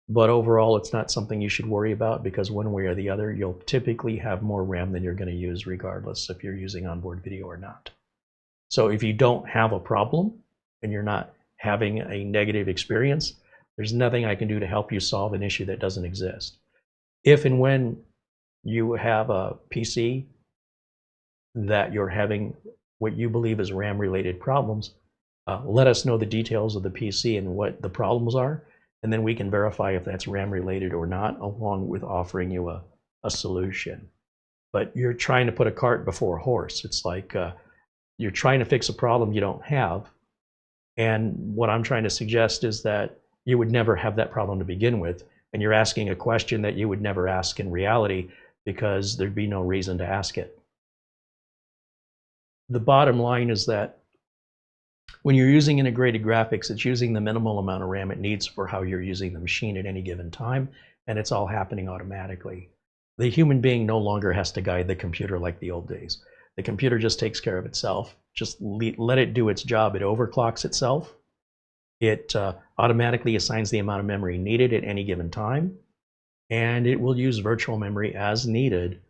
But overall, it's not something you should worry about, because one way or the other, you'll typically have more RAM than you're going to use, regardless if you're using onboard video or not. So if you don't have a problem and you're not having a negative experience, there's nothing I can do to help you solve an issue that doesn't exist. If and when you have a PC that you're having what you believe is RAM-related problems, let us know the details of the PC and what the problems are, and then we can verify if that's RAM-related or not, along with offering you a solution. But you're trying to put a cart before a horse. It's like you're trying to fix a problem you don't have, and what I'm trying to suggest is that you would never have that problem to begin with, and you're asking a question that you would never ask in reality, because there'd be no reason to ask it. The bottom line is that when you're using integrated graphics, it's using the minimal amount of RAM it needs for how you're using the machine at any given time, and it's all happening automatically. The human being no longer has to guide the computer like the old days. The computer just takes care of itself. Just let it do its job. It overclocks itself. It automatically assigns the amount of memory needed at any given time, and it will use virtual memory as needed.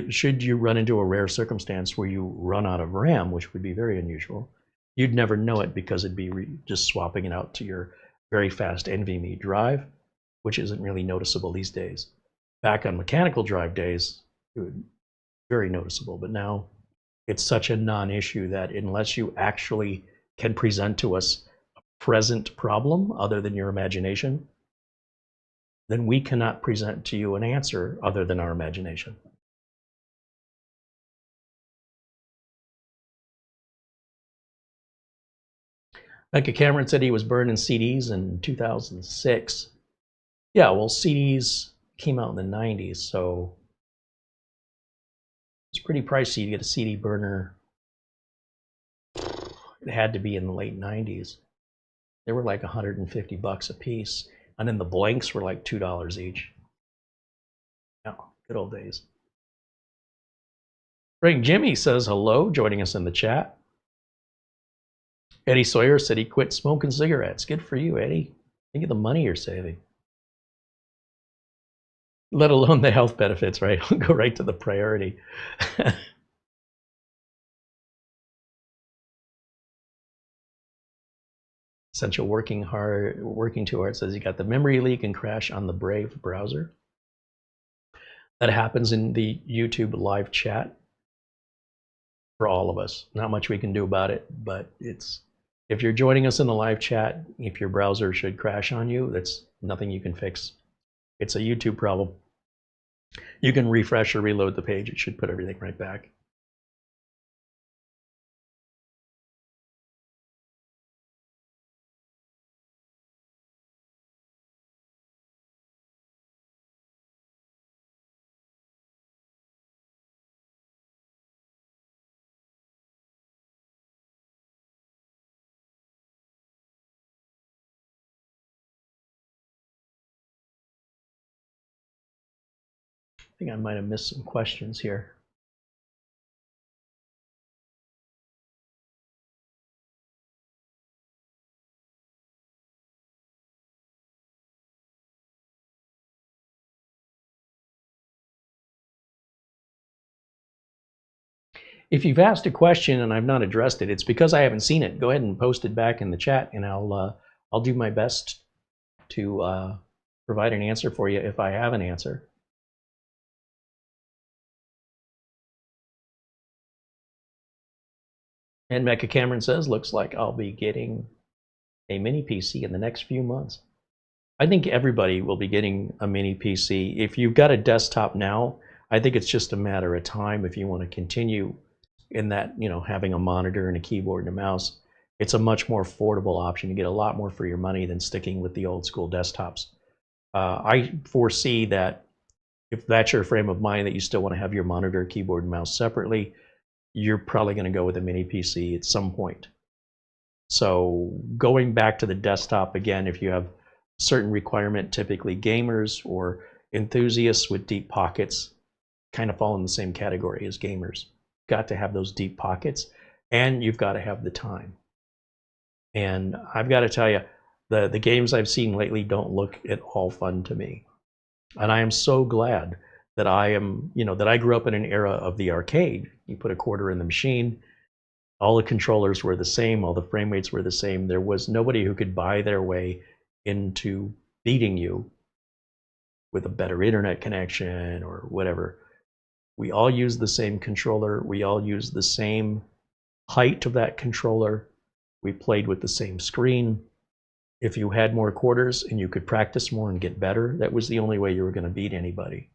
Should you run into a rare circumstance where you run out of RAM, which would be very unusual, you'd never know it, because it'd be just swapping it out to your very fast NVMe drive, which isn't really noticeable these days. Back on mechanical drive days, it would be very noticeable, but now it's such a non-issue that unless you actually can present to us a present problem other than your imagination, then we cannot present to you an answer other than our imagination. Becca Cameron said he was burning CDs in 2006. Yeah, well, CDs came out in the 90s, so it's pretty pricey to get a CD burner. It had to be in the late 90s. They were like $150 a piece, and then the blanks were like $2 each. Yeah, good old days. Frank Jimmy says hello, joining us in the chat. Eddie Sawyer said he quit smoking cigarettes. Good for you, Eddie. Think of the money you're saving. Let alone the health benefits, right? We'll go right to the priority. Essential working too hard says he got the memory leak and crash on the Brave browser. That happens in the YouTube live chat for all of us. Not much we can do about it, but it's If you're joining us in the live chat, if your browser should crash on you, that's nothing you can fix. It's a YouTube problem. You can refresh or reload the page. It should put everything right back. I think I might have missed some questions here. If you've asked a question and I've not addressed it, it's because I haven't seen it. Go ahead and post it back in the chat, and I'll do my best to provide an answer for you if I have an answer. And Mecha Cameron says, looks like I'll be getting a mini PC in the next few months. I think everybody will be getting a mini PC. If you've got a desktop now, I think it's just a matter of time if you want to continue in that, having a monitor and a keyboard and a mouse. It's a much more affordable option. You get a lot more for your money than sticking with the old school desktops. I foresee that if that's your frame of mind, that you still want to have your monitor, keyboard, and mouse separately, you're probably going to go with a mini PC at some point. So going back to the desktop again, if you have a certain requirement, typically gamers or enthusiasts with deep pockets kind of fall in the same category as gamers. Got to have those deep pockets, and you've got to have the time. And I've got to tell you, the games I've seen lately don't look at all fun to me. And I am so glad that that I grew up in an era of the arcade. You put a quarter in the machine, all the controllers were the same, all the frame rates were the same. There was nobody who could buy their way into beating you with a better internet connection or whatever. We all use the same controller. We all use the same height of that controller. We played with the same screen. If you had more quarters and you could practice more and get better, that was the only way you were going to beat anybody.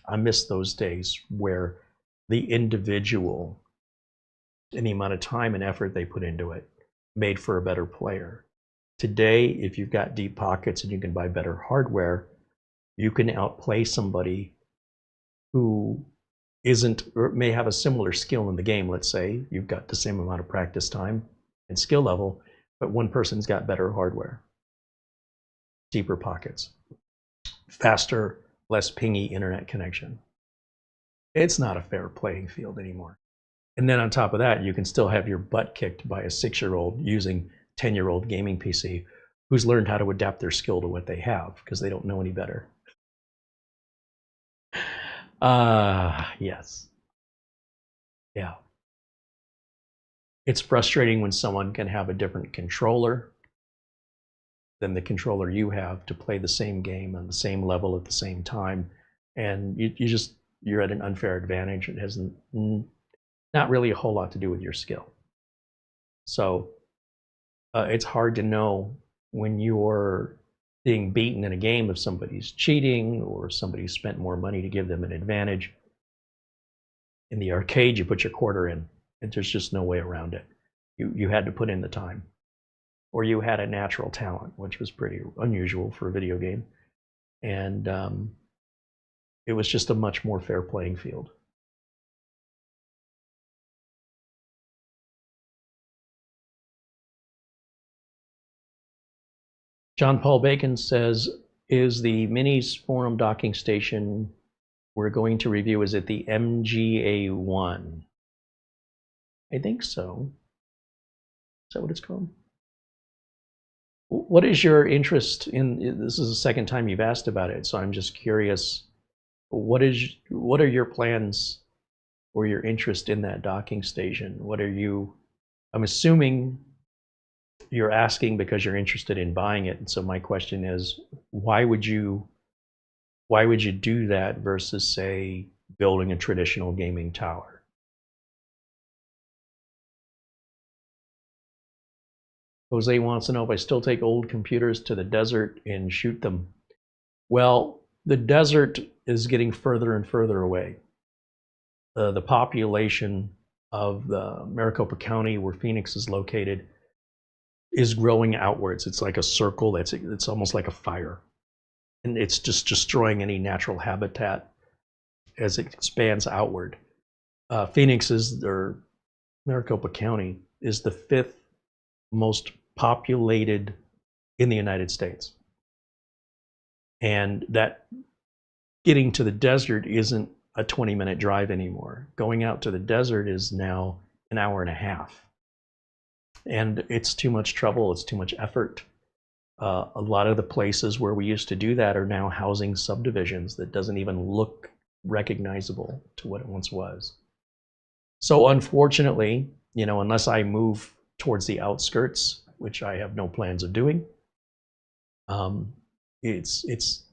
I miss those days where the individual and the amount of time and effort they put into it made for a better player. Today, if you've got deep pockets and you can buy better hardware, you can outplay somebody who isn't, or may have a similar skill in the game. Let's say you've got the same amount of practice time and skill level, but one person's got better hardware, deeper pockets, faster, less pingy internet connection. It's not a fair playing field anymore. And then on top of that, you can still have your butt kicked by a 6-year-old using 10-year-old gaming PC who's learned how to adapt their skill to what they have because they don't know any better. Yes. Yeah. It's frustrating when someone can have a different controller than the controller you have to play the same game on the same level at the same time. And you're at an unfair advantage. It has not really a whole lot to do with your skill. So it's hard to know when you're being beaten in a game if somebody's cheating or somebody spent more money to give them an advantage. In the arcade, you put your quarter in, and there's just no way around it. You had to put in the time. Or you had a natural talent, which was pretty unusual for a video game. And it was just a much more fair playing field. John Paul Bacon says, is the Minisforum docking station we're going to review, is it the MGA1? I think so. Is that what it's called? What is your interest in, this is the second time you've asked about it, so I'm just curious, what are your plans or your interest in that docking station? I'm assuming you're asking because you're interested in buying it. And so my question is, why would you do that versus, say, building a traditional gaming tower? Jose wants to know if I still take old computers to the desert and shoot them. Well, the desert is getting further and further away. The population of the Maricopa County, where Phoenix is located, is growing outwards. It's like a circle. It's almost like a fire, and it's just destroying any natural habitat as it expands outward. Phoenix is, or Maricopa County is the 5th most populated in the United States, and that getting to the desert isn't a 20-minute drive anymore. Going out to the desert is now an hour and a half. And it's too much trouble, it's too much effort. A lot of the places where we used to do that are now housing subdivisions that doesn't even look recognizable to what it once was. So unfortunately, you know, unless I move towards the outskirts, which I have no plans of doing, it's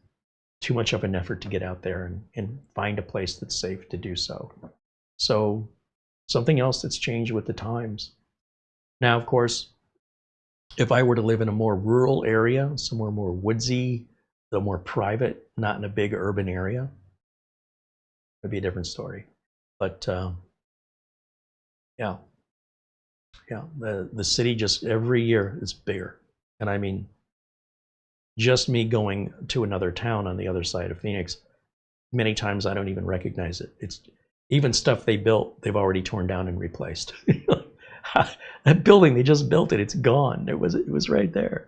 too much of an effort to get out there and find a place that's safe to do so. So something else that's changed with the times. Now, of course, if I were to live in a more rural area, somewhere more woodsy, the more private, not in a big urban area, it'd be a different story. But yeah, the city just every year is bigger. And I mean, just me going to another town on the other side of Phoenix, many times I don't even recognize it. It's even stuff they built, they've already torn down and replaced. That building, they just built it, it's gone. It was right there.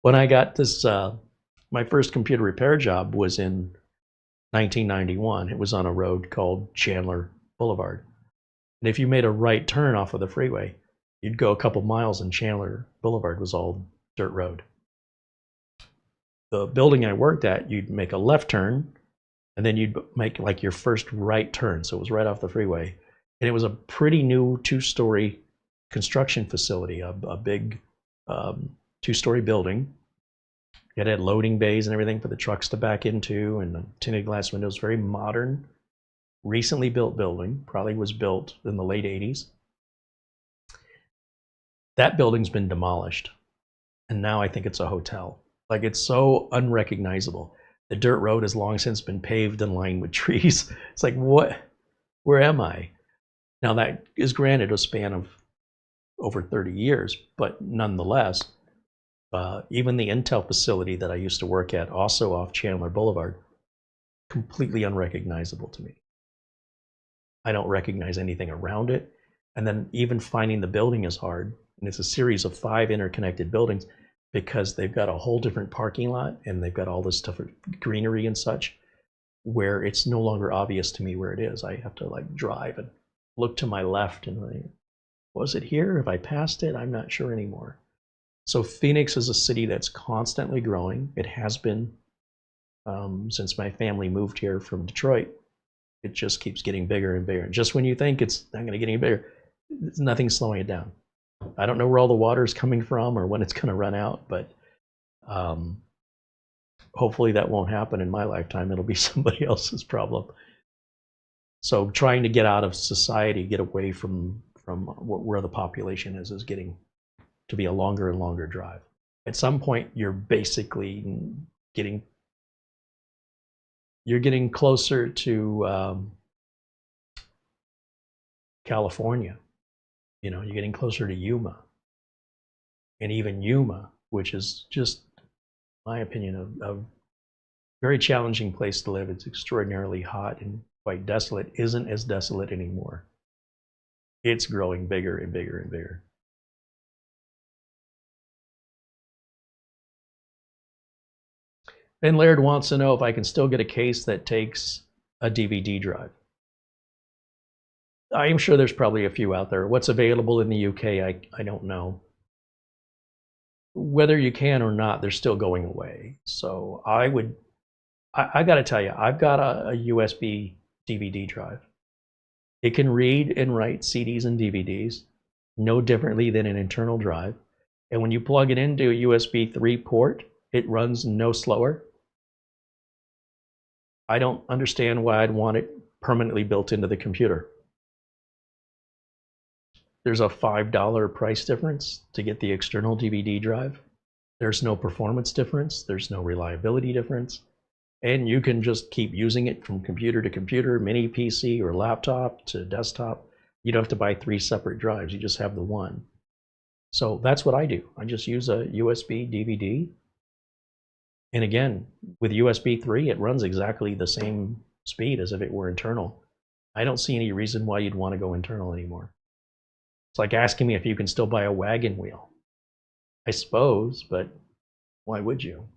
When I got this, my first computer repair job was in 1991. It was on a road called Chandler Boulevard. And if you made a right turn off of the freeway, you'd go a couple miles and Chandler Boulevard was all dirt road. The building I worked at, you'd make a left turn, and then you'd make like your first right turn. So it was right off the freeway. And it was a pretty new 2-story construction facility, a big 2-story building. It had loading bays and everything for the trucks to back into, and tinted glass windows, very modern, recently built building, probably was built in the late 80s. That building's been demolished, and now I think it's a hotel. Like, it's so unrecognizable. The dirt road has long since been paved and lined with trees. It's like, what? Where am I? Now, that is granted a span of over 30 years, but nonetheless, even the Intel facility that I used to work at, also off Chandler Boulevard, completely unrecognizable to me. I don't recognize anything around it. And then even finding the building is hard. And it's a series of 5 interconnected buildings, because they've got a whole different parking lot and they've got all this stuff, greenery and such, where it's no longer obvious to me where it is. I have to like drive and look to my left and like, was it here? Have I passed it? I'm not sure anymore. So Phoenix is a city that's constantly growing. It has been since my family moved here from Detroit. It just keeps getting bigger and bigger. And just when you think it's not going to get any bigger, nothing's slowing it down. I don't know where all the water is coming from or when it's going to run out, but hopefully that won't happen in my lifetime. It'll be somebody else's problem. So trying to get out of society, get away from where the population is getting to be a longer and longer drive. At some point, you're basically getting closer to California. You know, you're getting closer to Yuma. And even Yuma, which is just, in my opinion, a very challenging place to live. It's extraordinarily hot and quite desolate, isn't as desolate anymore. It's growing bigger and bigger and bigger. Ben Laird wants to know if I can still get a case that takes a DVD drive. I am sure there's probably a few out there. What's available in the UK, I don't know. Whether you can or not, they're still going away. So I got to tell you, I've got a USB DVD drive. It can read and write CDs and DVDs no differently than an internal drive. And when you plug it into a USB 3 port, it runs no slower. I don't understand why I'd want it permanently built into the computer. there's a $5 price difference to get the external DVD drive. There's no performance difference. There's no reliability difference. And you can just keep using it from computer to computer, mini PC or laptop to desktop. You don't have to buy 3 separate drives. You just have the one. So that's what I do. I just use a USB DVD. And again, with USB 3, it runs exactly the same speed as if it were internal. I don't see any reason why you'd want to go internal anymore. It's like asking me if you can still buy a wagon wheel. I suppose, but why would you?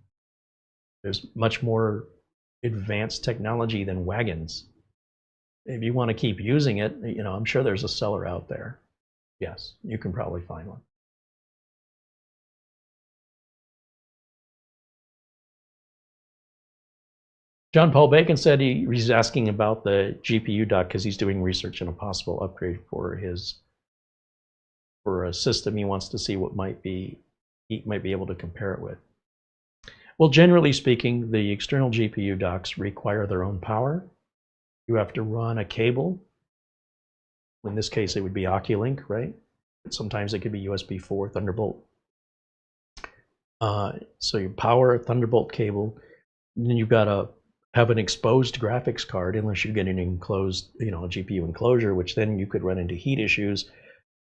There's much more advanced technology than wagons. If you want to keep using it, you know, I'm sure there's a seller out there. Yes, you can probably find one. John Paul Bacon said he's asking about the GPU dock because he's doing research on a possible upgrade for a system. He wants to see what he might be able to compare it with. Well, generally speaking, the external GPU docks require their own power. You have to run a cable. In this case, it would be OCuLink, right? But sometimes it could be USB 4, Thunderbolt. So you power a Thunderbolt cable, and then you've got to have an exposed graphics card, unless you get an enclosed, you know, a GPU enclosure, which then you could run into heat issues.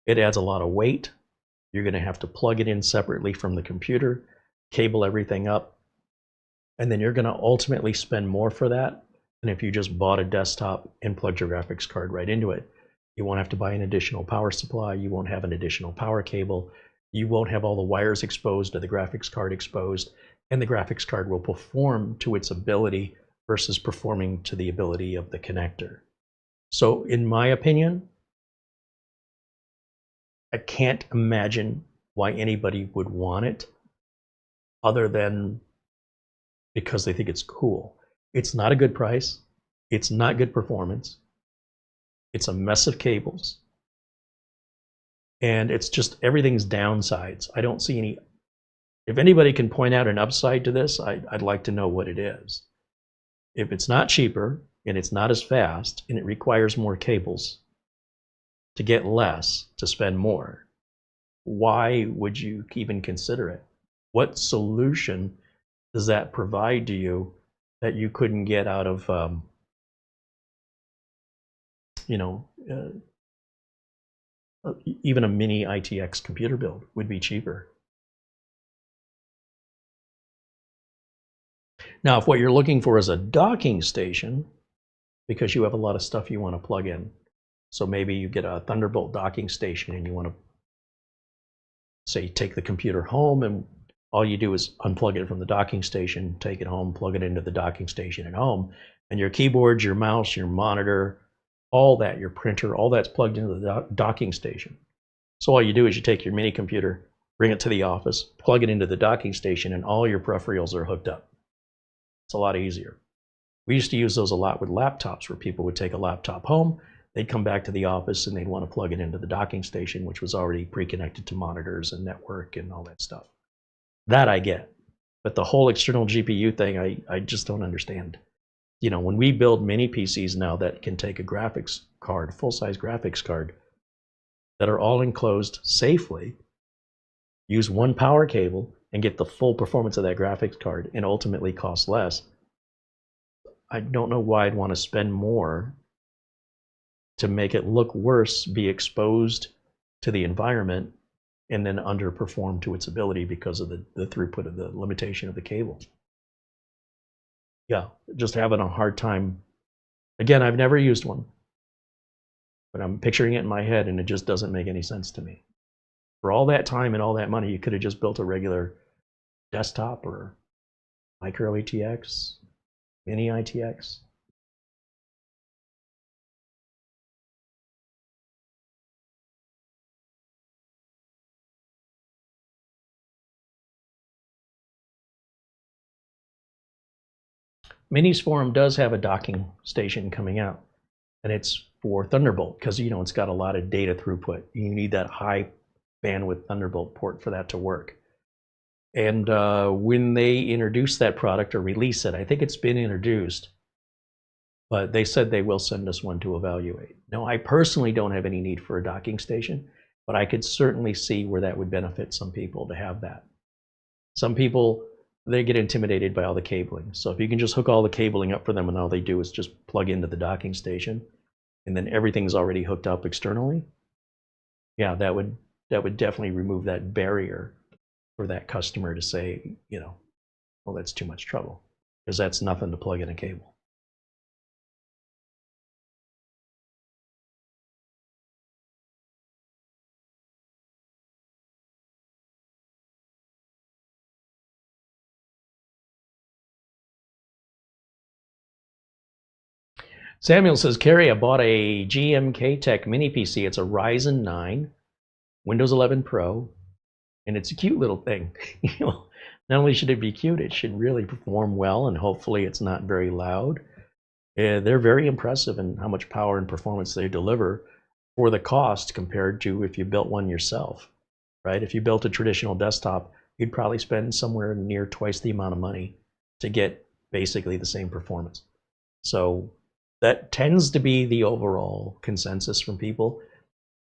It adds a lot of weight. You're going to have to plug it in separately from the computer, cable everything up, and then you're going to ultimately spend more for that than if you just bought a desktop and plugged your graphics card right into it. You won't have to buy an additional power supply. You won't have an additional power cable. You won't have all the wires exposed or the graphics card exposed, and the graphics card will perform to its ability versus performing to the ability of the connector. So in my opinion, I can't imagine why anybody would want it other than because they think it's cool. It's not a good price. It's not good performance. It's a mess of cables. And it's just everything's downsides. I don't see any. If anybody can point out an upside to this, I'd like to know what it is. If it's not cheaper and it's not as fast and it requires more cables to get less, to spend more, why would you even consider it? What solution does that provide to you that you couldn't get out of, even a mini ITX computer build would be cheaper. Now, if what you're looking for is a docking station, because you have a lot of stuff you want to plug in, so maybe you get a Thunderbolt docking station and you want to, say, take the computer home, and all you do is unplug it from the docking station, take it home, plug it into the docking station at home, and your keyboard, your mouse, your monitor, all that, your printer, all that's plugged into the docking station. So all you do is you take your mini computer, bring it to the office, plug it into the docking station, and all your peripherals are hooked up. It's a lot easier. We used to use those a lot with laptops, where people would take a laptop home, they'd come back to the office and they'd want to plug it into the docking station, which was already pre-connected to monitors and network and all that stuff. That I get. But the whole external GPU thing, I just don't understand. You know, when we build mini PCs now that can take a graphics card, full-size graphics card, that are all enclosed safely, use one power cable, and get the full performance of that graphics card and ultimately cost less, I don't know why I'd want to spend more to make it look worse, be exposed to the environment, and then underperform to its ability because of the throughput of the limitation of the cable. Yeah, just having a hard time. Again, I've never used one, but I'm picturing it in my head and it just doesn't make any sense to me. For all that time and all that money, you could have just built a regular desktop or micro ATX, mini ITX. Minisforum does have a docking station coming out, and it's for Thunderbolt because, you know, it's got a lot of data throughput. You need that high bandwidth Thunderbolt port for that to work. And when they introduce that product or release it, I think it's been introduced, but they said they will send us one to evaluate. Now, I personally don't have any need for a docking station. but I could certainly see where that would benefit some people to have that. Some people, they get intimidated by all the cabling. So if you can just hook all the cabling up for them and all they do is just plug into the docking station and then everything's already hooked up externally, yeah, that would definitely remove that barrier for that customer to say, you know, well, that's too much trouble, because that's nothing to plug in a cable. Samuel says, Carey, I bought a GMK Tech mini PC. It's a Ryzen 9, Windows 11 Pro, and it's a cute little thing. You know, not only should it be cute, it should really perform well, and hopefully it's not very loud. They're very impressive in how much power and performance they deliver for the cost compared to if you built one yourself, right? If you built a traditional desktop, you'd probably spend somewhere near twice the amount of money to get basically the same performance. So that tends to be the overall consensus from people.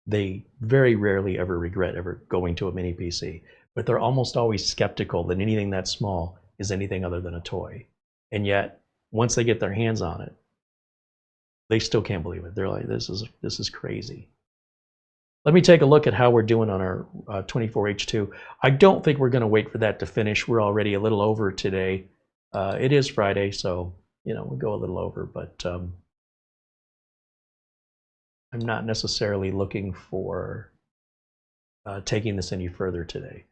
They very rarely ever regret ever going to a mini PC, but they're almost always skeptical that anything that small is anything other than a toy. And yet, once they get their hands on it, they still can't believe it. They're like, this is crazy. Let me take a look at how we're doing on our 24H2. I don't think we're going to wait for that to finish. We're already a little over today. It is Friday, so you know we'll go a little over, but I'm not necessarily looking for taking this any further today.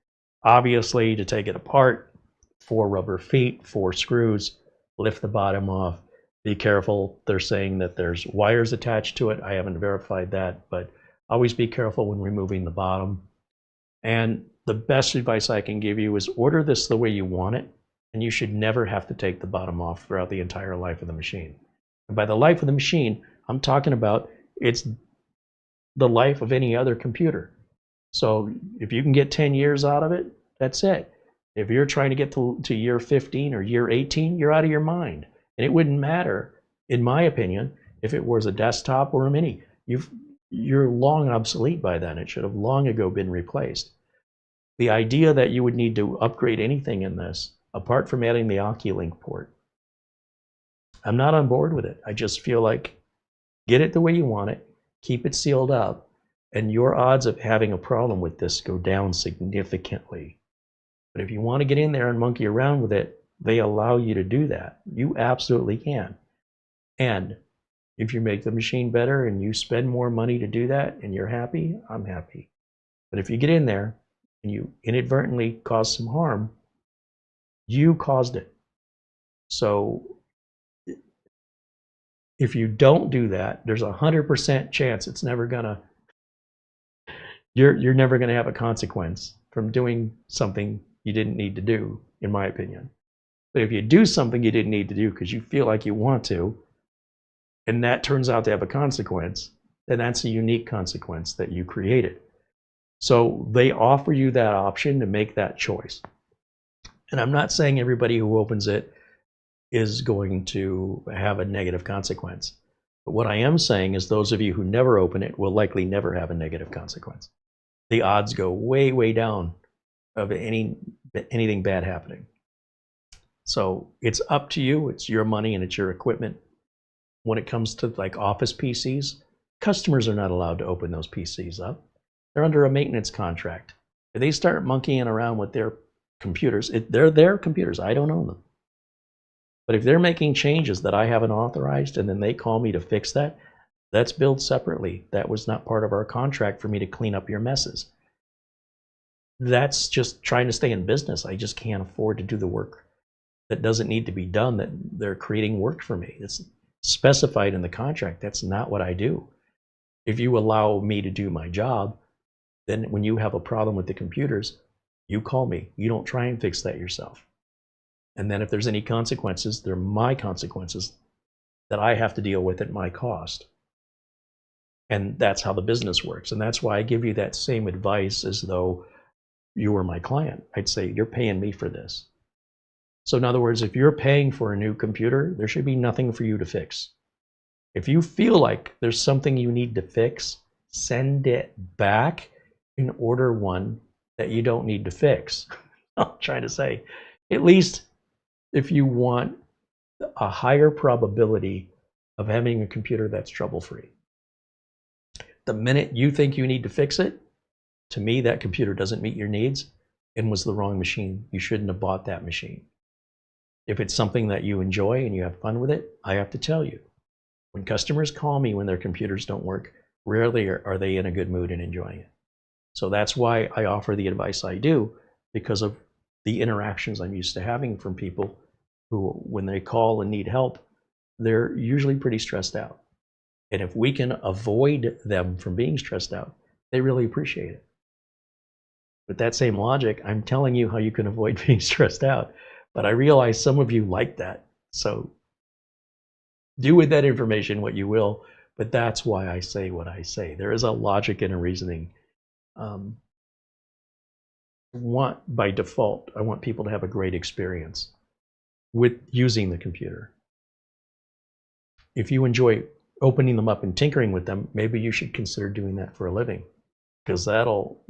Obviously, to take it apart, 4 rubber feet, 4 screws, lift the bottom off. Be careful. They're saying that there's wires attached to it. I haven't verified that, but always be careful when removing the bottom. And the best advice I can give you is order this the way you want it, and you should never have to take the bottom off throughout the entire life of the machine. And by the life of the machine, I'm talking about it's the life of any other computer. So if you can get 10 years out of it, that's it. If you're trying to get to year 15 or year 18, you're out of your mind. And it wouldn't matter, in my opinion, if it was a desktop or a mini. You're long obsolete by then. It should have long ago been replaced. The idea that you would need to upgrade anything in this, apart from adding the OCuLink port, I'm not on board with it. I just feel like get it the way you want it, keep it sealed up, and your odds of having a problem with this go down significantly. But if you want to get in there and monkey around with it, they allow you to do that. You absolutely can. And if you make the machine better and you spend more money to do that and you're happy, I'm happy. But if you get in there and you inadvertently cause some harm, you caused it. So if you don't do that, there's a 100% chance it's never gonna, you're never gonna have a consequence from doing something you didn't need to do, in my opinion. But if you do something you didn't need to do because you feel like you want to, and that turns out to have a consequence, then that's a unique consequence that you created. So they offer you that option to make that choice. And I'm not saying everybody who opens it is going to have a negative consequence. But what I am saying is those of you who never open it will likely never have a negative consequence. The odds go way, way down of anything bad happening. So it's up to you. It's your money and it's your equipment. When it comes to like office PCs, customers are not allowed to open those PCs up. They're under a maintenance contract. If they start monkeying around with their computers, they're their computers. I don't own them. But if they're making changes that I haven't authorized and then they call me to fix that, that's billed separately. That was not part of our contract for me to clean up your messes. That's just trying to stay in business. I just can't afford to do the work that doesn't need to be done, that they're creating work for me. It's specified in the contract. That's not what I do. If you allow me to do my job, then when you have a problem with the computers, you call me. You don't try and fix that yourself. And then if there's any consequences, they're my consequences that I have to deal with at my cost. And that's how the business works. And that's why I give you that same advice as though you were my client. I'd say, you're paying me for this. So in other words, if you're paying for a new computer, there should be nothing for you to fix. If you feel like there's something you need to fix, send it back and order one that you don't need to fix. I'm trying to say, at least if you want a higher probability of having a computer that's trouble-free. The minute you think you need to fix it, to me, that computer doesn't meet your needs and was the wrong machine. You shouldn't have bought that machine. If it's something that you enjoy and you have fun with it, I have to tell you, when customers call me when their computers don't work, rarely are they in a good mood and enjoying it. So that's why I offer the advice I do, because of the interactions I'm used to having from people who, when they call and need help, they're usually pretty stressed out. And if we can avoid them from being stressed out, they really appreciate it. With that same logic, I'm telling you how you can avoid being stressed out. But I realize some of you like that. So do with that information what you will, but that's why I say what I say. There is a logic and a reasoning. By default, I want people to have a great experience with using the computer. If you enjoy opening them up and tinkering with them, maybe you should consider doing that for a living, because that'll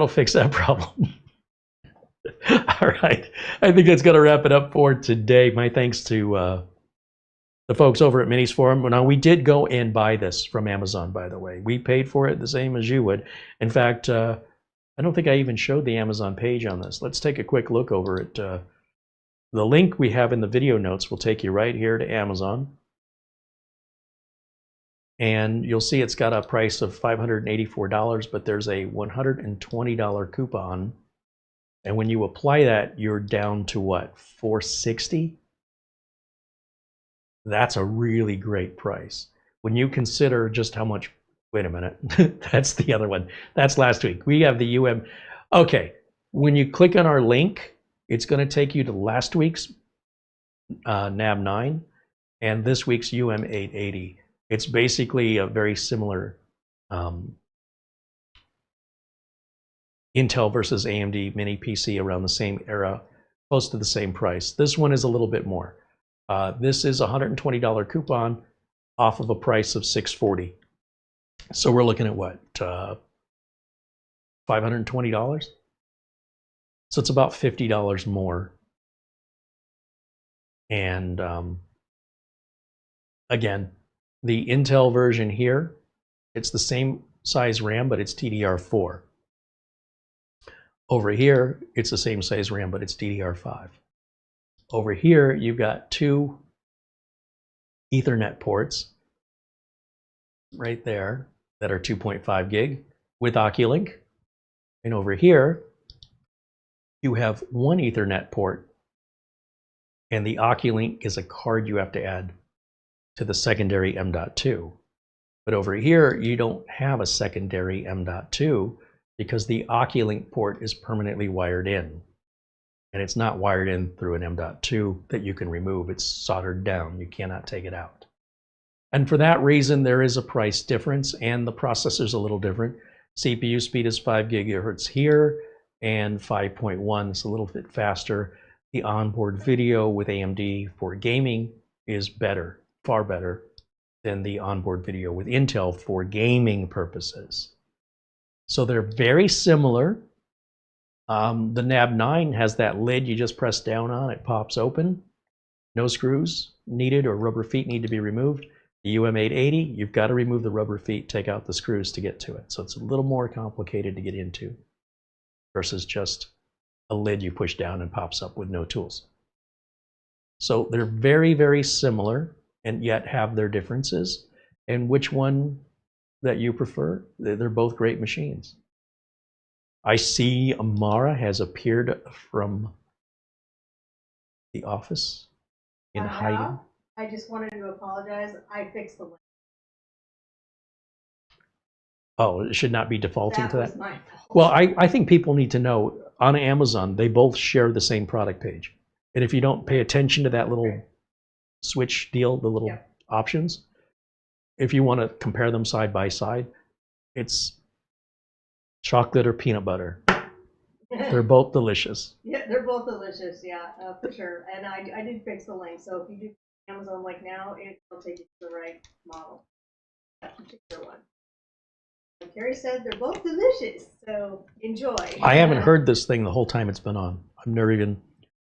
fix that problem. All right, I think that's going to wrap it up for today. My thanks to the folks over at Minisforum. Now, we did go and buy this from Amazon, by the way. We paid for it the same as you would. In fact, I don't think I even showed the Amazon page on this. Let's take a quick look over at the link we have in the video notes will take you right here to Amazon. And you'll see it's got a price of $584, but there's a $120 coupon. And when you apply that, you're down to what, $460? That's a really great price. When you consider just how much, wait a minute, that's the other one. That's last week. We have the UM. Okay, when you click on our link, it's going to take you to last week's NAB 9 and this week's UM880. It's basically a very similar Intel versus AMD mini PC around the same era, close to the same price. This one is a little bit more. This is a $120 coupon off of a price of $640. So we're looking at what, $520? So it's about $50 more. And again, the Intel version here, it's the same size RAM, but it's DDR4. Over here, it's the same size RAM, but it's DDR5. Over here, you've got two Ethernet ports right there that are 2.5 gig with OCuLink. And over here, you have one Ethernet port, and the OCuLink is a card you have to add to the secondary M.2. But over here, you don't have a secondary M.2 because the OCuLink port is permanently wired in. And it's not wired in through an M.2 that you can remove. It's soldered down. You cannot take it out. And for that reason, there is a price difference, and the processor's a little different. CPU speed is 5 gigahertz here, and 5.1 is a little bit faster. The onboard video with AMD for gaming is better, far better than the onboard video with Intel for gaming purposes. So they're very similar. The NAB 9 has that lid you just press down on, it pops open. No screws needed or rubber feet need to be removed. The UM880, you've got to remove the rubber feet, take out the screws to get to it. So it's a little more complicated to get into versus just a lid you push down and pops up with no tools. So they're very, very similar and yet have their differences. And which one that you prefer, they're both great machines. I see Amara has appeared from the office in hiding. I just wanted to apologize. I fixed the link. Oh, it should not be defaulting to that? That was my fault. Well, I think people need to know, on Amazon, they both share the same product page. And if you don't pay attention to that little switch deal, the little options, if you want to compare them side by side, it's chocolate or peanut butter. They're both delicious. Yeah, they're both delicious, yeah, for sure. And I did fix the link, so if you do Amazon like now, it'll take you to the right model, that particular one. Like Carey said, they're both delicious, so enjoy. I haven't heard this thing the whole time it's been on. I've never even,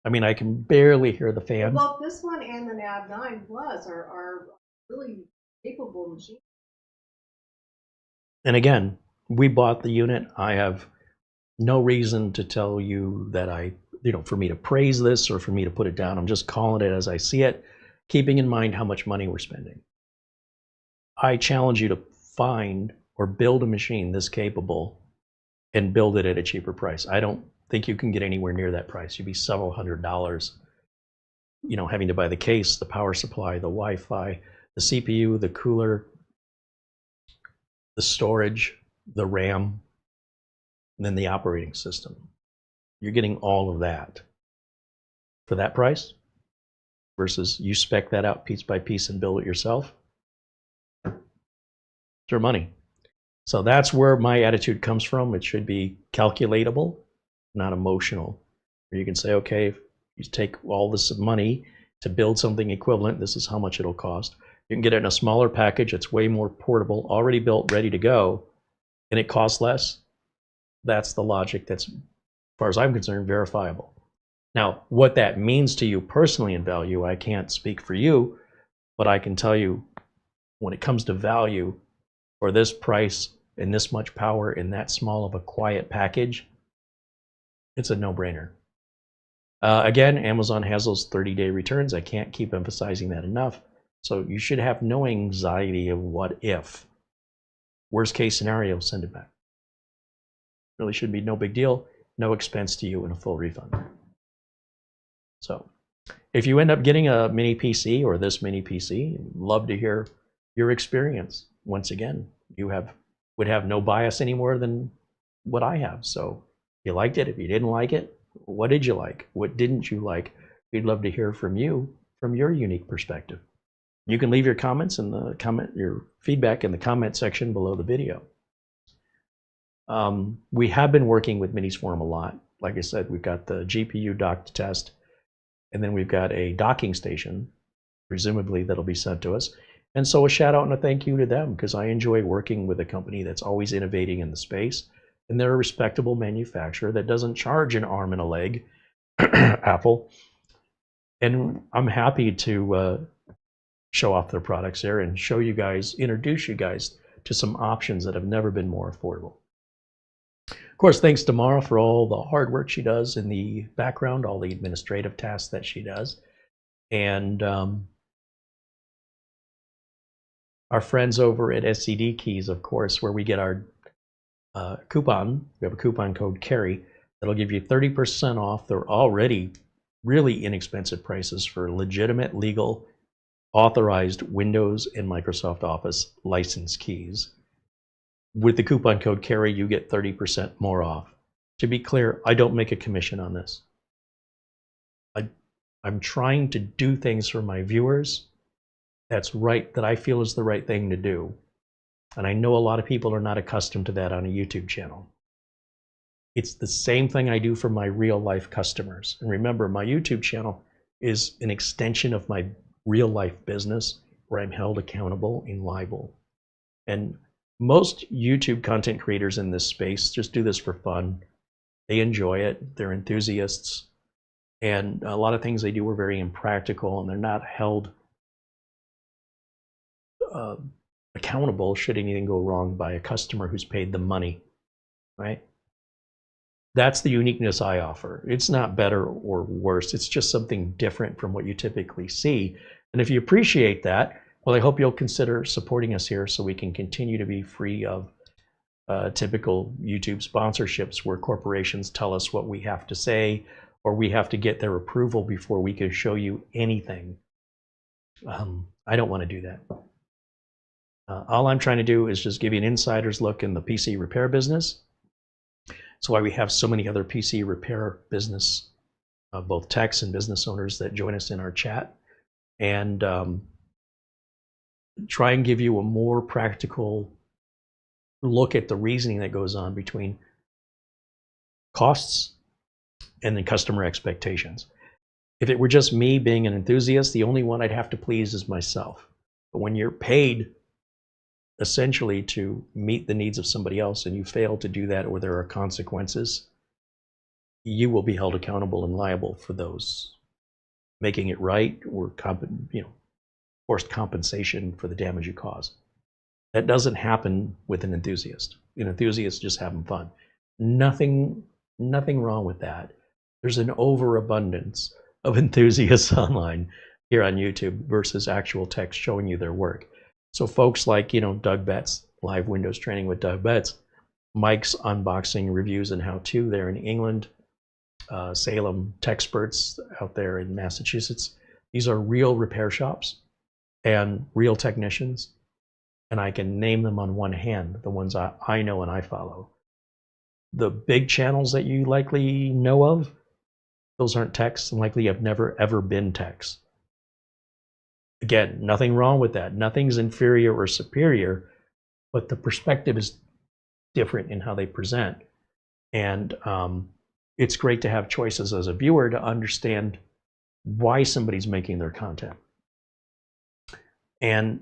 I mean, I can barely hear the fan. Well, both this one and the NAV 9 Plus are really capable machines. And again, we bought the unit. I have no reason to tell you that for me to praise this or for me to put it down. I'm just calling it as I see it, keeping in mind how much money we're spending. I challenge you to find or build a machine this capable and build it at a cheaper price. I don't think you can get anywhere near that price. You'd be several $100s, having to buy the case, the power supply, the Wi-Fi, the CPU, the cooler, the storage, the RAM, and then the operating system. You're getting all of that for that price versus you spec that out piece by piece and build it yourself. It's your money. So that's where my attitude comes from. It should be calculatable, not emotional. Where you can say, okay, if you take all this money to build something equivalent, this is how much it'll cost. You can get it in a smaller package. It's way more portable, already built, ready to go, and it costs less. That's the logic that's, as far as I'm concerned, verifiable. Now, what that means to you personally in value, I can't speak for you, but I can tell you when it comes to value for this price and this much power in that small of a quiet package, it's a no-brainer. Again, Amazon has those 30-day returns. I can't keep emphasizing that enough. So you should have no anxiety of what if. Worst case scenario, send it back. Really should be no big deal, no expense to you, and a full refund. So if you end up getting a mini PC or this mini PC, love to hear your experience. Once again, you would have no bias any more than what I have. So if you liked it, if you didn't like it, what did you like? What didn't you like? We'd love to hear from you, from your unique perspective. You can leave your comments in the your feedback in the comment section below the video. We have been working with Minisforum a lot. Like I said, we've got the GPU dock to test, and then we've got a docking station, presumably that'll be sent to us. And so a shout out and a thank you to them, because I enjoy working with a company that's always innovating in the space, and they're a respectable manufacturer that doesn't charge an arm and a leg, Apple. And I'm happy to show off their products there and show you guys, introduce you guys to some options that have never been more affordable. Of course, thanks to Mara for all the hard work she does in the background, all the administrative tasks that she does. And our friends over at SCD Keys, of course, where we get our coupon. We have a coupon code Carey that'll give you 30% off. They're already really inexpensive prices for legitimate, legal, authorized Windows and Microsoft Office license keys. With the coupon code Carey, you get 30% more off. To be clear, I don't make a commission on this. I'm trying to do things for my viewers that's right, that I feel is the right thing to do. And I know a lot of people are not accustomed to that on a YouTube channel. It's the same thing I do for my real life customers. And remember, my YouTube channel is an extension of my real life business where I'm held accountable and liable. And most YouTube content creators in this space just do this for fun. They enjoy it. They're enthusiasts. And a lot of things they do are very impractical, and they're not held accountable should anything go wrong by a customer who's paid the money, right? That's the uniqueness I offer. It's not better or worse. It's just something different from what you typically see. And if you appreciate that, well, I hope you'll consider supporting us here so we can continue to be free of typical YouTube sponsorships where corporations tell us what we have to say, or we have to get their approval before we can show you anything. I don't want to do that. All I'm trying to do is just give you an insider's look in the PC repair business. That's why we have so many other PC repair business, both techs and business owners that join us in our chat, and try and give you a more practical look at the reasoning that goes on between costs and then customer expectations. If it were just me being an enthusiast, the only one I'd have to please is myself. But when you're paid essentially to meet the needs of somebody else and you fail to do that, or there are consequences, you will be held accountable and liable for those. Making it right, or forced compensation for the damage you cause. That doesn't happen with an enthusiast. An enthusiast just having fun. Nothing wrong with that. There's an overabundance of enthusiasts online here on YouTube versus actual text showing you their work. So folks like, Doug Betts, live Windows training with Doug Betts, Mike's unboxing reviews and how-to there in England, Salem Techsperts out there in Massachusetts. These are real repair shops and real technicians, and I can name them on one hand, the ones I know and I follow. The big channels that you likely know of, those aren't techs, and likely have never ever been techs. Again, nothing wrong with that. Nothing's inferior or superior, but the perspective is different in how they present. And it's great to have choices as a viewer to understand why somebody's making their content, and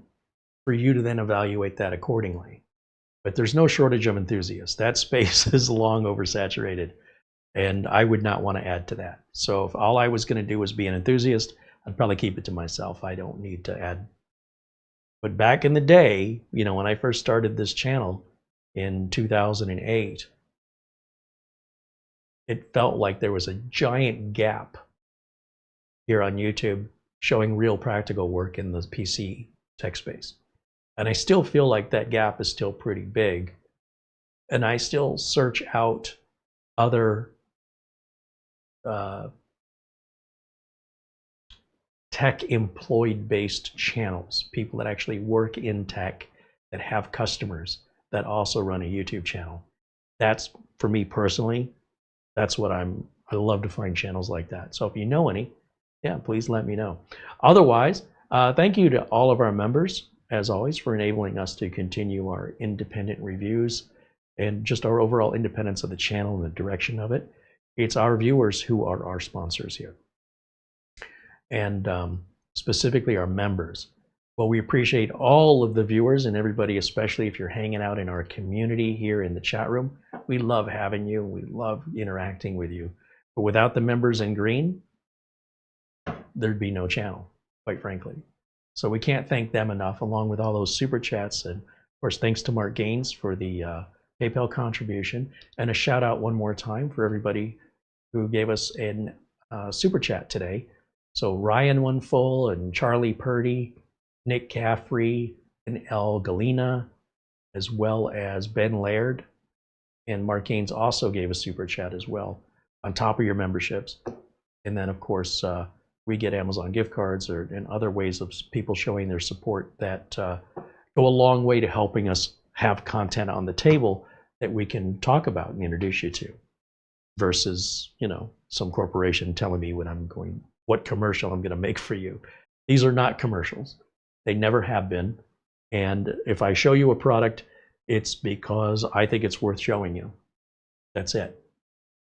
for you to then evaluate that accordingly. But there's no shortage of enthusiasts. That space is long oversaturated, and I would not want to add to that. So if all I was going to do was be an enthusiast, I'd probably keep it to myself. I don't need to add. But back in the day, when I first started this channel in 2008, it felt like there was a giant gap here on YouTube showing real practical work in the PC tech space. And I still feel like that gap is still pretty big. And I still search out other tech employed based channels, people that actually work in tech, that have customers, that also run a YouTube channel. That's, for me personally, that's what I love to find channels like that. So if you know any, yeah, please let me know. Otherwise, thank you to all of our members, as always, for enabling us to continue our independent reviews and just our overall independence of the channel and the direction of it. It's our viewers who are our sponsors here, and specifically our members. Well, we appreciate all of the viewers and everybody, especially if you're hanging out in our community here in the chat room. We love having you. We love interacting with you. But without the members in green, there'd be no channel, quite frankly. So we can't thank them enough, along with all those super chats. And of course, thanks to Mark Gaines for the PayPal contribution. And a shout out one more time for everybody who gave us a super chat today. So Ryan Onefull and Charlie Purdy, Nick Caffrey and El Galena, as well as Ben Laird. And Mark Gaines also gave a super chat as well, on top of your memberships. And then, of course, we get Amazon gift cards and other ways of people showing their support that go a long way to helping us have content on the table that we can talk about and introduce you to, versus, some corporation telling me what commercial I'm going to make for you. These are not commercials. They never have been. And if I show you a product, it's because I think it's worth showing you. That's it.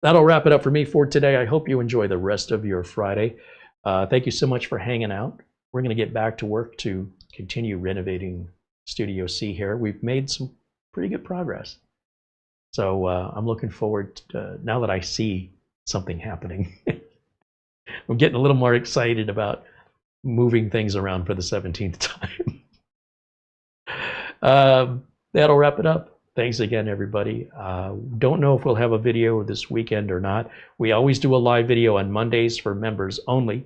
That'll wrap it up for me for today. I hope you enjoy the rest of your Friday. Thank you so much for hanging out. We're going to get back to work to continue renovating Studio C here. We've made some pretty good progress. So I'm looking forward to, now that I see something happening, I'm getting a little more excited about moving things around for the 17th time. That'll wrap it up. Thanks again, everybody. Don't know if we'll have a video this weekend or not. We always do a live video on Mondays for members only.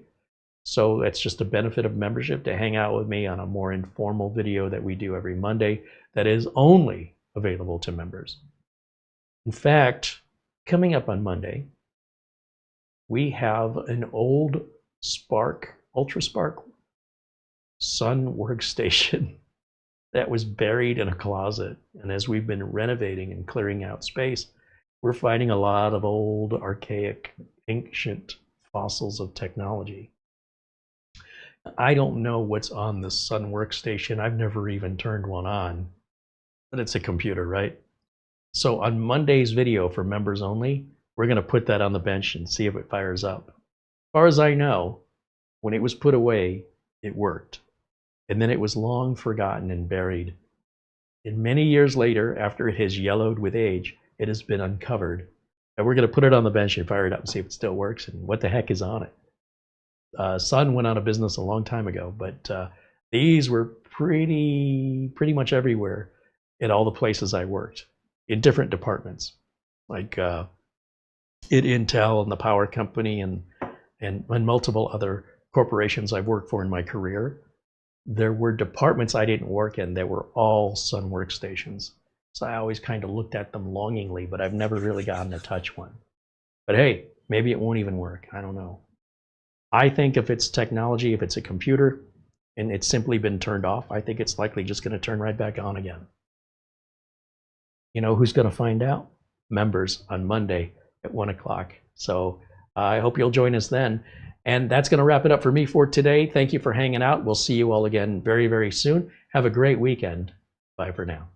So that's just a benefit of membership, to hang out with me on a more informal video that we do every Monday that is only available to members. In fact, coming up on Monday, we have an old Spark, Ultra Spark Sun workstation that was buried in a closet. And as we've been renovating and clearing out space, we're finding a lot of old, archaic, ancient fossils of technology. I don't know what's on the Sun workstation. I've never even turned one on, but it's a computer, right? So on Monday's video for members only, we're going to put that on the bench and see if it fires up. As far as I know, when it was put away, it worked. And then it was long forgotten and buried And many years later, after it has yellowed with age, it has been uncovered. And we're going to put it on the bench and fire it up and see if it still works and what the heck is on it. Sun went out of business a long time ago, but these were pretty much everywhere in all the places I worked in different departments, like at Intel and the power company and multiple other corporations I've worked for in my career. There were departments I didn't work in that were all Sun workstations. So I always kind of looked at them longingly, but I've never really gotten to touch one. But hey, maybe it won't even work. I don't know. I think if it's technology, if it's a computer, and it's simply been turned off, I think it's likely just going to turn right back on again. You know who's going to find out? Members on Monday at 1 o'clock. So I hope you'll join us then. And that's going to wrap it up for me for today. Thank you for hanging out. We'll see you all again very, very soon. Have a great weekend. Bye for now.